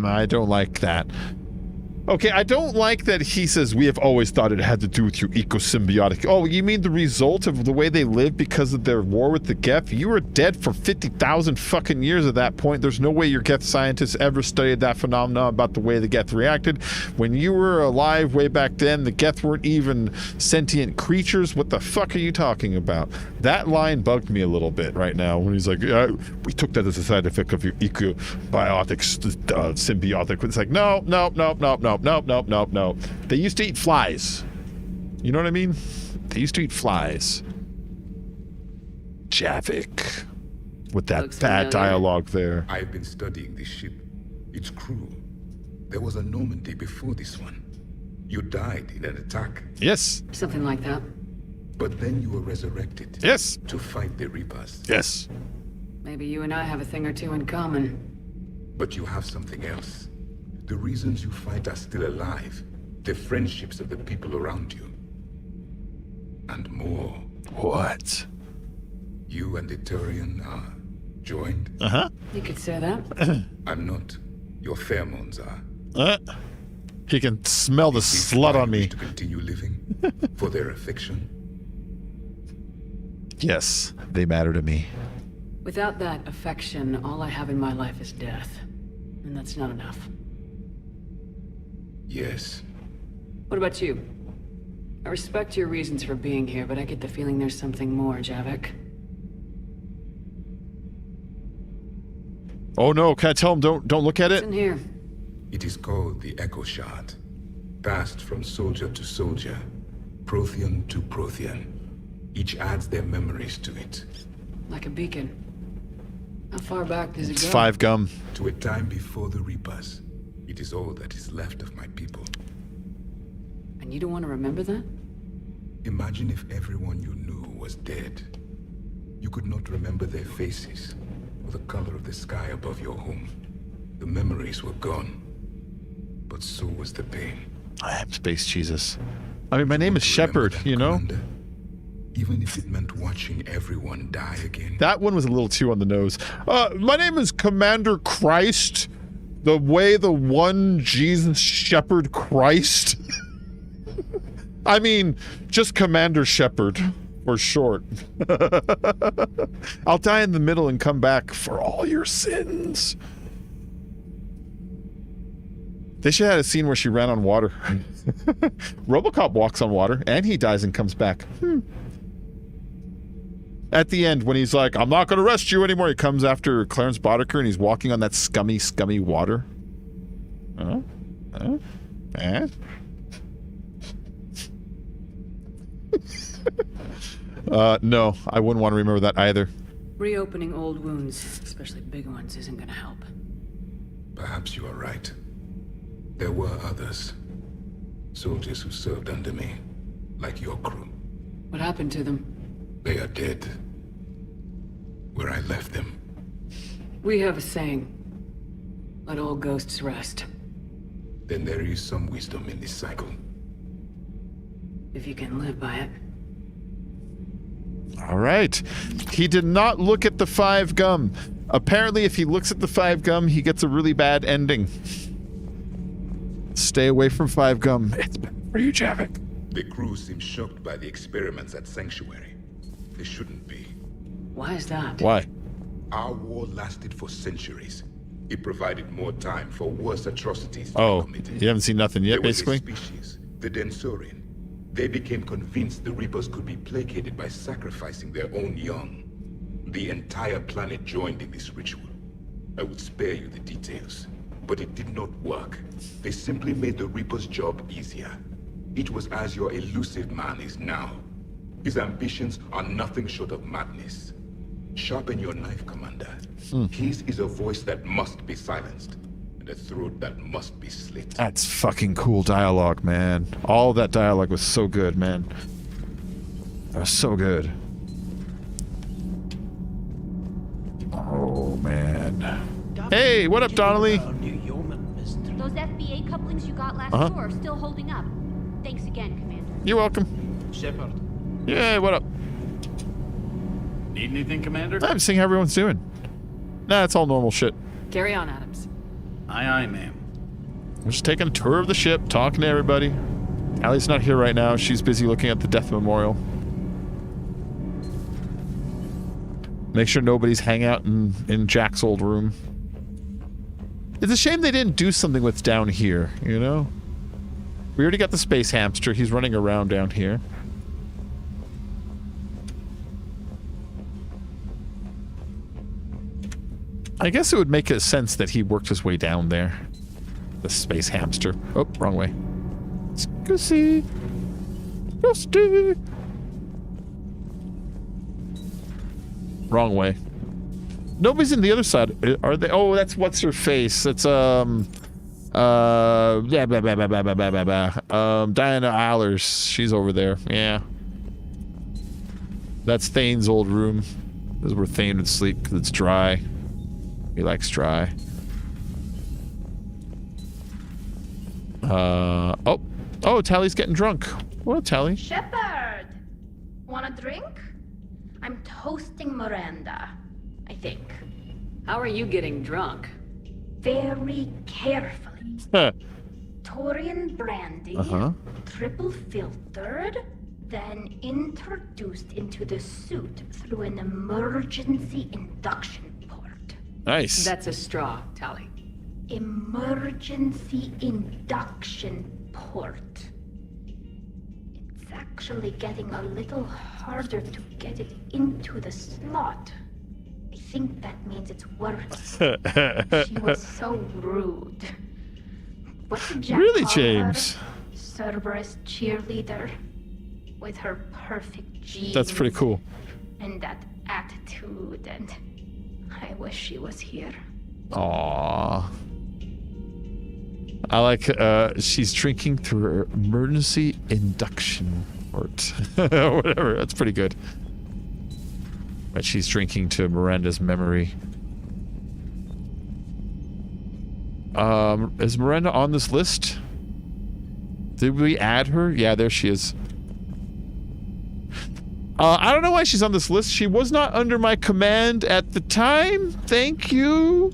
[SPEAKER 1] I don't like that. Okay, I don't like that he says we have always thought it had to do with your eco-symbiotic. Oh, you mean the result of the way they live because of their war with the Geth? You were dead for 50,000 fucking years at that point. There's no way your Geth scientists ever studied that phenomenon about the way the Geth reacted. When you were alive way back then, the Geth weren't even sentient creatures. What the fuck are you talking about? That line bugged me a little bit right now when he's like, yeah, we took that as a side effect of your eco-biotic symbiotic. It's like, no. Nope. They used to eat flies. You know what I mean? They used to eat flies. Javik. With that bad dialogue there.
[SPEAKER 23] I've been studying this ship. Its crew. There was a Normandy before this one. You died in an attack.
[SPEAKER 1] Yes.
[SPEAKER 6] Something like that.
[SPEAKER 23] But then you were resurrected.
[SPEAKER 1] Yes.
[SPEAKER 23] To fight the Reapers.
[SPEAKER 1] Yes.
[SPEAKER 6] Maybe you and I have a thing or two in common.
[SPEAKER 23] But you have something else. The reasons you fight are still alive. The friendships of the people around you. And more.
[SPEAKER 1] What?
[SPEAKER 23] You and the Turian are joined?
[SPEAKER 1] Uh-huh.
[SPEAKER 6] You could say that.
[SPEAKER 23] I'm not. Your pheromones are.
[SPEAKER 1] He can smell the slut on me.
[SPEAKER 23] To continue living? For their affection?
[SPEAKER 1] Yes, they matter to me.
[SPEAKER 6] Without that affection, all I have in my life is death. And that's not enough.
[SPEAKER 23] Yes.
[SPEAKER 6] What about you? I respect your reasons for being here, but I get the feeling there's something more, Javik.
[SPEAKER 1] Oh no, can I tell him don't look at it?
[SPEAKER 6] It's in here.
[SPEAKER 23] It is called the Echo Shard. Passed from soldier to soldier. Prothean to Prothean. Each adds their memories to it.
[SPEAKER 6] Like a beacon. How far back does it
[SPEAKER 1] It's
[SPEAKER 6] go?
[SPEAKER 1] 5 gum.
[SPEAKER 23] To a time before the Reapers. It is all that is left of my people.
[SPEAKER 6] And you don't want to remember that?
[SPEAKER 23] Imagine if everyone you knew was dead. You could not remember their faces, or the color of the sky above your home. The memories were gone. But so was the pain.
[SPEAKER 1] I am Space Jesus. I mean, my name is Shepard, you know?
[SPEAKER 23] Even if it meant watching everyone die again.
[SPEAKER 1] That one was a little too on the nose. My name is Commander Christ. The way the one Jesus Shepard Christ. I mean, just Commander Shepard, for short. I'll die in the middle and come back for all your sins. They should have had a scene where she ran on water. RoboCop walks on water, and he dies and comes back. At the end, when he's like, I'm not going to arrest you anymore, he comes after Clarence Boddicker, and he's walking on that scummy, scummy water. No, I wouldn't want to remember that either.
[SPEAKER 6] Reopening old wounds, especially big ones, isn't gonna help.
[SPEAKER 23] Perhaps you are right. There were others. Soldiers who served under me, like your crew.
[SPEAKER 6] What happened to them?
[SPEAKER 23] They are dead. Where I left them.
[SPEAKER 6] We have a saying. Let all ghosts rest.
[SPEAKER 23] Then there is some wisdom in this cycle.
[SPEAKER 6] If you can live by it.
[SPEAKER 1] All right. He did not look at the 5 gum. Apparently, if he looks at the 5 gum, he gets a really bad ending. Stay away from 5 gum. It's been for you, Javik.
[SPEAKER 23] The crew seems shocked by the experiments at Sanctuary. They shouldn't be.
[SPEAKER 6] Why is that?
[SPEAKER 1] Why?
[SPEAKER 23] Our war lasted for centuries. It provided more time for worse atrocities to
[SPEAKER 1] Oh,
[SPEAKER 23] be committed.
[SPEAKER 1] you haven't seen nothing yet,
[SPEAKER 23] There was
[SPEAKER 1] basically?
[SPEAKER 23] a species, the Densorian. They became convinced the Reapers could be placated by sacrificing their own young. The entire planet joined in this ritual. I would spare you the details, but it did not work. They simply made the Reaper's job easier. It was as your elusive man is now. His ambitions are nothing short of madness. Sharpen your knife, Commander. His is a voice that must be silenced, and a throat that must be slit.
[SPEAKER 1] That's fucking cool dialogue, man. All that dialogue was so good, man. That was so good. Oh, man. Hey, what up, Donnelly?
[SPEAKER 2] Those FBA couplings you got last tour are still holding up. Thanks again, Commander.
[SPEAKER 1] You're welcome.
[SPEAKER 18] Shepard.
[SPEAKER 1] Yeah, what up?
[SPEAKER 18] Need anything, Commander?
[SPEAKER 1] I'm seeing how everyone's doing. Nah, it's all normal shit.
[SPEAKER 6] Carry on, Adams.
[SPEAKER 18] Aye, aye, ma'am.
[SPEAKER 1] We're just taking a tour of the ship, talking to everybody. Allie's not here right now. She's busy looking at the death memorial. Make sure nobody's hanging out in Jack's old room. It's a shame they didn't do something with down here, you know? We already got the space hamster. He's running around down here. I guess it would make sense that he worked his way down there. The space hamster. Oh, wrong way. Let's go see. Rusty. Wrong way. Nobody's in the other side, are they? Oh, that's what's her face. It's Diana Allers. She's over there. Yeah. That's Thane's old room. This is where Thane would sleep because it's dry. He likes dry. Oh, Tally's getting drunk. What up, Tally?
[SPEAKER 19] Shepard! Want a drink? I'm toasting Miranda, I think.
[SPEAKER 6] How are you getting drunk?
[SPEAKER 19] Very carefully.
[SPEAKER 1] Huh.
[SPEAKER 19] Torian brandy, triple filtered, then introduced into the suit through an emergency induction port.
[SPEAKER 1] Nice.
[SPEAKER 6] That's a straw, Tally.
[SPEAKER 19] Emergency induction port. It's actually getting a little harder to get it into the slot. I think that means it's working. She was so rude. What did Jack
[SPEAKER 1] Really,
[SPEAKER 19] call
[SPEAKER 1] James?
[SPEAKER 19] her? Cerberus cheerleader with her perfect genes.
[SPEAKER 1] That's pretty cool.
[SPEAKER 19] And that attitude and I wish she was here.
[SPEAKER 1] Aww. I like, she's drinking through her emergency induction port. Whatever, that's pretty good. But she's drinking to Miranda's memory. Is Miranda on this list? Did we add her? Yeah, there she is. I don't know why she's on this list. She was not under my command at the time. Thank you.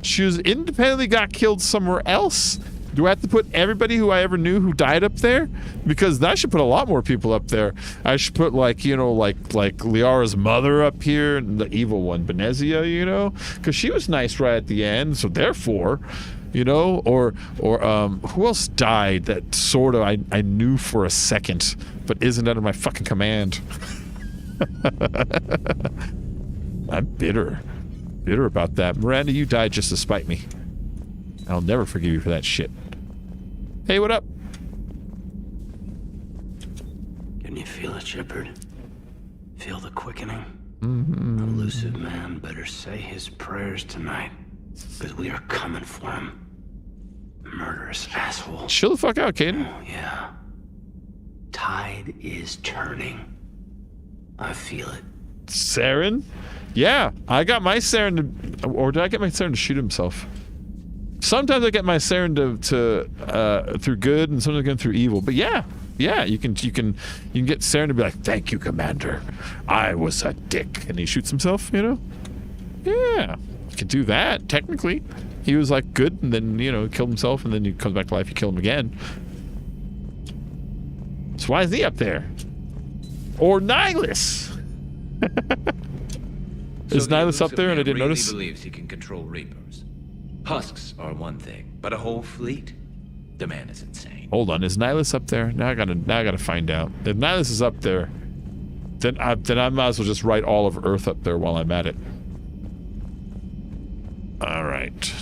[SPEAKER 1] She was independently got killed somewhere else. Do I have to put everybody who I ever knew who died up there? Because I should put a lot more people up there. I should put like, you know, like Liara's mother up here and the evil one, Benezia, you know? Because she was nice right at the end. So therefore, you know, or who else died that sort of I knew for a second, but isn't under my fucking command? I'm bitter about that. Miranda, you died just to spite me. I'll never forgive you for that shit. Hey, what up?
[SPEAKER 5] Can you feel it, Shepard? Feel the quickening?
[SPEAKER 1] Mm-hmm.
[SPEAKER 5] Elusive man better say his prayers tonight, because we are coming for him. Murderous asshole.
[SPEAKER 1] Chill the fuck out, Caden.
[SPEAKER 5] Oh, yeah. Tide is turning. I feel it.
[SPEAKER 1] Saren? Yeah, I got my Saren to... Or did I get my Saren to shoot himself? Sometimes I get my Saren to through good, and sometimes I get him through evil. But yeah, you can get Saren to be like, "Thank you, Commander. I was a dick," and he shoots himself. You know? Yeah, you can do that. Technically, he was like good, and then killed himself, and then he comes back to life. You kill him again. So why is he up there? Or Nihilus? Is Nihilus up there and I didn't notice?
[SPEAKER 8] He believes he can control Reapers. Husks are one thing, but a whole fleet? The man is insane.
[SPEAKER 1] Hold on, is Nihilus up there? Now I gotta find out. If Nihilus is up there, then I might as well just write all of Earth up there while I'm at it. All right.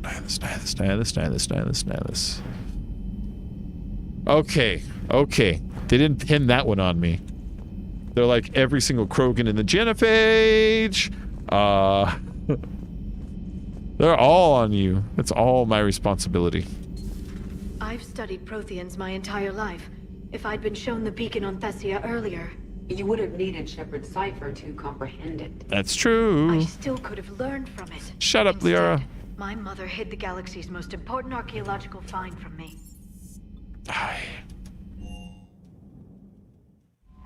[SPEAKER 1] Nihilus. Okay. They didn't pin that one on me. They're like every single Krogan in the genophage. They're all on you. It's all my responsibility.
[SPEAKER 4] I've studied Protheans my entire life. If I'd been shown the beacon on Thessia earlier...
[SPEAKER 3] You would have needed Shepard's cipher to comprehend it.
[SPEAKER 1] That's true.
[SPEAKER 4] I still could have learned from it.
[SPEAKER 1] Shut up, Liara.
[SPEAKER 4] My mother hid the galaxy's most important archaeological find from me.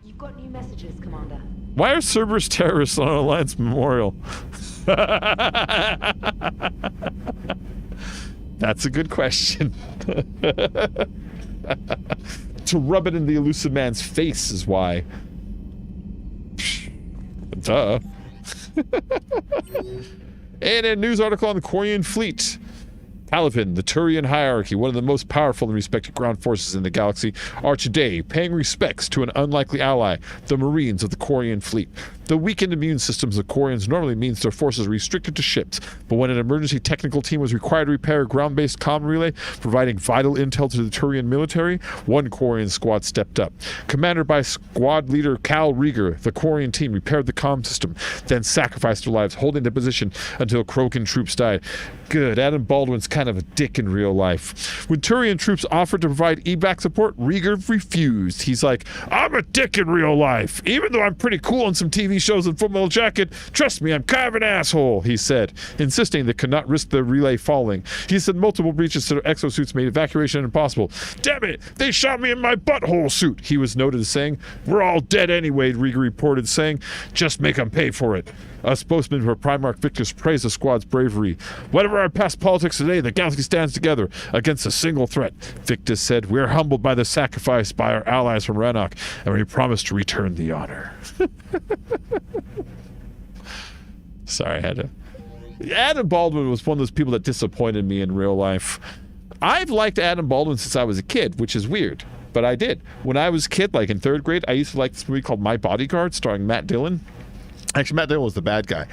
[SPEAKER 9] You've got new messages, Commander.
[SPEAKER 1] Why are Cerberus terrorists on Alliance Memorial? That's a good question. To rub it in the elusive man's face is why. Duh. And a news article on the Quarian fleet. Palapin, the Turian hierarchy, one of the most powerful and respected ground forces in the galaxy, are today paying respects to an unlikely ally, the Marines of the Quarian fleet. The weakened immune systems of Quarians normally means their forces are restricted to ships, but when an emergency technical team was required to repair a ground-based comm relay, providing vital intel to the Turian military, one Quarian squad stepped up. Commanded by squad leader Cal Rieger, the Quarian team repaired the comm system, then sacrificed their lives, holding the position until Krogan troops died. Good, Adam Baldwin's kind of a dick in real life. When Turian troops offered to provide evac support, Rieger refused. He's like, I'm a dick in real life. Even though I'm pretty cool on some TV shows and Full Metal Jacket, trust me, I'm kind of an asshole, he said, insisting they could not risk the relay falling. He said multiple breaches to their exosuits made evacuation impossible. Damn it, they shot me in my butthole suit, he was noted as saying. We're all dead anyway, Rieger reported, saying, just make them pay for it. A spokesman for Primarch Victus praised the squad's bravery. Whatever our past politics today, the galaxy stands together against a single threat. Victus said, we are humbled by the sacrifice by our allies from Rannoch, and we promise to return the honor. Sorry, I had to... Adam Baldwin was one of those people that disappointed me in real life. I've liked Adam Baldwin since I was a kid, which is weird, but I did. When I was a kid, like in 3rd grade, I used to like this movie called My Bodyguard, starring Matt Dillon. Actually, Matt Dillon was the bad guy.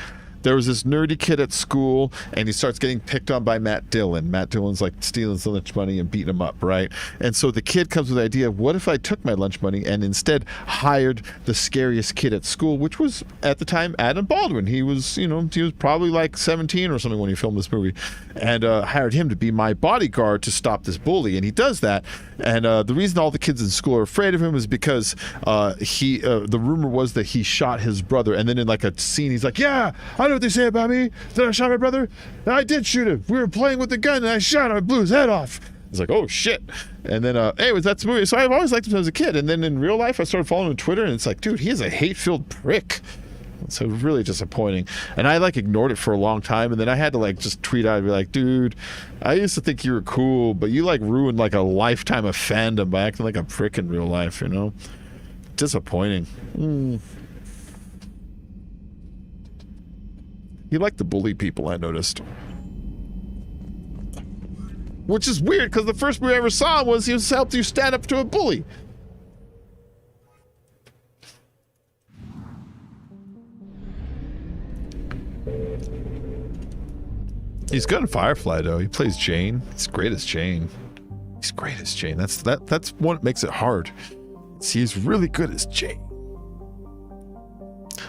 [SPEAKER 1] there was this nerdy kid at school, and he starts getting picked on by Matt Dillon. Matt Dillon's like stealing so much money and beating him up, right? And so the kid comes with the idea of, what if I took my lunch money and instead hired the scariest kid at school, which was at the time Adam Baldwin. He was, he was probably like 17 or something when he filmed this movie, and hired him to be my bodyguard to stop this bully. And he does that, and the reason all the kids in school are afraid of him is because the rumor was that he shot his brother, and then in like a scene he's like, yeah, I know what they say about me, that I shot my brother. I did shoot him. We were playing with the gun and I shot him. I blew his head off. It's like, oh shit. And then anyways, that's the movie. So I've always liked him as a kid, and then in real life I started following him on Twitter, and it's like, dude, he is a hate-filled prick. So really disappointing. And I like ignored it for a long time, and then I had to like just tweet out and be like, dude, I used to think you were cool, but you like ruined like a lifetime of fandom by acting like a prick in real life, disappointing. You like to bully people, I noticed. Which is weird, because the first movie I ever saw was he helped you stand up to a bully. He's good in Firefly, though. He plays Jane. He's great as Jane. He's great as Jane. That's what makes it hard. He's really good as Jane.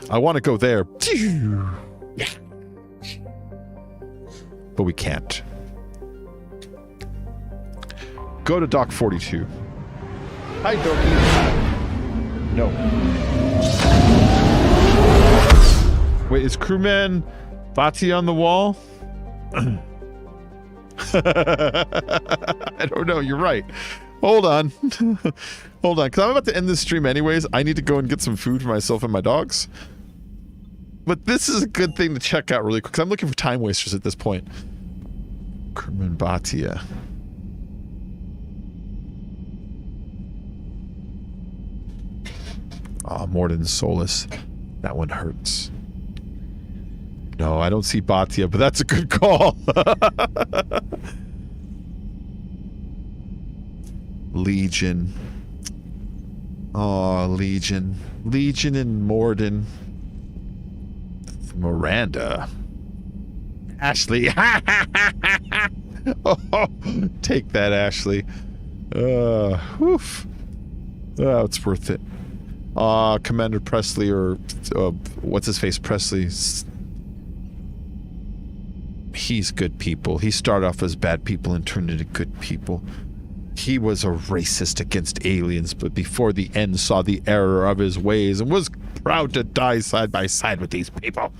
[SPEAKER 1] I want to go there. But we can't. Go to Dock 42. Hi, Doki. No. Wait, is crewman Bati on the wall? I don't know. You're right. Hold on. Hold on, because I'm about to end this stream anyways. I need to go and get some food for myself and my dogs. But this is a good thing to check out really quick, because I'm looking for time wasters at this point. Crewman Batia. Oh, Morden Solus. That one hurts. No, I don't see Batia, but that's a good call. Legion. Oh, Legion. Legion and Morden. Miranda. Ashley. Oh, take that, Ashley. Oof. Oh, it's worth it. Commander Presley, or what's his face, Presley. He's good people. He started off as bad people and turned into good people. He was a racist against aliens, but before the end saw the error of his ways and was proud to die side by side with these people.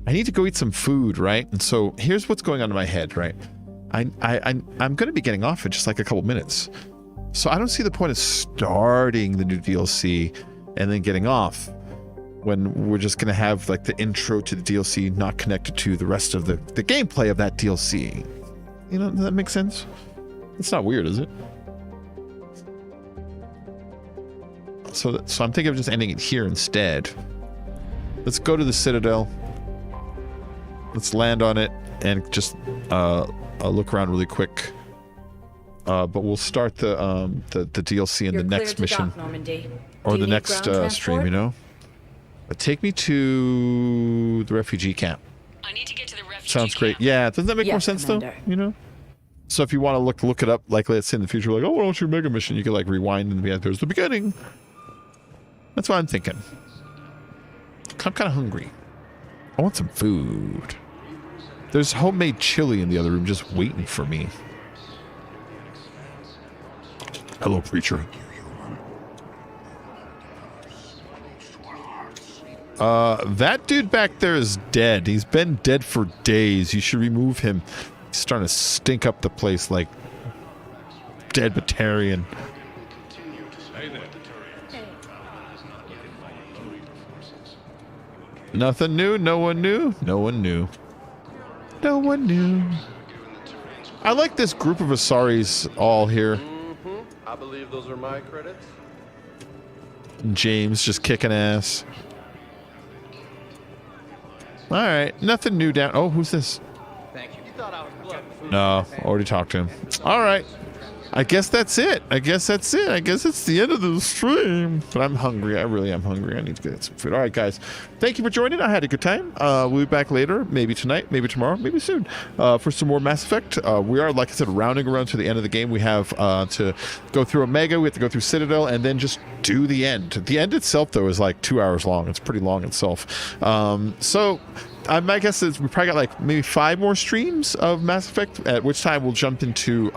[SPEAKER 1] I need to go eat some food, right? And so here's what's going on in my head, right? I'm going to be getting off in just like a couple minutes. So I don't see the point of starting the new DLC and then getting off when we're just going to have like the intro to the DLC not connected to the rest of the gameplay of that DLC. You know, does that make sense? It's not weird, is it? So I'm thinking of just ending it here instead. Let's go to the Citadel. Let's land on it and just look around really quick. But we'll start the DLC in the next mission, or the next stream. You know, but take me to the refugee camp.
[SPEAKER 12] I need to get to the refugee
[SPEAKER 1] Sounds great.
[SPEAKER 12] camp.
[SPEAKER 1] Yeah, doesn't that make more sense though? You know. So if you want to look it up, like let's say in the future, like, oh, why don't you mega mission? You can like rewind and be like, there's the beginning. That's what I'm thinking. I'm kind of hungry. I want some food. There's homemade chili in the other room just waiting for me. Hello, preacher. That dude back there is dead. He's been dead for days. You should remove him. He's starting to stink up the place like dead Batarian. Nothing new? No one knew? No one knew. No one knew. I like this group of Asaris all here.
[SPEAKER 14] I believe those are my credits.
[SPEAKER 1] James just kicking ass. All right, nothing new down. Oh, who's this?
[SPEAKER 21] Thank you. You thought I was bluffing.
[SPEAKER 1] No, already talked to him. All right. I guess that's it. I guess it's the end of the stream. But I'm hungry. I really am hungry. I need to get some food. All right, guys. Thank you for joining. I had a good time. We'll be back later. Maybe tonight. Maybe tomorrow. Maybe soon. For some more Mass Effect. We are, like I said, rounding around to the end of the game. We have to go through Omega. We have to go through Citadel. And then just do the end. The end itself, though, is like 2 hours long. It's pretty long itself. My guess is we probably got like maybe 5 more streams of Mass Effect. At which time we'll jump into...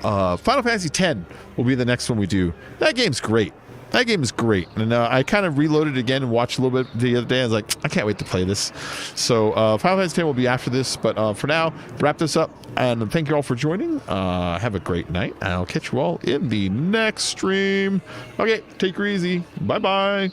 [SPEAKER 1] Final Fantasy X will be the next one we do. That game's great. That game is great. And I kind of reloaded it again and watched a little bit the other day. I was like, I can't wait to play this. So Final Fantasy X will be after this. But for now, wrap this up. And thank you all for joining. Have a great night. I'll catch you all in the next stream. Okay, take her easy. Bye-bye.